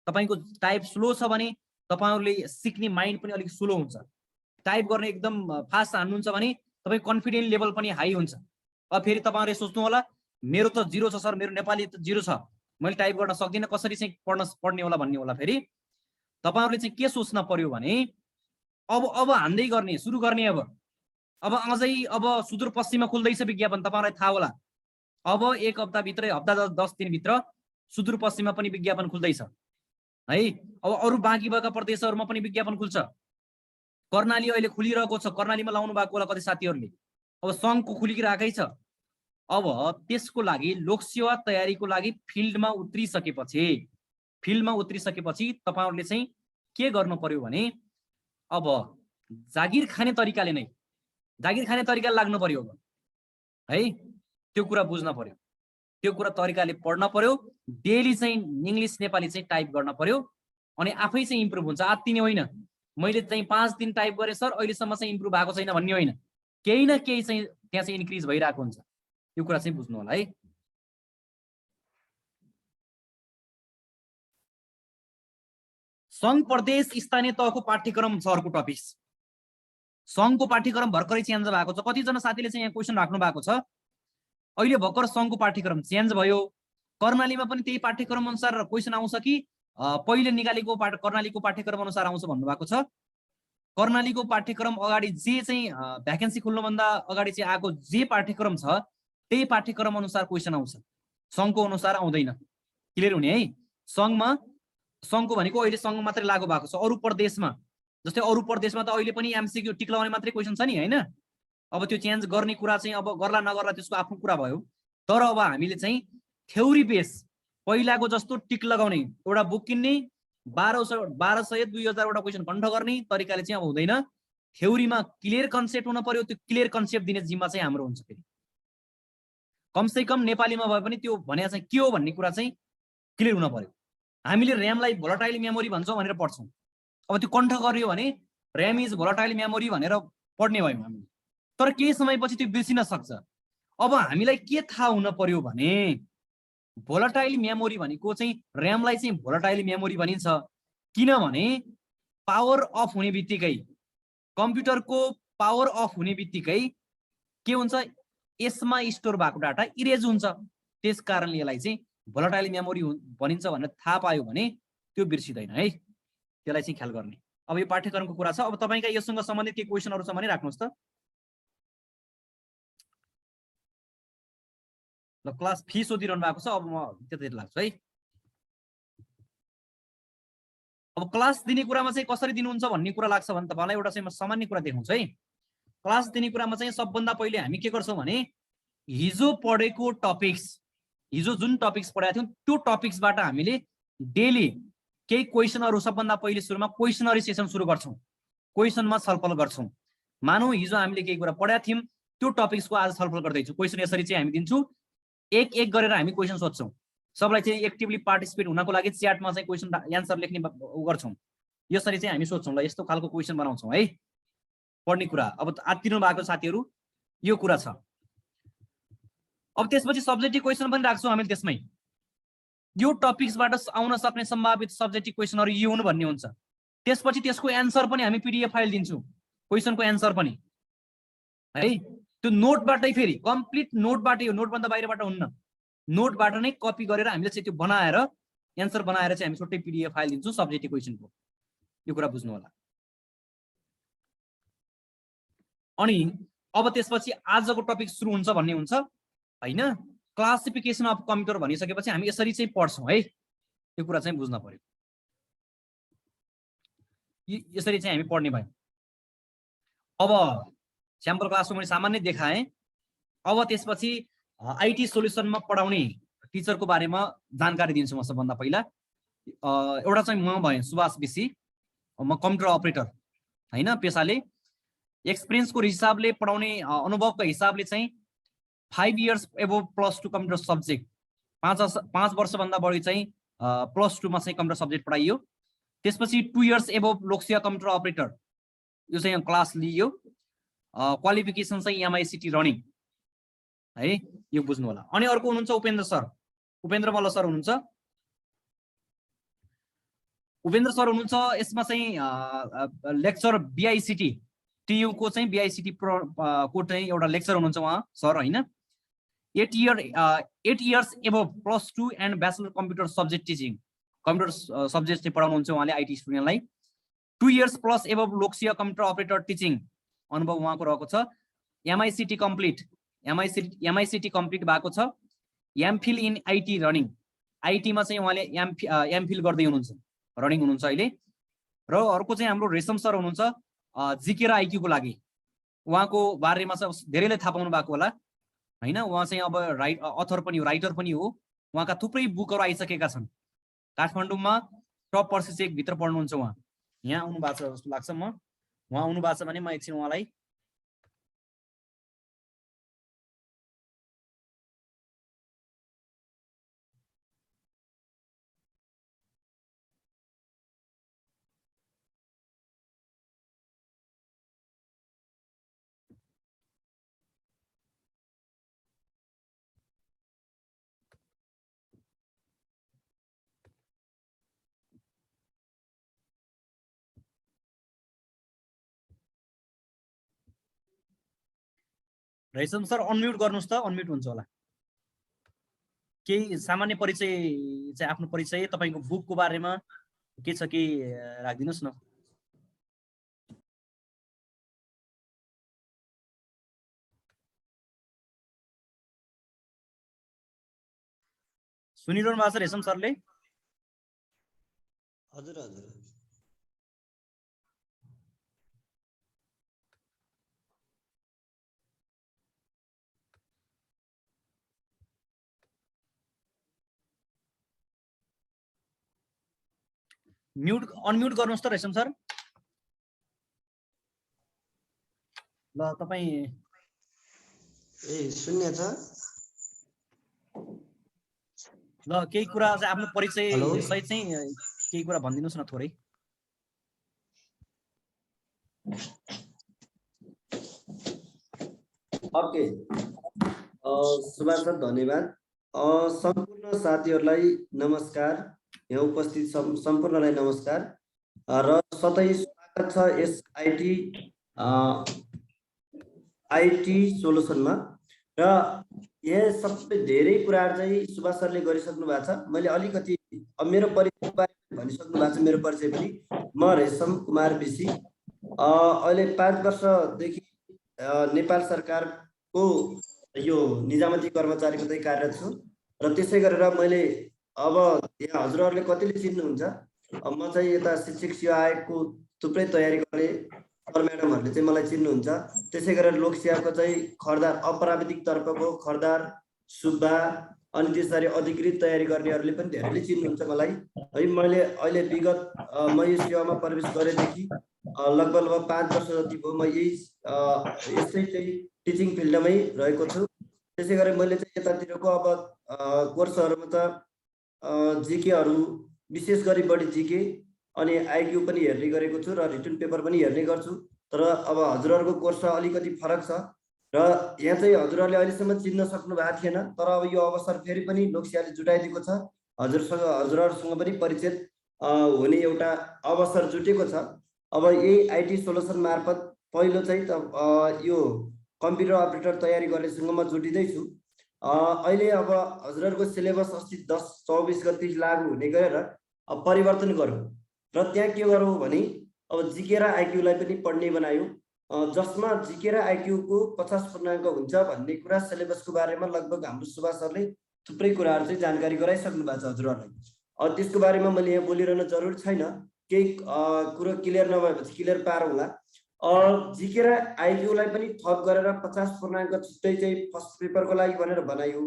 तपाईको टाइप स्लो छ भने तपाईहरुले सिक्ने माइन्ड पनि अलिक स्लो हुन्छ, टाइप गर्ने एकदम फास्ट हान्नुहुन्छ भने तपाई कन्फिडेन्स लेभल पनि हाई हुन्छ। अब फेरि तपाईहरुले सोच्नु होला मेरो त 0 छ सर, मेरो नेपाली त 0 छ, मैले टाइप गर्न सक्दिन, कसरी चाहिँ पढ्ने होला भन्ने होला। फेरि तपाईहरुले चाहिँ के सोच्न पर्यो भने अब हान्दै गर्ने सुरु गर्ने। अब अझै अब सुदूरपश्चिममा खुल्दैछ विज्ञापन, तपाईहरुलाई थाहा होला। अब 1 हप्ता भित्रै, हप्ता 10 दिन भित्र सुदूरपश्चिममा पनि विज्ञापन खुल्दैछ है। अब अरु बाँकी भएका प्रदेशहरुमा पनि विज्ञापन खुल्छ। कर्णाली अहिले खुलिरहेको छ, कर्णालीमा लाउनु भएको होला कति साथीहरुले। अब संघको खुलिरहेकै छ। अब त्यसको लागि लोकसेवा तयारीको लागि फिल्डमा उत्रिसकेपछि तपाईहरुले चाहिँ के गर्नु पर्यो भने अब जागिर खाने तरिकाले लाग्नु पर्यो है। त्यो कुरा बुझ्न पर्यो, त्यो कुरा तरिकाले पढ्न पर्यो। डेली चाहिँ इंग्लिश नेपाली चाहिँ टाइप गर्न पर्यो अनि आफै चाहिँ इम्प्रुभ हुन्छ। आत्तिने होइन मैले चाहिँ 5 दिन टाइप गरे सर अहिलेसम्म चाहिँ इम्प्रुभ भएको छैन भन्ने होइन, केही न केही चाहिँ त्यहाँ चाहिँ इन्क्रिज भइरहेको हुन्छ। यो कुरा चाहिँ बुझ्नु होला है। संघ प्रदेश स्थानीय तहको पाठ्यक्रम छ अर्को टपिक। संघको पाठ्यक्रम भर्खरै चेन्ज भएको छ। कतिजना साथीले चाहिँ यहाँ क्वेसन राख्नु भएको छ, अहिले भर्खर संघको पाठ्यक्रम चेन्ज भयो, कर्णालीमा पनि त्यही पाठ्यक्रम अनुसार क्वेसन आउँछ कि पहिले निकालेको कर्णालीको पाठ्यक्रम अनुसार आउँछ भन्नुभएको छ। कर्णालीको पाठ्यक्रम अगाडि जे चाहिँ भ्याकेन्सी खुल्नुभन्दा अगाडि चाहिँ आएको जे पाठ्यक्रम छ त्यही पाठ्यक्रम अनुसार क्वेसन आउँछ, संघको अनुसार आउँदैन। क्लियर हुने है। संघको भनेको अहिले संघ मात्रै लागू भएको छ। अरु प्रदेशमा जस्तै अरु प्रदेशमा त अहिले पनि एमसीक्यू टिक लगाउने मात्रै क्वेसन छ नि हैन। अब त्यो चेन्ज गर्ने कुरा चाहिँ अब गर्ला नगर्ला त्यसको आफ्नो कुरा भयो। तर अब हामीले चाहिँ थ्योरी बेस पहिलाको जस्तो टिक लगाउने एउटा बुक किन्ने 1200 2000 वटा क्वेसन कण्ठ गर्ने तरिकाले चाहिँ अब हुँदैन। थ्योरीमा क्लियर कन्सेप्ट हुन पर्यो, त्यो क्लियर कन्सेप्ट दिने जिम्मा चाहिँ हाम्रो हुन्छ। फेरि कमसे कम नेपालीमा भए पनि त्यो भने चाहिँ के हो भन्ने कुरा चाहिँ क्लियर हुन पर्यो। हामीले ऱ्यामलाई भोलाटाइल मेमोरी भन्छौँ भनेर पढ्छौँ, अब त्यो कण्ठ गर्यो भने ऱ्याम इज भोलाटाइल मेमोरी भनेर पढ्ने भयौँ हामीले, तर केही समयपछि त्यो बिर्सिन सक्छ। अब हामीलाई के थाहा हुन पर्यो भने भोलाटाइल मेमोरी भनेको चाहिँ ऱ्यामलाई चाहिँ भोलाटाइल मेमोरी भनिन्छ, किनभने पावर अफ हुने बित्तिकै, कम्प्युटरको पावर अफ हुने बित्तिकै के हुन्छ, यसमा स्टोर भएको डाटा इरेज हुन्छ। त्यस कारणले यसलाई चाहिँ भोलाटाइल मेमोरी भनिन्छ भनेर थाहा पायो भने त्यो बिर्सिँदैन है, त्यसलाई चाहिँ ख्याल गर्ने। अब यो पाठ्यक्रमको कुरा छ। अब तपाईँका योसँग सम्बन्धित के क्वेसनहरू छ भने राख्नुहोस् त। ल क्लास फी सोधिरहनु भएको छ, अब म त्यतै लाग्छु है। अब क्लास दिने कुरामा चाहिँ कसरी दिनुहुन्छ भन्ने कुरा लाग्छ भने तपाईँलाई एउटा चाहिँ म सामान्य कुरा देखाउँछु है। क्लास दिने कुरामा चाहिँ सबभन्दा पहिले हामी के गर्छौँ भने हिजो पढेको टपिक्स, हिजो जुन टपिक्स पढाएको थियौँ त्यो टपिक्सबाट हामीले डेली केही क्वेसनहरू, सबभन्दा पहिले सुरुमा क्वेसनरी सेसन सुरु गर्छौँ, क्वेसनमा छलफल गर्छौँ। मानौँ हिजो हामीले केही कुरा पढाएको थियौँ, त्यो टपिक्सको आज छलफल गर्दैछु। क्वेसन यसरी चाहिँ हामी दिन्छौँ, एक एक गरेर हामी क्वेसन सोध्छौँ। सबलाई चाहिँ एक्टिभली पार्टिसिपेट हुनको लागि च्याटमा चाहिँ क्वेसन एन्सर लेख्ने गर्छौँ। यसरी चाहिँ हामी सोध्छौँ, ल यस्तो खालको क्वेसन बनाउँछौँ है पढ्ने कुरा। अब आत्तिनु भएको साथीहरू यो कुरा छ। अब त्यसपछि सब्जेक्टिभ क्वेसन पनि राख्छौँ हामीले त्यसमै। यो टपिक्सबाट आउन सक्ने सम्भावित सब्जेक्टिभ क्वेसनहरू यो हुन् भन्ने हुन्छ। त्यसपछि त्यसको एन्सर पनि हामी पीडीएफ फाइल दिन्छौँ, क्वेसनको एन्सर पनि है। त्यो नोटबाटै, फेरि कम्प्लिट नोटबाटै, यो नोटभन्दा बाहिरबाट हुन्न, नोटबाट नै कपी गरेर हामीले चाहिँ त्यो बनाएर एन्सर बनाएर चाहिँ हामी छुट्टै पीडीएफ फाइल दिन्छौँ सब्जेक्टिभ क्वेसनको। यो कुरा बुझ्नु होला। अनि अब त्यसपछि आजको टपिक सुरु हुन्छ भन्ने हुन्छ हैन। क्लासिफिकेसन अफ कम्प्युटर भनिसकेपछि हामी यसरी चाहिँ पढ्छौँ है, यो कुरा चाहिँ बुझ्न पर्यो। यसरी चाहिँ हामी पढ्ने भयौँ। अब स्याम्पल क्लासको मैले सामान्य देखाएँ। अब त्यसपछि आइटी सोल्युसनमा पढाउने टिचरको बारेमा जानकारी दिन्छु म। सबभन्दा पहिला एउटा चाहिँ म भएँ सुभाष विशी, म कम्प्युटर अपरेटर हैन पेसाले। एक्सपिरियन्सको हिसाबले, पढाउने अनुभवको हिसाबले चाहिँ 5 इयर्स एबो +2 कम्प्युटर सब्जेक्ट, 5 वर्षभन्दा बढी चाहिँ +2मा चाहिँ कम्प्युटर सब्जेक्ट पढाइयो। त्यसपछि 2 इयर्स एबो लोकसेवा कम्प्युटर अपरेटर यो चाहिँ क्लास लिइयो। क्वालिफिकेसन चाहिँ एमआइसिटी रनिङ है, यो बुझ्नु होला। अनि अर्को हुनुहुन्छ उपेन्द्र सर, उपेन्द्र मल्ल सर हुनुहुन्छ। उपेन्द्र सर हुनुहुन्छ यसमा चाहिँ लेक्चर बीआईसिटी टियु को चाहिँ बीआईसिटी को चाहिँ एउटा लेक्चर हुनुहुन्छ उहाँ सर हैन। 8 इयर्स एबो +2 and bachelor computer subject teaching, computer subject चाहिँ पढाउनुहुन्छ उहाँले आइटी स्टुडेन्टलाई। 2 इयर्स प्लस एबो लोकसेवा कम्प्युटर अपरेटर टिचिङ अनुभव उहाँको रहेको छ। एमआइसिटी कम्प्लिट, एमआइसिटी कम्प्लिट भएको छ। एमफिल इन आइटी रनिङ, आइटीमा चाहिँ उहाँले एमफिल गर्दै हुनुहुन्छ, रनिङ हुनुहुन्छ अहिले। र अर्को चाहिँ हाम्रो रेशम सर हुनुहुन्छ जीके र आइक्यू को लागि। उहाँको बारेमा चाहिँ धेरैले थाहा पाउनु भएको होला हैन। उहाँ चाहिँ अब अथर पनि हो, राइटर पनि हो। उहाँका थुप्रै बुकहरू आइसकेका छन्। काठमाडौँमा टप पर्सेन्ट भित्र पढ्नुहुन्छ उहाँ। यहाँ आउनु भएको छ जस्तो लाग्छ, म उहाँ आउनु भएको छ भने म एकछिन उहाँलाई रेशम सर अनम्युट गर्नुहोस् त, अनम्युट हुन्छ होला। केही सामान्य परिचय चाहिँ, आफ्नो परिचय, तपाईँको बुकको बारेमा के छ कि राखिदिनुहोस् न। सुनिरहनु भएको छ रेशम सरले? हजुर हजुर। म्युट अनम्युट गर्नुहोस् त रेशम सर। ल तपाईँ शून्य छ। ल केही कुरा चाहिँ आफ्नो परिचय हेलो। सहित चाहिँ केही कुरा भनिदिनुहोस् न थोरै। ओके, सुभाष सर धन्यवाद। सम्पूर्ण साथीहरूलाई नमस्कार, यहाँ उपस्थित सम्पूर्णलाई नमस्कार र सधैँ स्वागत छ यस आइटी सोल्युसनमा। र यहाँ सबै धेरै कुराहरू चाहिँ सुभाष सरले गरिसक्नु भएको छ। मैले अलिकति मेरो परिचय भनिसक्नु भएको छ। मेरो परिचय पनि म रेशम कुमार विसी, अहिले 5 वर्षदेखि नेपाल सरकारको यो निजामती कर्मचारीको चाहिँ कार्यरत छु। र त्यसै गरेर मैले अब यहाँ हजुरहरूले कतिले चिन्नुहुन्छ, म चाहिँ यता शिक्षक सेवा आयोगको थुप्रै तयारी गर्ने सर म्याडमहरूले चाहिँ मलाई चिन्नुहुन्छ। त्यसै गरेर लोकसेवाको चाहिँ खरदार अपराविधिक तर्फको खरदार सुब्बा, अनि त्यसरी अधिकृत तयारी गर्नेहरूले पनि धेरैले चिन्नुहुन्छ मलाई है। मैले अहिले विगत म यो सेवामा प्रवेश गरेदेखि लगभग 5 वर्ष जति भयो म यस्तै चाहिँ टिचिङ फिल्डमै रहेको छु। त्यसै गरी मैले चाहिँ यतातिरको अब कोर्सहरूमा त जिकेहरू विशेष गरी बढी जिके अनि आइक्यू पनि हेर्ने गरेको छु र रिटन पेपर पनि हेर्ने गर्छु। तर अब हजुरहरूको कोर्स अलिकति फरक छ र यहाँ चाहिँ हजुरहरूले अहिलेसम्म चिन्न सक्नु भएको थिएन। तर अब यो अवसर फेरि पनि लोकसेवाले जुटाइदिएको छ, हजुरहरूसँग पनि परिचित हुने एउटा अवसर जुटेको छ। अब यही आइटी सोल्युसन मार्फत पहिलो चाहिँ यो कम्प्युटर अपरेटर तयारी गर्नेसँग म जुटिँदैछु। अहिले अब हजुरहरूको सिलेबस अस्ति 10-24 गते लागू हुने गरेर अब परिवर्तन गरौँ र त्यहाँ के गरौँ भने अब जिके र आइक्यूलाई पनि पढ्ने बनायो, जसमा जिके र आइक्यूको 50 पूर्णाङ्क हुन्छ भन्ने कुरा सिलेबसको बारेमा लगभग हाम्रो सुभाष सरले थुप्रै कुराहरू चाहिँ जानकारी गराइसक्नु भएको छ हजुरहरूलाई। त्यसको बारेमा मैले यहाँ बोलिरहन जरुरी छैन, केही कुरो क्लियर नभएपछि क्लियर पारौँला। जिके र आइक्यूलाई पनि थप गरेर 50 पूर्णाङ्क छुट्टै चाहिँ फर्स्ट पेपरको लागि भनेर बनायो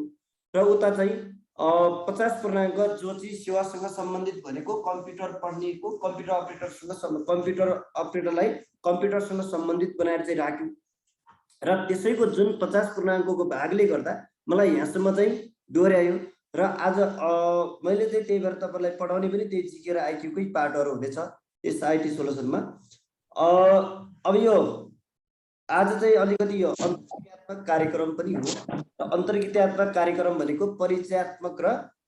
र उता चाहिँ 50 पूर्णाङ्क जो चाहिँ सेवासँग सम्बन्धित भनेको कम्प्युटर पढ्नेको कम्प्युटर अपरेटरलाई कम्प्युटरसँग सम्बन्धित बनाएर चाहिँ राख्यो। र त्यसैको जुन 50 पूर्णाङ्कको भागले गर्दा मलाई यहाँसम्म चाहिँ डोर्यायो र आज मैले चाहिँ त्यही भएर तपाईँलाई पढाउने पनि त्यही जिके र आइक्यूकै पार्टहरू हुनेछ यस आइटी सोल्युसनमा। अब यो आज चाहिँ अलिकति यो अन्तर्गतात्मक कार्यक्रम पनि हो। अन्तर्गतात्मक कार्यक्रम भनेको परिचयात्मक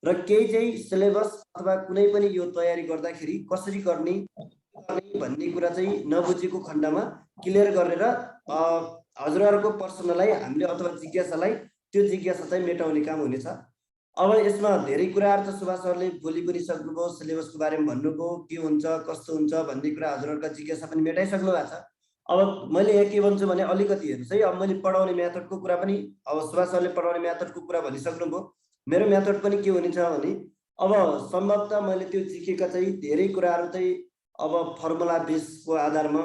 र केही चाहिँ सिलेबस अथवा कुनै पनि यो तयारी गर्दाखेरि कसरी गर्ने भन्ने कुरा चाहिँ नबुझेको खण्डमा क्लियर गरेर हजुरहरूको प्रश्नलाई हामीले अथवा जिज्ञासालाई त्यो जिज्ञासा चाहिँ मेटाउने काम हुनेछ। अब यसमा धेरै कुराहरू त सुभाष सरले बोली पनि सक्नुभयो, सिलेबसको बारेमा भन्नुभयो, के हुन्छ कस्तो हुन्छ भन्ने कुरा हजुरहरूका जिज्ञासा पनि मेटाइसक्नु भएको छ। अब मैले यहाँ के भन्छु भने अलिकति हेर्नुहोस् है, अब मैले पढाउने मेथडको कुरा पनि अब सुभाष सरले पढाउने मेथडको कुरा भनिसक्नुभयो। मेरो मेथड पनि के हुनेछ भने अब सम्भवतः मैले त्यो जिकेका चाहिँ धेरै कुराहरू चाहिँ अब फर्मुला बेसको आधारमा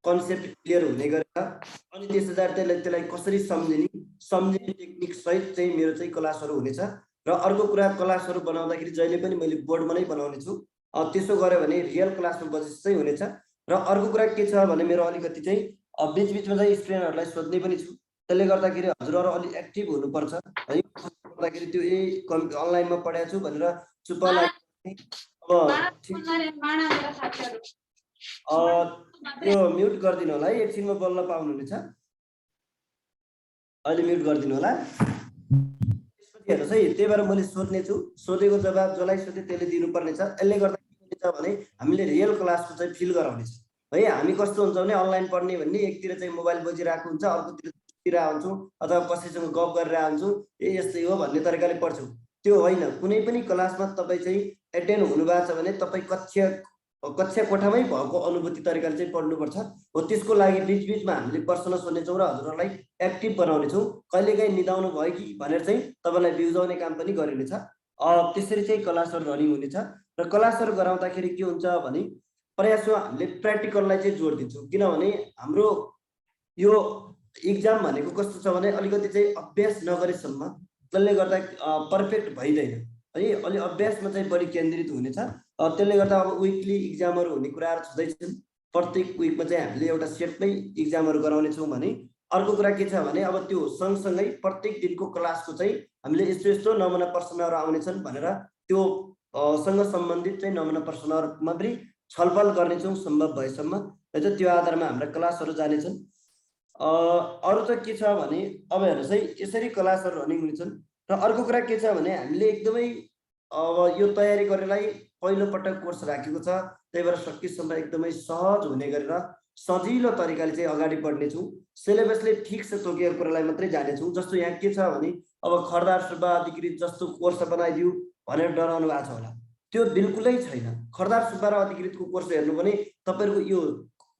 कन्सेप्ट क्लियर हुने गरेर अनि त्यसलाई कसरी सम्झिने टेक्निक सहित चाहिँ मेरो चाहिँ क्लासहरू हुनेछ। र अर्को कुरा क्लासहरू बनाउँदाखेरि जहिले पनि मैले बोर्डमा नै बनाउने छु, त्यसो गर्यो भने रियल क्लासमा बजेस चाहिँ हुनेछ। र अर्को कुरा के छ भने मेरो अलिकति चाहिँ बिचबिचमा चाहिँ स्टुडेन्टहरूलाई सोध्ने पनि छु, त्यसले गर्दाखेरि हजुरहरू अलिक एक्टिभ हुनुपर्छ है। गर्दाखेरि त्यो अनलाइनमा पढाएको छु भनेर चुप त्यो म्युट गरिदिनु होला है, एकछिनमा बोल्न पाउनुहुनेछ, अहिले म्युट गरिदिनु होला। हेर्नुहोस् है, त्यही भएर मैले सोध्ने छु, सोधेको जवाब जसलाई सोधेँ त्यसले दिनुपर्ने छ। यसले गर्दा के हुन्छ भने हामीले रियल क्लासको चाहिँ फिल गराउनेछ है। हामी कस्तो हुन्छ भने अनलाइन पढ्ने भन्ने एकतिर चाहिँ मोबाइल बजिरहेको हुन्छ, अर्कोतिर हुन्छौँ अथवा कसैसँग गफ गरेर हुन्छौँ, यस्तै हो भन्ने तरिकाले पढ्छौँ। त्यो होइन, कुनै पनि क्लासमा तपाईँ चाहिँ एटेन्ड हुनुभएको छ भने तपाईँ कक्षा कोठामै भएको अनुभूति तरिकाले चाहिँ पढ्नुपर्छ हो। त्यसको लागि बिचबिचमा हामीले प्रश्न सोध्नेछौँ र हजुरहरूलाई एक्टिभ बनाउनेछौँ। कहिलेकाहीँ निदाउनु भयो कि भनेर चाहिँ तपाईँलाई बिउजाउने काम पनि गरिनेछ। त्यसरी चाहिँ क्लासहरू रनिङ हुनेछ। र क्लासहरू गराउँदाखेरि के हुन्छ भने प्रयासमा हामीले प्र्याक्टिकललाई चाहिँ जोड दिन्छौँ, किनभने हाम्रो यो इक्जाम भनेको कस्तो छ भने अलिकति चाहिँ अभ्यास नगरेसम्म त्यसले गर्दा पर्फेक्ट भइँदैन है। अलि अभ्यासमा चाहिँ बढी केन्द्रित हुनेछ। त्यसले गर्दा अब विकली इक्जामहरू हुने कुराहरू छँदैछन्। प्रत्येक विकमा चाहिँ हामीले एउटा सेटमै इक्जामहरू गराउनेछौँ भने अर्को कुरा के छ भने अब त्यो सँगसँगै प्रत्येक दिनको क्लासको चाहिँ हामीले यस्तो यस्तो नमुना प्रश्नहरू आउनेछन् भनेर त्यो सँग सम्बन्धित चाहिँ नमुना प्रश्नहरूमा पनि छलफल गर्नेछौँ सम्भव भएसम्म है त। त्यो आधारमा हाम्रा क्लासहरू जानेछन्। अरू त के छ भने अब हेर्नुहोस् है, यसरी क्लासहरू रनिङ हुनेछन्। र अर्को कुरा के छ भने हामीले एकदमै अब यो तयारी गर्नलाई पहिलोपटक कोर्स राखेको छ, त्यही भएर सकेसम्म एकदमै सहज हुने गरेर सजिलो तरिकाले चाहिँ अगाडि बढ्नेछौँ। सिलेबसले ठिक से तोकेको कुरालाई मात्रै जानेछौँ। जस्तो यहाँ के छ भने अब खर्दार सुब्बा अधिकृत जस्तो कोर्स बनाइदियो भनेर डराउनु भएको छ होला, त्यो बिल्कुलै छैन। खर्दार सुब्बा र अधिकृतको कोर्स हेर्नु भने तपाईँहरूको यो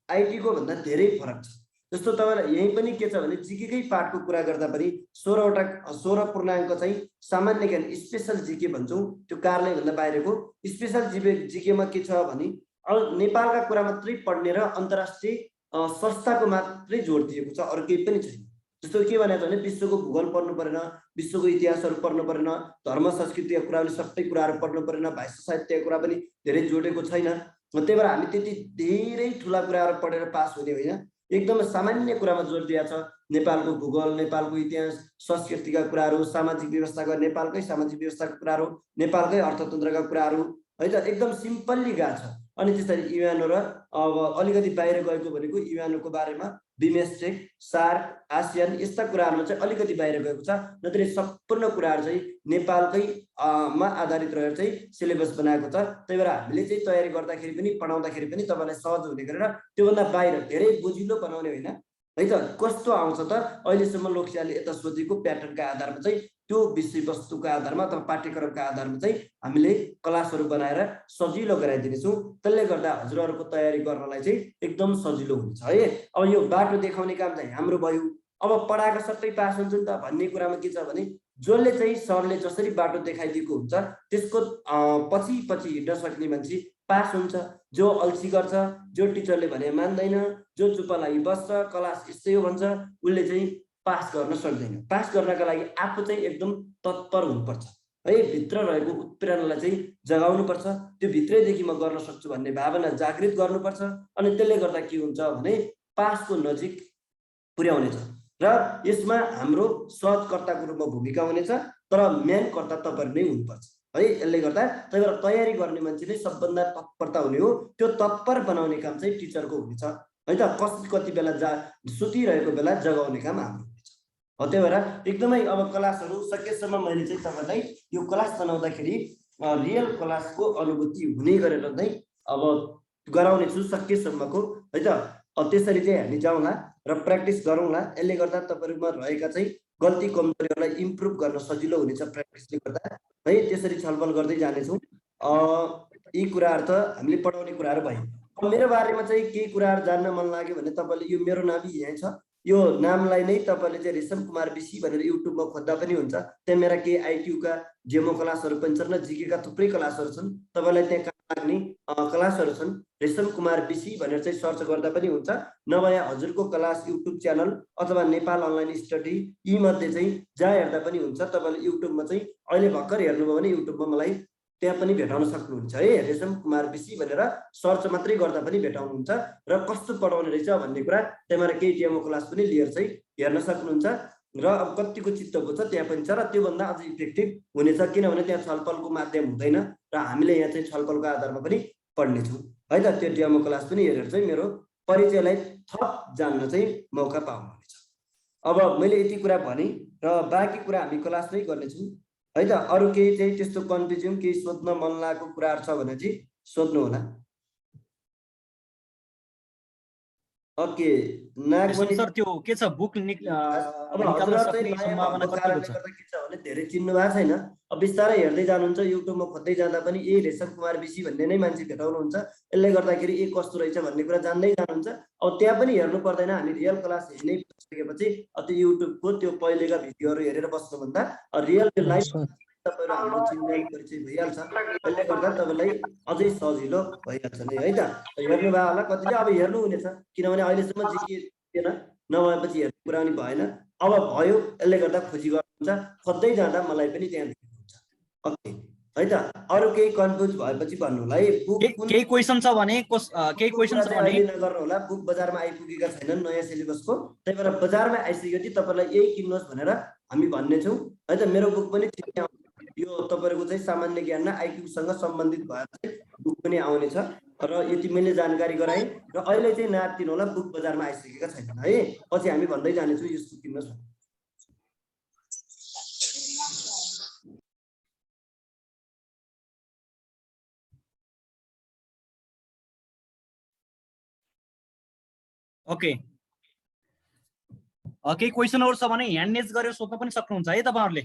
आइटीको भन्दा धेरै फरक छ। जस्तो तपाईँलाई यहीँ पनि के छ भने जिकेकै पाठको कुरा गर्दा पनि 16 पूर्णाङ्क चाहिँ सामान्य ज्ञान स्पेसल जिके भन्छौँ, त्यो कार्यालय भन्दा बाहिरको स्पेसल जिकेमा के छ भने नेपालका कुरा मात्रै पढ्ने र अन्तर्राष्ट्रिय संस्थाको मात्रै जोड दिएको छ, अरू केही पनि छैन। जस्तो के भनेको भने विश्वको भूगोल पढ्नु परेन, विश्वको इतिहासहरू पढ्नु परेन, धर्म संस्कृतिका कुराहरू सबै कुराहरू पढ्नु परेन, भाषा साहित्यका कुरा पनि धेरै जोडेको छैन। त्यही भएर हामी त्यति धेरै ठुला कुराहरू पढेर पास हुने होइन, एकदम सामान्य कुरामा जोड दिएको छ। नेपालको भूगोल, नेपालको इतिहास, संस्कृतिका कुराहरू, सामाजिक व्यवस्थाका नेपालकै सामाजिक व्यवस्थाका कुराहरू, नेपालकै अर्थतन्त्रका कुराहरू है त, एकदम सिम्पल्ली गएको छ। अनि त्यसरी इवानो र अब अलिकति बाहिर गएको भनेको इवानोको बारेमा बिमेस्टेक, सार्क, आसियान यस्ता कुराहरूमा चाहिँ अलिकति बाहिर गएको छ। नत्र सम्पूर्ण कुराहरू चाहिँ नेपालकै मा आधारित रहेर चाहिँ सिलेबस बनाएको छ। त्यही भएर हामीले चाहिँ तयारी गर्दाखेरि पनि पढाउँदाखेरि पनि तपाईँलाई सहज हुने गरेर त्योभन्दा बाहिर धेरै बुझिलो बनाउने होइन है त। कस्तो आउँछ त अहिलेसम्म लोकसेवाले यता सोधेको प्याटर्नका आधारमा चाहिँ त्यो विषयवस्तुका आधारमा अथवा पाठ्यक्रमका आधारमा चाहिँ हामीले क्लासहरू बनाएर सजिलो गराइदिनेछौँ। त्यसले गर्दा हजुरहरूको तयारी गर्नलाई चाहिँ एकदम सजिलो हुन्छ है। अब यो बाटो देखाउने काम चाहिँ हाम्रो भयो। अब पढाएको सबै पास हुन्छ नि त भन्ने कुरामा के छ भने जसले चाहिँ सरले जसरी बाटो देखाइदिएको हुन्छ त्यसको पछि पछि हिँड्न सक्ने मान्छे पास हुन्छ। जो अल्छी गर्छ, जो टिचरले भने मान्दैन, जो चुप्प लागि बस्छ, क्लास यस्तै हो भन्छ, उसले चाहिँ पास गर्न सक्दैन। पास गर्नका लागि आफू चाहिँ एकदम तत्पर हुनुपर्छ है। भित्र रहेको उत्प्रेरणालाई चाहिँ जगाउनुपर्छ। त्यो भित्रैदेखि म गर्न सक्छु भन्ने भावना जागृत गर्नुपर्छ। अनि त्यसले गर्दा के हुन्छ भने पासको नजिक पुर्याउनेछ। र यसमा हाम्रो सहजकर्ताको रूपमा भूमिका हुनेछ, तर मेन कर्ता तपाईहरु नै हुनुपर्छ है। यसले गर्दा त्यही भएर तयारी गर्ने मान्छे नै सबभन्दा तत्परता हुने हो। त्यो तत्पर बनाउने काम चाहिँ टिचरको हुनेछ है त। कति बेला सुतिरहेको बेला जगाउने काम हाम्रो हुनेछ। त्यही भएर एकदमै अब क्लासहरू सकेसम्म मैले चाहिँ तपाईलाई यो क्लास बनाउँदाखेरि रियल क्लासको अनुभूति हुने गरेर नै अब गराउने छु सकेसम्मको है त। त्यसरी चाहिँ हामी जाउँला र प्र्याक्टिस गरौँला। यसले गर्दा तपाईहरुमा रहेका चाहिँ गल्ती कमजोरीहरूलाई इम्प्रुभ गर्न सजिलो हुनेछ प्र्याक्टिसले गर्दा है। त्यसरी छलफल गर्दै जानेछौँ। यी कुराहरू त हामीले पढाउने कुराहरू भयो। अब मेरो बारेमा चाहिँ केही कुराहरू जान्न मन लाग्यो भने तपाईले यो मेरो नाम यही छ, यो नामलाई नै तपाईले चाहिँ रेशम कुमार बिसी भनेर युट्युबमा खोज्दा पनि हुन्छ। त्यहाँ मेरा केही आइक्यूका डेमो क्लासहरू पनि छन् र जीकेका थुप्रै क्लासहरू छन्। तपाईलाई त्यहाँ काम लाग्ने क्लासहरू छन्। रेशम कुमार बिसी भनेर चाहिँ सर्च गर्दा पनि हुन्छ। नभए हजुरको क्लास युट्युब च्यानल अथवा नेपाल अनलाइन स्टडी यी मध्ये चाहिँ जहाँ हेर्दा पनि हुन्छ। तपाईले युट्युबमा चाहिँ अहिले भर्खर हेर्नुभयो भने युट्युबमा मलाई त्यहाँ पनि भेटाउन सक्नुहुन्छ है। रेशम कुमार बिसी भनेर सर्च मात्रै गर्दा पनि भेटाउनुहुन्छ र कस्तो पढाउने रहेछ भन्ने कुरा त्यहाँबाट केही डेमो क्लास पनि लिएर चाहिँ हेर्न सक्नुहुन्छ। र अब कतिको चित्त बुझ्छ त्यहाँ पनि छ र त्योभन्दा अझ इफेक्टिभ हुनेछ, किनभने त्यहाँ छलफलको माध्यम हुँदैन र हामीले यहाँ चाहिँ छलफलको आधारमा पनि पढ्नेछौँ है त। त्यो डेमो क्लास पनि हेरेर चाहिँ मेरो परिचयलाई थप जान्न चाहिँ मौका पाउनुहुनेछ। अब मैले यति कुरा भने र बाँकी कुरा हामी क्लासमै गर्नेछौँ है त। अरू केही चाहिँ त्यस्तो कन्फ्युजन केही सोध्न मन लागेको कुराहरू छ भने चाहिँ सोध्नु होला। ओके नागमणि सर त्यो के छ बुक अब हजुरहरु चाहिँ सम्भावना कतिको छ? के छ भने धेरै चिन्नु भएको छैन। अब बिस्तारै हेर्दै जानुहुन्छ, युट्युबमा खोज्दै जाँदा पनि ए रेशम कुमार बिसी भन्ने नै मान्छे भेटाउनुहुन्छ। यसले गर्दाखेरि ए कस्तो रहेछ भन्ने कुरा जान्दै जानुहुन्छ। अब त्यहाँ पनि हेर्नु पर्दैन, हामी रियल क्लास हेर्नै सकेपछि त्यो युट्युबको त्यो पहिलेका भिडियोहरू हेरेर बस्नुभन्दा रियल लाइभ तपाईहरु हाम्रो चिन्जान परिचय भइहाल्छ। त्यसले गर्दा तपाईलाई अझै सजिलो भइहाल्छ नै है त। हेर्नु भयो होला कतिले, अब हेर्नु हुनेछ किनभने अहिलेसम्म जिकिएन, नभएपछि हेर्ने कुरा पनि भएन। अब भयो, यसले गर्दा खोजी गर्नुहुन्छ, खोज्दै जाँदा मलाई पनि त्यहाँ देख्नुहुन्छ। ओके है त। अरू केही कन्फ्युज भएपछि भन्नु होला है। बुक केही क्वेसन छ भने केही क्वेसन छ भने अहिले नगर्नु होला। बुक बजारमा आइपुगेका छैनन् नयाँ सिलेबसको, त्यही भएर बजारमा आइसकेपछि तपाईँलाई यही किन्नुहोस् भनेर हामी भन्ने छौँ है त। मेरो बुक पनि छिट्टै आउँछ, यो तपाईँहरूको चाहिँ सामान्य ज्ञान र आइक्यूसँग सम्बन्धित भएर चाहिँ बुक पनि आउनेछ र यति मैले जानकारी गराएँ। र अहिले चाहिँ नआत्तिनु होला, बुक बजारमा आइसकेका छैनन् है। पछि हामी भन्दै जानेछौँ यसको किन्नुहोस् भनेर। ओके, केही क्वेसनहरू छ भने ह्यान्ड रेज गरेर सोध्न पनि सक्नुहुन्छ है तपाईँहरूले।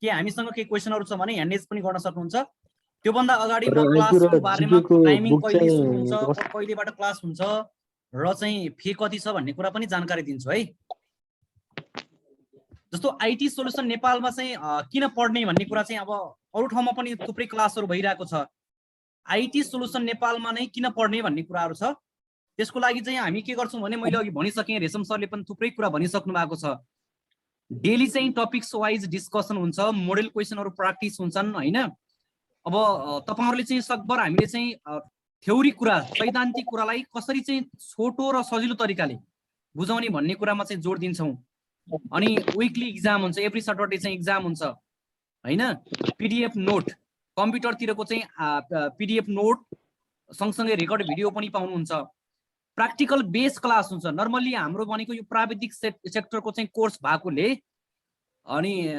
के हामीसँग केही क्वेसनहरू छ भने ह्यान्ड रेज पनि गर्न सक्नुहुन्छ। त्योभन्दा अगाडि म क्लासको बारेमा टाइमिङ कहिले सुरु हुन्छ, कहिलेबाट क्लास हुन्छ र चाहिँ फी कति छ भन्ने कुरा पनि जानकारी दिन्छु है। जस्तो आइटी सोल्युसन नेपालमा चाहिँ किन पढ्ने भन्ने कुरा चाहिँ अब अरू ठाउँमा पनि थुप्रै क्लासहरू भइरहेको छ। आइटी सोल्युसन नेपालमा नै किन पढ्ने भन्ने कुराहरू छ। त्यसको लागि चाहिँ हामी के गर्छौँ भने मैले अघि भनिसकेँ, रेशम सरले पनि थुप्रै कुरा भनिसक्नु भएको छ। डेली चाहिँ टपिक्स वाइज डिस्कसन हुन्छ, मोडल क्वेसनहरू प्र्याक्टिस हुन्छन् होइन। अब तपाईँहरूले चाहिँ सकभर हामीले चाहिँ थ्योरी कुरा, सैद्धान्तिक कुरालाई कसरी चाहिँ छोटो र सजिलो तरिकाले बुझाउने भन्ने कुरामा चाहिँ जोड दिन्छौँ। अनि विकली इक्जाम हुन्छ, एभ्री सटरडे चाहिँ इक्जाम हुन्छ होइन। पिडिएफ नोट, कम्प्युटरतिरको चाहिँ पिडिएफ नोट सँगसँगै रेकर्ड भिडियो पनि पाउनुहुन्छ। प्र्याक्टिकल बेस क्लास हुन्छ। नर्मल्ली हाम्रो भनेको यो प्राविधिक सेक्टरको चाहिँ कोर्स भएकोले अनि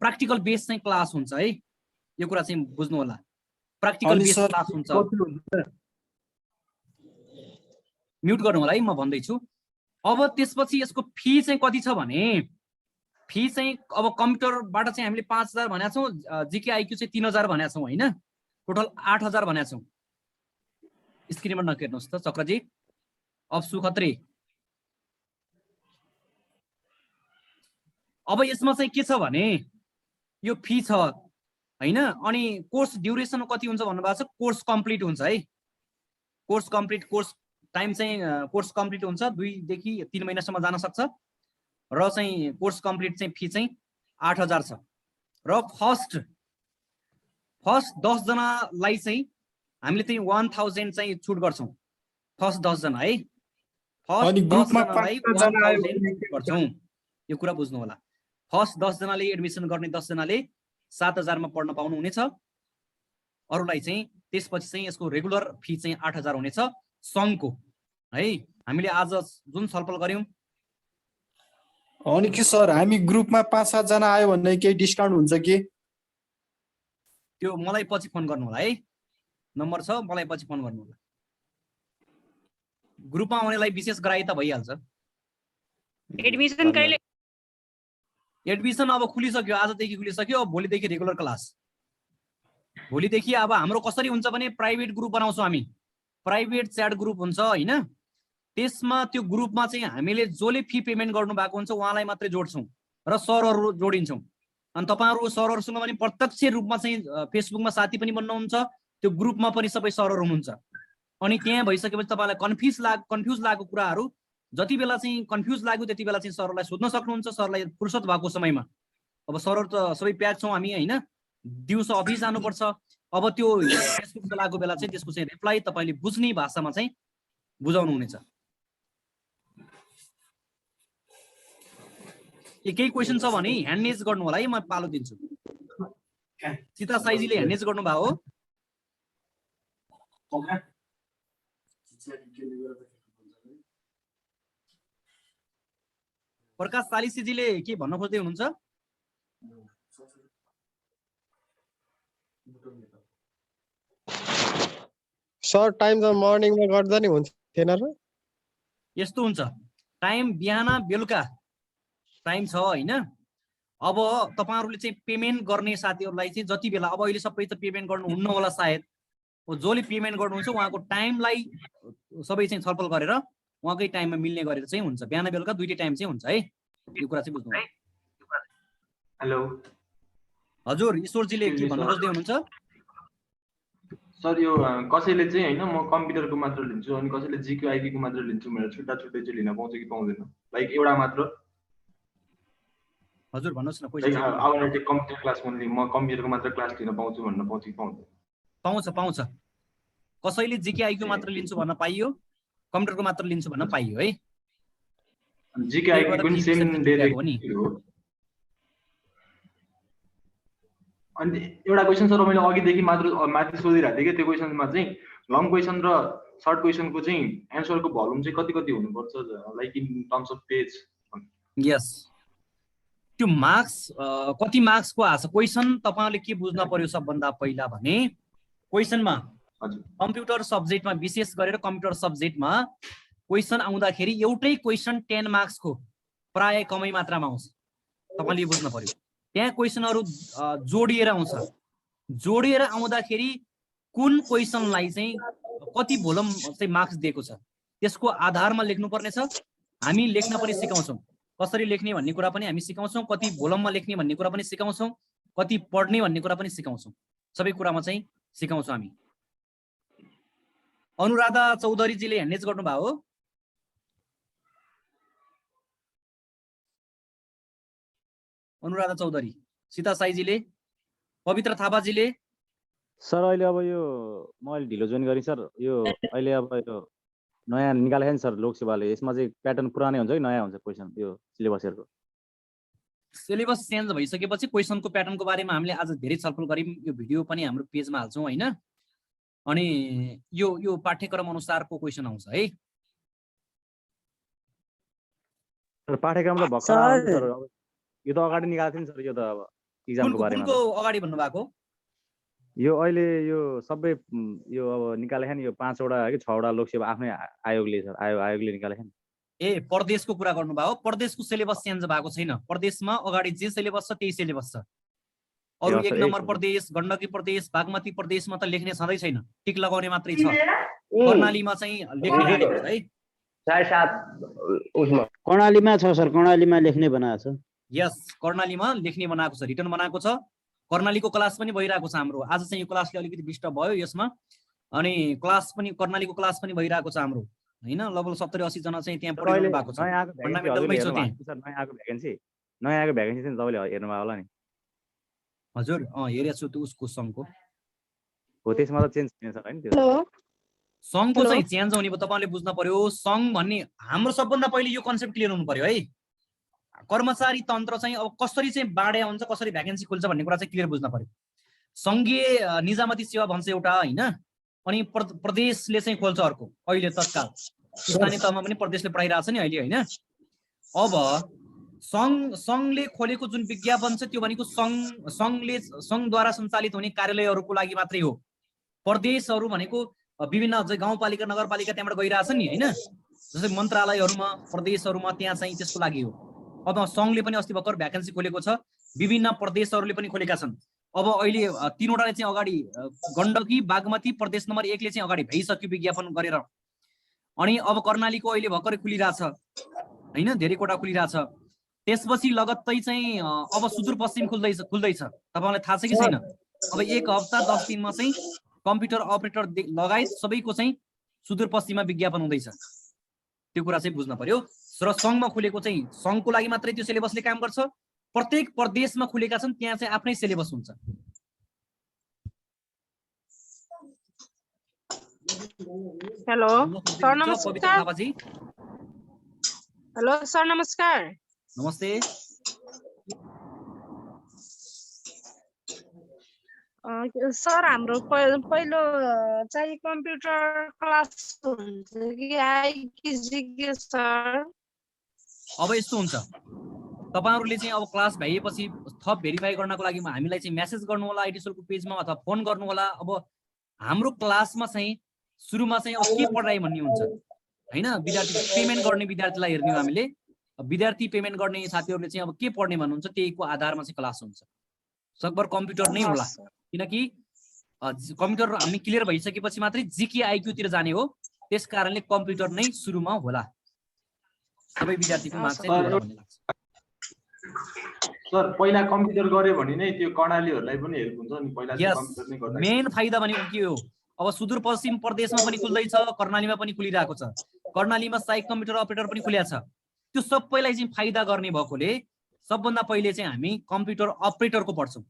प्र्याक्टिकल बेस चाहिँ क्लास हुन्छ है। यो कुरा चाहिँ बुझ्नु होला, प्र्याक्टिकल बेस क्लास हुन्छ। म्युट गर्नु होला है, म भन्दैछु। अब त्यसपछि यसको फी चाहिँ कति छ भने, फी चाहिँ अब कम्प्युटरबाट चाहिँ हामीले 5000 भनेका छौँ, जिके आइक्यू चाहिँ 3000 भनेका छौँ होइन। टोटल 8000 भनेका छौँ। स्क्रिनमा नकेर्नुहोस् त चक्रजी, अप्सु खत्री। अब यसमा चाहिँ के छ भने यो फी छ होइन। अनि कोर्स ड्युरेसन कति हुन्छ भन्नुभएको छ, कोर्स कम्प्लिट हुन्छ है। कोर्स कम्प्लिट, कोर्स टाइम चाहिँ कोर्स कम्प्लिट हुन्छ 2 देखि 3 महिनासम्म जान सक्छ र चाहिँ कोर्स कम्प्लिट चाहिँ फी चाहिँ 8000 छ। र फर्स्ट 10 जनालाई चाहिँ हामीले चाहिँ 1000 चाहिँ छुट गर्छौँ। फर्स्ट 10 जना है, फर्स्ट 10 जनालाई 1000 गर्छौँ। यो कुरा बुझ्नु होला। फर्स्ट 10 जनाले एडमिसन गर्ने 10 जनाले 7000 मा पढ्न पाउनुहुनेछ। अरूलाई चाहिँ त्यसपछि चाहिँ यसको रेगुलर फी चाहिँ 8000 हुनेछ सङ्घको है। हामीले आज जुन छलफल गर्यौं अनि के सर हामी ग्रुपमा 5-7 जना आयो भने केही डिस्काउन्ट हुन्छ कि? त्यो मलाई पछि फोन गर्नु होला है, नम्बर छ, मलाई पछि फोन गर्नु होला। ग्रुपमा आउनेलाई विशेष गराइ त भइहाल्छ। एडमिसन कहिले? एडमिसन अब खुलिसक्यो, आजदेखि खुलिसक्यो। अब भोलिदेखि रेगुलर क्लास। भोलिदेखि अब हाम्रो कसरी हुन्छ भने प्राइभेट ग्रुप बनाउँछौँ हामी, प्राइभेट च्याट ग्रुप हुन्छ होइन। त्यसमा त्यो ग्रुपमा चाहिँ हामीले जसले फी पेमेन्ट गर्नु भएको हुन्छ उहाँलाई मात्रै जोड्छौँ र सरहरू जोडिन्छौँ। अनि तपाईँहरू सरहरूसँग पनि प्रत्यक्ष रूपमा चाहिँ फेसबुकमा साथी पनि बन्नुहुन्छ, त्यो ग्रुपमा पनि सबै सरहरू हुनुहुन्छ। अनि त्यहाँ भइसकेपछि तपाईँलाई कन्फ्युज लागेको कुराहरू जति बेला चाहिँ कन्फ्युज लाग्यो त्यति बेला चाहिँ सरलाई सोध्न सक्नुहुन्छ, सरलाई फुर्सद भएको समयमा। अब सरहरू त सबै प्याक छौँ हामी होइन, दिउँसो अफिस जानुपर्छ। अब त्यो फेसबुक चलाएको बेला चाहिँ त्यसको चाहिँ रिप्लाई तपाईँले बुझ्ने भाषामा चाहिँ बुझाउनु हुनेछ। केही क्वेसन छ भने ह्यान्ड रेज गर्नु होला है, म पालो दिन्छु। सीता साइजीले ह्यान्ड रेज गर्नुभयो हो। प्रकाश चालिसीजीले के भन्न खोज्दै हुनुहुन्छ? सर टाइम त मर्निङमा गर्दा नि हुन्थेन र? यस्तो हुन्छ, टाइम बिहान बेलुका टाइम छ होइन। अब तपाईहरुले चाहिँ पेमेन्ट गर्ने साथीहरुलाई चाहिँ जति बेला, अब अहिले सबै त पेमेन्ट गर्नु हुन्न होला सायद, जसले पेमेन्ट गर्नुहुन्छ उहाँको टाइमलाई सबै चाहिँ छलफल गरेर उहाँकै टाइममा मिल्ने गरेर चाहिँ हुन्छ। बिहान बेलुका दुईटै टाइम चाहिँ हुन्छ है, यो कुरा चाहिँ बुझ्नु होला। हेलो हजुर, ईश्वरजीले के भन्न खोज्दै हुनुहुन्छ? सर यो कसैले चाहिँ हैन म कम्प्युटरको मात्र लिन्छु अनि कसैले जीक्यू आइक्यू को मात्र लिन्छु भनेर छुट्टा छुट्टै चाहिँ लिन पाउँछ कि पाउँदैन? लाइक एउटा मात्र? हजुर भन्नुहोस् न लाइक क्वेसन आउनेटी कम्प्युटर क्लास ओन्ली म कम्प्युटरको मात्र क्लास लिन पाउँछु भन्न पाउँछु कि पाउँदैन? पाउँछ कसैले जिके आइक्यू मात्र लिन्छु भन्न पाइयो, कम्प्युटरको मात्र लिन्छु भन्न पाइयो है। जिके आइक्यू पनि सेम डे हो नि। हो। अनि एउटा क्वेसन सर मैले अघिदेखि माथि सोधिरहेको थिएँ कि त्यो क्वेसनमा चाहिँ लङ क्वेसन र सर्ट क्वेसनको चाहिँ एन्सरको भोल्युम चाहिँ कति हुनुपर्छ like in terms of page? Yes, त्यो मार्क्स कति मार्क्सको आछ क्वेसन तपाईहरुले के बुझ्न पर्यो सबभन्दा पहिला भने क्वेसनमा हजुर कम्प्युटर सब्जेक्टमा विशेष गरेर कम्प्युटर सब्जेक्टमा क्वेसन आउँदाखेरि एउटै क्वेसन 10 मार्क्सको प्राय कमै मात्रामा आउँछ। तपाईले बुझ्न पर्यो त्यहाँ क्वेसनहरु जोडिएर आउँछ। जोडिएर आउँदाखेरि कुन क्वेसनलाई चाहिँ कति भोल्युम चाहिँ मार्क्स दिएको छ त्यसको आधारमा लेख्नु पर्ने छ। हामी लेख्न पनि सिकाउँछौं, कसरी लेख्ने भन्ने कुरा पनि हामी सिकाउँछौं, कति भोल्युममा लेख्ने भन्ने कुरा पनि सिकाउँछौं, कति पढ्ने भन्ने कुरा पनि सिकाउँछौं। सबै कुरामा चाहिँ सिकाउँछौं हामी। अनुराधा चौधरीजीले ह्यान्ड रेज गर्नुभयो हो। अनुराधा चौधरी, सीता साईजीले, पवित्र थापाजीले। सर अहिले अब यो म अहिले ढिलो जोइन गरेँ सर। यो अहिले अब यो नयाँ निकालेको नि सर लोकसेवाले, यसमा चाहिँ प्याटर्न पुरानै हुन्छ कि नयाँ हुन्छ क्वेसन यो सिलेबसहरुको? सिलेबस चेन्ज भइसकेपछि क्वेसनको प्याटर्नको बारेमा हामीले आज धेरै छलफल गर्यौं। यो भिडियो पनि हाम्रो पेजमा हाल्छौं हैन। अनि यो पाठ्यक्रम अनुसारको क्वेसन आउँछ है। सर पाठ्यक्रम त भर्खर आउँछ सर। अब यो त अगाडि निकालेको थियो नि सर। यो त अब एक्जामको बारेमा कुनको अगाडि भन्नु भएको? यो अहिले यो सबै यो अब निकालेको नि यो 5 वटा कि 6 वटा लोकसेवा आफ्नै आयोगले सर आयोगले निकालेको नि। ए प्रदेशको कुरा गर्नुभयो। प्रदेशको सिलेबस चेन्ज भएको छैन। प्रदेशमा अगाडि जे सिलेबस छ त्यही सिलेबस छ। अरु 1 नम्बर प्रदेश, गण्डकी प्रदेश, बागमती प्रदेशमा त लेख्ने छँदै छैन, टिक लगाउने मात्रै छ। कर्णालीमा चाहिँ लेख्ने हालेको छ है। 7:30 उसमा कर्णालीमा छ सर, कर्णालीमा लेख्ने बनाएको छ। यस, कर्णालीमा लेख्ने बनाएको छ, रिटर्न बनाएको छ। कर्णालीको क्लास पनि भइरहेको छ हाम्रो। आज चाहिँ यो क्लासले अलिकति डिस्टर्ब भयो यसमा। अनि क्लास पनि कर्णालीको क्लास पनि भइरहेको छ हाम्रो हैन। लगभग 70-80 जना चाहिँ त्यहाँ पढिरहनु भएको छ। फन्डामेन्टलमै छ त्यहाँ। सर नयाँ आएको भ्याकेन्सी चाहिँ तपाईले हेर्नु भयो होला नि। हजुर हेरेको छु त्यो उसको सङको। हो त्यसमा त चेन्ज छैन सर हैन त्यो। सङको चाहिँ चेन्ज हुने भयो। तपाईले बुझ्न पर्यो सङ भन्ने हाम्रो सबभन्दा पहिले यो कन्सेप्ट क्लियर हुनु पर्यो है। कर्मचारी तन्त्र चाहिँ अब कसरी चाहिँ बाढे हुन्छ, कसरी भ्याकेन्सी खुल्छ भन्ने कुरा चाहिँ क्लियर बुझ्न पर्यो। संघीय निजामती सेवा भन्छ एउटा हैन, अनि प्रदेशले चाहिँ खोल्छ अर्को। अहिले तत्काल स्थानीय तहमा पनि प्रदेशले पढाइरहेछ नि अहिले हैन। अब संघले खोलेको जुन विज्ञापन छ त्यो भनेको संघद्वारा सञ्चालित हुने कार्यालयहरूको लागि मात्रै हो। प्रदेशहरू भनेको विभिन्न गाउँपालिका नगरपालिका त्यहाँबाट गइरहेछ नि हैन। जस्तै मन्त्रालयहरूमा प्रदेशहरूमा त्यहाँ चाहिँ त्यसको लागि हो। अब संघले पनि अस्ति भर्खर भ्याकेन्सी खोलेको छ, विभिन्न प्रदेशहरूले पनि खोलेका छन्। अब अहिले 3 वटाले चाहिँ अगाडि गण्डकी बागमती प्रदेश नम्बर 1 ले चाहिँ अगाडि भइसक्यो विज्ञापन गरेर। अनि अब कर्णालीको अहिले भर्खरै खुलिरहेछ हैन, धेरै कोटा खुलिरहेछ। त्यसपछि लगत्तै चाहिँ अब सुदूरपश्चिम खुल्दैछ। तपाईलाई थाहा छ कि छैन? अब 1 हप्ता 10 दिनमा चाहिँ कम्प्युटर अपरेटर लगायत सबैको चाहिँ सुदूरपश्चिममा विज्ञापन हुँदैछ। त्यो कुरा चाहिँ बुझ्न पर्यो। र संघमा खुलेको चाहिँ संघको लागि मात्रै त्यो सिलेबसले काम गर्छ। प्रत्येक प्रदेशमा खुलेका छन् त्यहाँ चाहिँ आफ्नै सिलेबस हुन्छ। हेलो सर नमस्कार। हेलो सर नमस्कार। नमस्ते सर हाम्रो पहिलो चाहिँ कम्प्युटर क्लास हुन्छ कि आइकिजिके सर? अब यस्तो हुन्छ, तपाईहरुले चाहिँ अब क्लास भएपछि थप भेरिफाई गर्नको लागि हामीलाई चाहिँ मेसेज गर्नु होला आइटिसोलको पेजमा अथवा फोन गर्नु होला। अब हाम्रो क्लासमा चाहिँ सुरुमा चाहिँ अब के पढाइ भन्ने हुन्छ हैन। विद्यार्थी पेमेन्ट गर्ने विद्यार्थीलाई हेर्ने हो हामीले। विद्यार्थी पेमेन्ट गर्ने साथीहरुले चाहिँ अब के पढ्ने भन्नुहुन्छ त्यहीको आधारमा चाहिँ क्लास हुन्छ। सकभर कम्प्युटर नै होला, किनकि कम्प्युटर हामी क्लियर भइसकेपछि मात्रै जिके आइक्यू तिर जाने हो। त्यसकारणले कम्प्युटर नै सुरुमा होला। सबै विद्यार्थीको माग चाहिँ होला भन्ने लाग्छ। सर पहिला कम्प्युटर गरे भने नै त्यो कर्णालीहरुलाई पनि हेल्प हुन्छ नि। पहिला चाहिँ कम्प्युटर नै गर्दा मेन फाइदा भनेको के हो? अब सुदूरपश्चिम प्रदेशमा पनि खुल्दैछ, कर्णालीमा पनि खुलिरहेको छ। कर्णालीमा सहायक कम्प्युटर अपरेटर पनि खुलिया छ। त्यो सबैलाई चाहिँ फाइदा गर्ने भएकोले सबभन्दा पहिले चाहिँ हामी कम्प्युटर अपरेटरको पढ्छौँ।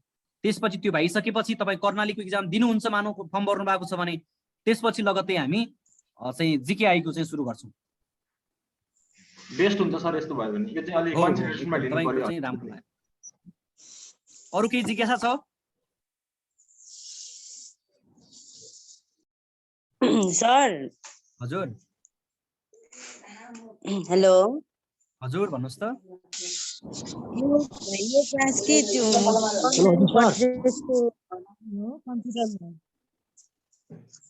त्यसपछि त्यो भइसकेपछि तपाईँ कर्णालीको इक्जाम दिनुहुन्छ, मानौ फर्म भर्नु भएको छ भने त्यसपछि लगत्तै हामी चाहिँ जिकेआईको चाहिँ सुरु गर्छौँ। बेस्ट हुन्छ सर यस्तो भयो भने। यो चाहिँ अलि कन्सिडरेसनमा लिनु तपाईँको पर्यो। चाहिँ राम्रो लाग्यो। अरू केही जिज्ञासा छ? सर हजुर हेलो हजुर भन्नुहोस् त। यो क्लास के त्यो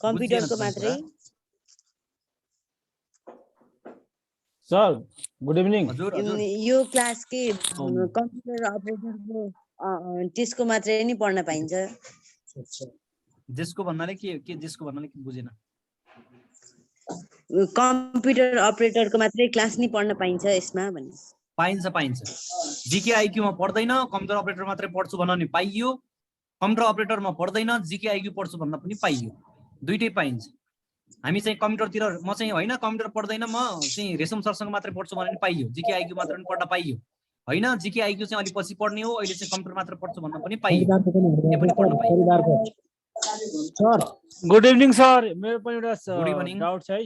कम्प्युटरको मात्रै? Sir good evening. हजुर हजुर यो क्लास के कम्प्युटर अपरेटरको त्यसको मात्रै नि पढ्न पाइन्छ? जसको भन्नाले के जसको भन्नाले के बुझेन? कम्प्युटर अपरेटरको मात्रै क्लास नि पढ्न पाइन्छ यसमा भन्ने? पाइन्छ। जिकेआईक्यूमा पढ्दैन, कम्प्युटर अपरेटर मात्रै पढ्छु भन्न नि पाइयो। कम्प्युटर अपरेटरमा पढ्दैन, जिकेआईक्यू पढ्छु भन्न पनि पाइयो। दुइटै पाइन्छ। हामी चाहिँ कम्प्युटरतिर म चाहिँ होइन कम्प्युटर पढ्दैन, म चाहिँ रेशम सरसँग मात्रै पढ्छु भने पनि पाइयो। जिकेआईक्यू मात्र पनि पढ्न पाइयो। होइन जिकेआईक्यू चाहिँ अलि पछि पढ्ने हो, अहिले चाहिँ कम्प्युटर मात्र पढ्छु भन्न पनि पाइयो। त्यो पनि पढ्न पाइयो। Sir good evening sir. मेरो पनि Good एउटा evening. डाउट छ है।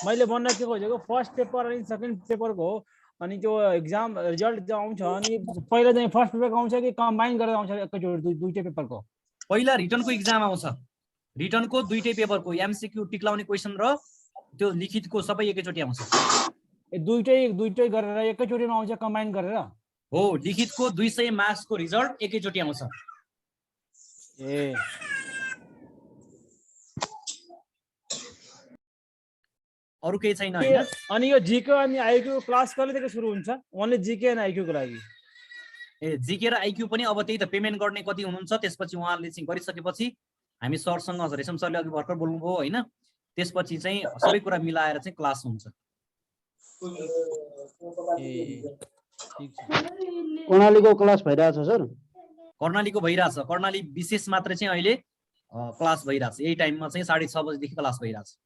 मैले भन्न के खोजेको फर्स्ट पेपर अनि सेकेन्ड पेपरको हो, अनि त्यो एक्जाम रिजल्ट आउँछ अनि पहिला चाहिँ फर्स्ट पेपरको आउँछ कि कम्बाइन गरेर आउँछ एकैचोटि दुईटै पेपरको? पहिला रिटर्नको इक्जाम आउँछ। रिटर्नको दुइटै पेपरको एमसीक्यू टिक्लाउने क्वेसन र त्यो लिखितको सबै एकैचोटि आउँछ। दुईटै गरेर एकैचोटिमा आउँछ कम्बाइन गरेर? हो, लिखितको 200 मार्क्सको रिजल्ट एकैचोटि आउँछ। ए अरू केही छैन हैन? अनि यो जीके अनि आईक्यू क्लास कहिलेदेखि सुरु हुन्छ? ओन्ली जीके अनि आईक्यू को लागि? ए जिके र आईक्यू पनि अब त्यही त पेमेन्ट गर्ने कति हुनुहुन्छ त्यसपछि उहाँहरूले चाहिँ गरिसकेपछि हामी सरसँग रेशम सरले अघि भर्खर बोल्नुभयो होइन, त्यसपछि चाहिँ सबै कुरा मिलाएर चाहिँ क्लास हुन्छ। कर्णालीको क्लास भइरहेछ सर? कर्णालीको भइरहेछ। कर्णाली विशेष मात्र चाहिँ अहिले क्लास भइरहेछ। यही टाइममा चाहिँ 6:30 बजेदेखि क्लास भइरहेछ।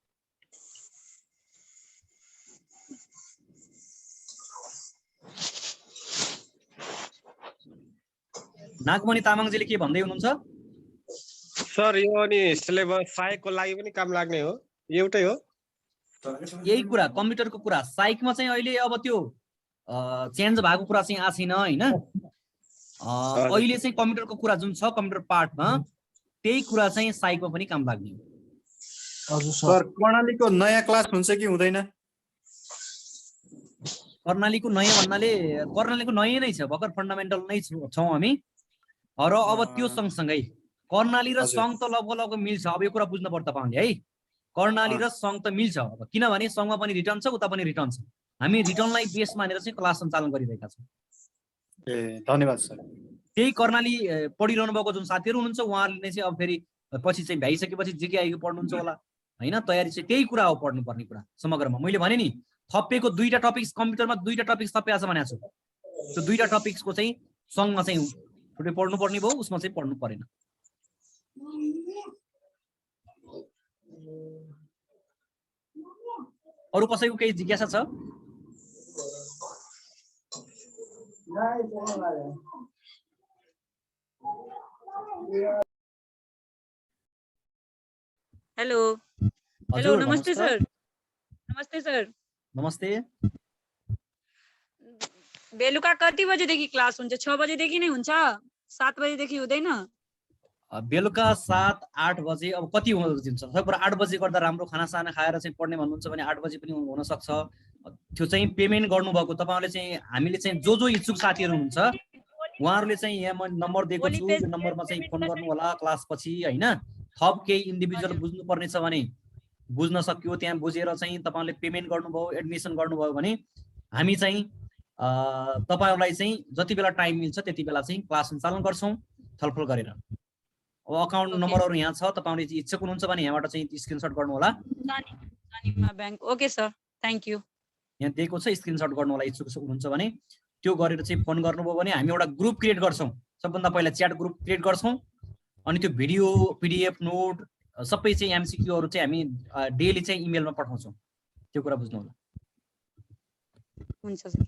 नागमणि तामाङजीले के भन्दै हुनुहुन्छ? सर यो अनि सिलेबस सहायकको लागि पनि काम लाग्ने हो, एउटै हो? यही कुरा कम्प्युटरको कुरा। साइकमा चाहिँ अहिले अब त्यो चेन्ज भएको कुरा चाहिँ आएको छैन होइन। अहिले चाहिँ कम्प्युटरको कुरा जुन छ कम्प्युटर पार्टमा त्यही कुरा चाहिँ साइकमा पनि काम लाग्ने हो। हजुर सर। कर्णालीको नयाँ क्लास हुन्छ कि हुँदैन? कर्णालीको नयाँ भन्नाले कर्णालीको नयाँ नै छ, भर्खर फन्डामेन्टल नै छौँ हामी। र अब त्यो सँगसँगै कर्णाली र सङ्घ त लगभग मिल्छ। अब यो कुरा बुझ्नु पर्छ तपाईँले है। कर्णाली र सङ्घ त मिल्छ अब, किनभने सङ्घमा पनि रिटर्न छ, उता पनि रिटर्न छ। हामी रिटर्नलाई बेस मानेर चाहिँ क्लास सञ्चालन गरिरहेका छौँ। ए धन्यवाद सर। त्यही कर्णाली पढिरहनु भएको जुन साथीहरू हुनुहुन्छ उहाँहरूले चाहिँ अब फेरि पछि चाहिँ भ्याइसकेपछि जिकेआईको पढ्नुहुन्छ होला होइन। तयारी चाहिँ त्यही कुरा हो, पढ्नुपर्ने कुरा समग्रमा। मैले भने नि थपिएको 2टा टपिक्स कम्प्युटरमा 2टा टपिक्स थपिएको छ भनेको छु। त्यो 2टा टपिक्सको चाहिँ सँगमा चाहिँ छुट्टै पढ्नुपर्ने भयो, उसमा चाहिँ पढ्नु परेन। अरू कसैको केही जिज्ञासा छ? हेलो हेलो नमस्ते सर। नमस्ते सर। नमस्ते। बेलुका कति बजेदेखि क्लास हुन्छ? 6 बजेदेखि नै हुन्छ? 7 बजेदेखि हुँदैन? बेलुका 7-8 बजे। अब कति हुन्छ सबै कुरा 8 बजे गर्दा राम्रो, खानासाना खाएर चाहिँ पढ्ने भन्नुहुन्छ भने 8 बजे पनि हुन सक्छ। त्यो चाहिँ पेमेन्ट गर्नुभएको तपाईँहरूले चाहिँ हामीले चाहिँ जो इच्छुक साथीहरू हुनुहुन्छ उहाँहरूले चाहिँ यहाँ म नम्बर दिएको छु, यो नम्बरमा चाहिँ फोन गर्नु होला क्लास पछि होइन। थप केही इन्डिभिजुअल बुझ्नुपर्ने छ भने बुझ्न सक्यो, त्यहाँ बुझेर चाहिँ तपाईँहरूले पेमेन्ट गर्नुभयो, एडमिसन गर्नुभयो भने हामी चाहिँ तपाईँहरूलाई चाहिँ जति बेला टाइम मिल्छ त्यति बेला चाहिँ क्लास सञ्चालन गर्छौँ छलफल गरेर। अब अकाउन्ट नम्बरहरू यहाँ छ, तपाईँले चाहिँ इच्छुक हुनुहुन्छ भने यहाँबाट चाहिँ स्क्रिनसट गर्नु होला। Bank. Okay sir, thank you. यहाँ दिएको छ, स्क्रिनसट गर्नु होला इच्छुक हुनुहुन्छ भने। त्यो गरेर चाहिँ फोन गर्नुभयो भने हामी एउटा ग्रुप क्रिएट गर्छौँ। सबभन्दा पहिला च्याट ग्रुप क्रिएट गर्छौँ, अनि त्यो भिडियो पिडिएफ नोट सबै चाहिँ एमसीक्यूहरू चाहिँ हामी डेली चाहिँ इमेलमा पठाउँछौँ। त्यो कुरा बुझ्नु होला। हुन्छ सर।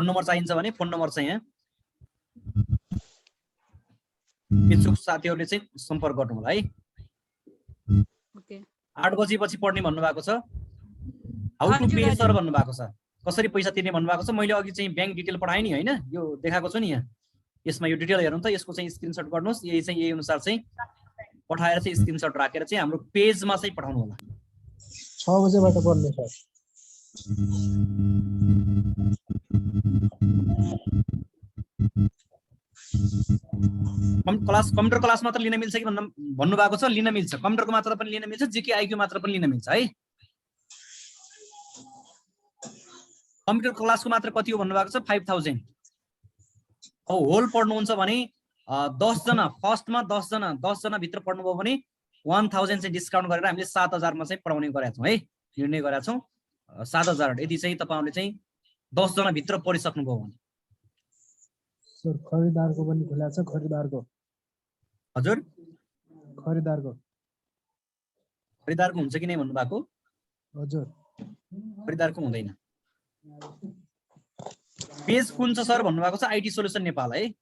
फोन नम्बर चाहिन्छ भने फोन नम्बर चाहिँ यहाँ इच्छुक साथीहरूले चाहिँ सम्पर्क गर्नु होला है। ओके 8 बजेपछि पढ्ने भन्नुभएको छ। हाउ टु पे सर भन्नुभएको छ, कसरी पैसा तिर्ने भन्नुभएको छ। मैले अघि चाहिँ ब्याङ्क डिटेल पठाएँ नि होइन, यो देखाएको छु नि यहाँ, यसमा यो डिटेल हेर्नु त, यसको चाहिँ स्क्रिनसट गर्नुहोस्। यही चाहिँ यही अनुसार चाहिँ पठाएर चाहिँ स्क्रिनसट राखेर चाहिँ हाम्रो पेजमा चाहिँ पठाउनु होला। 6 बजेबाट पढ्ने सर। कम्प्युटर क्लास मात्र लिन मिल्छ कि भन्नुभएको छ। लिन मिल्छ, कम्प्युटरको मात्र पनि लिन मिल्छ, जीके आइक्यू मात्र पनि लिन मिल्छ है। कम्प्युटर क्लासको मात्र कति हो भन्नुभएको छ 5000। होल पढ्नुहुन्छ भने 10 जना फर्स्टमा 10 जना भित्र पढ्नुभयो भने 1000 चाहिँ डिस्काउन्ट गरेर हामीले 7000 मा चाहिँ पढाउने गरेका छौँ है, निर्णय गरेका छौँ 7000। यदि चाहिँ तपाईहरुले चाहिँ 10 जना भित्र पढिसक्नुभयो भने। सर खरिदारको पनि खुला छ, खरिदारको। हजुर खरिदारको हुन्छ कि नै भन्नुभएको? हजुर खरिदारको हुँदैन। पेज कुन छ सर भन्नुभएको छ? आइटी सोल्युसन नेपाल है।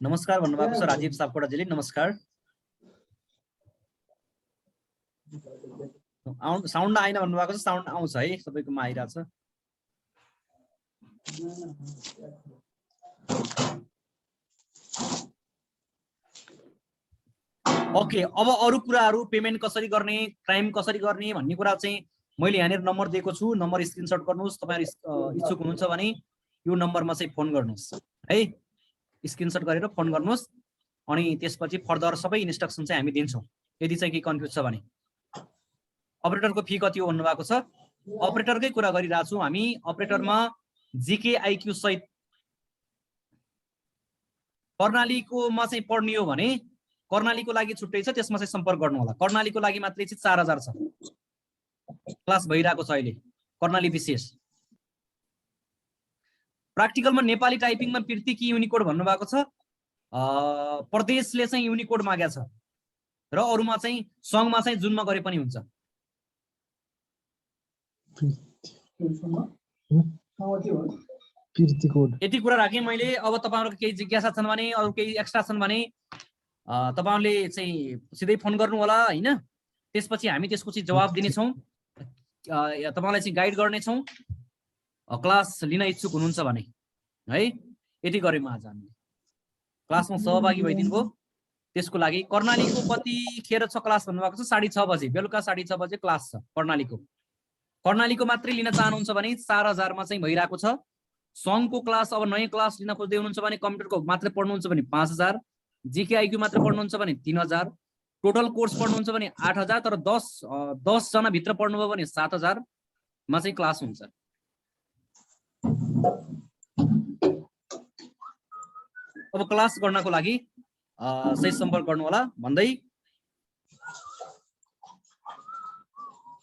नमस्कार भन्नुभएको छ राजीव सापकोटाजीले, नमस्कार। साउन्ड आएन भन्नुभएको छ, साउन्ड आउँछ है, सबैकोमा आइरहेछ। ओके, अब अरू कुराहरू पेमेन्ट कसरी गर्ने, क्राइम कसरी गर्ने भन्ने कुरा चाहिँ मैले यहाँनिर नम्बर दिएको छु। नम्बर स्क्रिनसट गर्नुहोस्। तपाईहरु इच्छुक हुनुहुन्छ भने यो नम्बरमा चाहिँ फोन गर्नुहोस् है, स्क्रिनसट गरेर फोन गर्नुहोस्। अनि त्यसपछि फर्दर सबै इन्स्ट्रक्सन चाहिँ हामी दिन्छौँ यदि चाहिँ केही कन्फ्युज छ भने। अपरेटरको फी कति हो भन्नुभएको छ? अपरेटरकै कुरा गरिरहेको छौँ हामी। अपरेटरमा जीके आइक्यू सहित कर्णालीकोमा चाहिँ पढ्ने हो भने कर्णालीको लागि छुट्टै छ, त्यसमा चाहिँ सम्पर्क गर्नु होला। कर्णालीको लागि मात्रै चाहिँ 4000 छ, क्लास भइरहेको छ अहिले कर्णाली विशेष। प्र्याक्टिकलमा नेपाली टाइपिङमा प्रीति कि युनिकोड भन्नुभएको छ। प्रदेशले चाहिँ युनिकोड मागेको छ र अरूमा चाहिँ सङ्घमा चाहिँ जुनमा गरे पनि हुन्छ। यति कुरा राखेँ मैले। अब तपाईहरुको केही जिज्ञासा छन् भने, अरू केही एक्स्ट्रा छन् भने तपाईहरुले चाहिँ सिधै फोन गर्नु होला हैन। त्यसपछि हामी त्यसको चाहिँ जवाब दिनेछौँ, तपाईलाई चाहिँ गाइड गर्नेछौँ क्लास लिन इच्छुक हुनुहुन्छ भने है। यति गरेँ आज हामीले। क्लासमा सहभागी भइदिनु भयो त्यसको लागि। कर्णालीको कतिखेर छ क्लास भन्नुभएको छ? 6:30 बजे, बेलुका 6:30 बजे क्लास छ कर्णालीको। कर्णालीको मात्रै लिन चाहनुहुन्छ भने 4000 मा चाहिँ भइरहेको छ। सङ्घको क्लास अब नयाँ क्लास लिन खोज्दै हुनुहुन्छ भने, कम्प्युटरको मात्र पढ्नुहुन्छ भने 5000, जीके आइक्यू मात्र पढ्नुहुन्छ भने 3000, टोटल कोर्स पढ्नुहुन्छ भने 8000, तर 10 जना भित्र पढ्नुभयो भने 7000 मा चाहिँ क्लास हुन्छ। अब क्लास गर्नको लागि सही सम्पर्क गर्नु होला भन्दै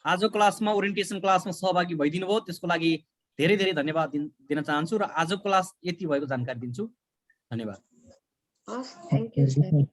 आजको क्लासमा ओरिएन्टेसन क्लासमा सहभागी भइदिनु भयो त्यसको लागि धेरै धेरै धन्यवाद दिन चाहन्छु र आजको क्लास यति भएको जानकारी दिन्छु। धन्यवाद। Thank you, sir.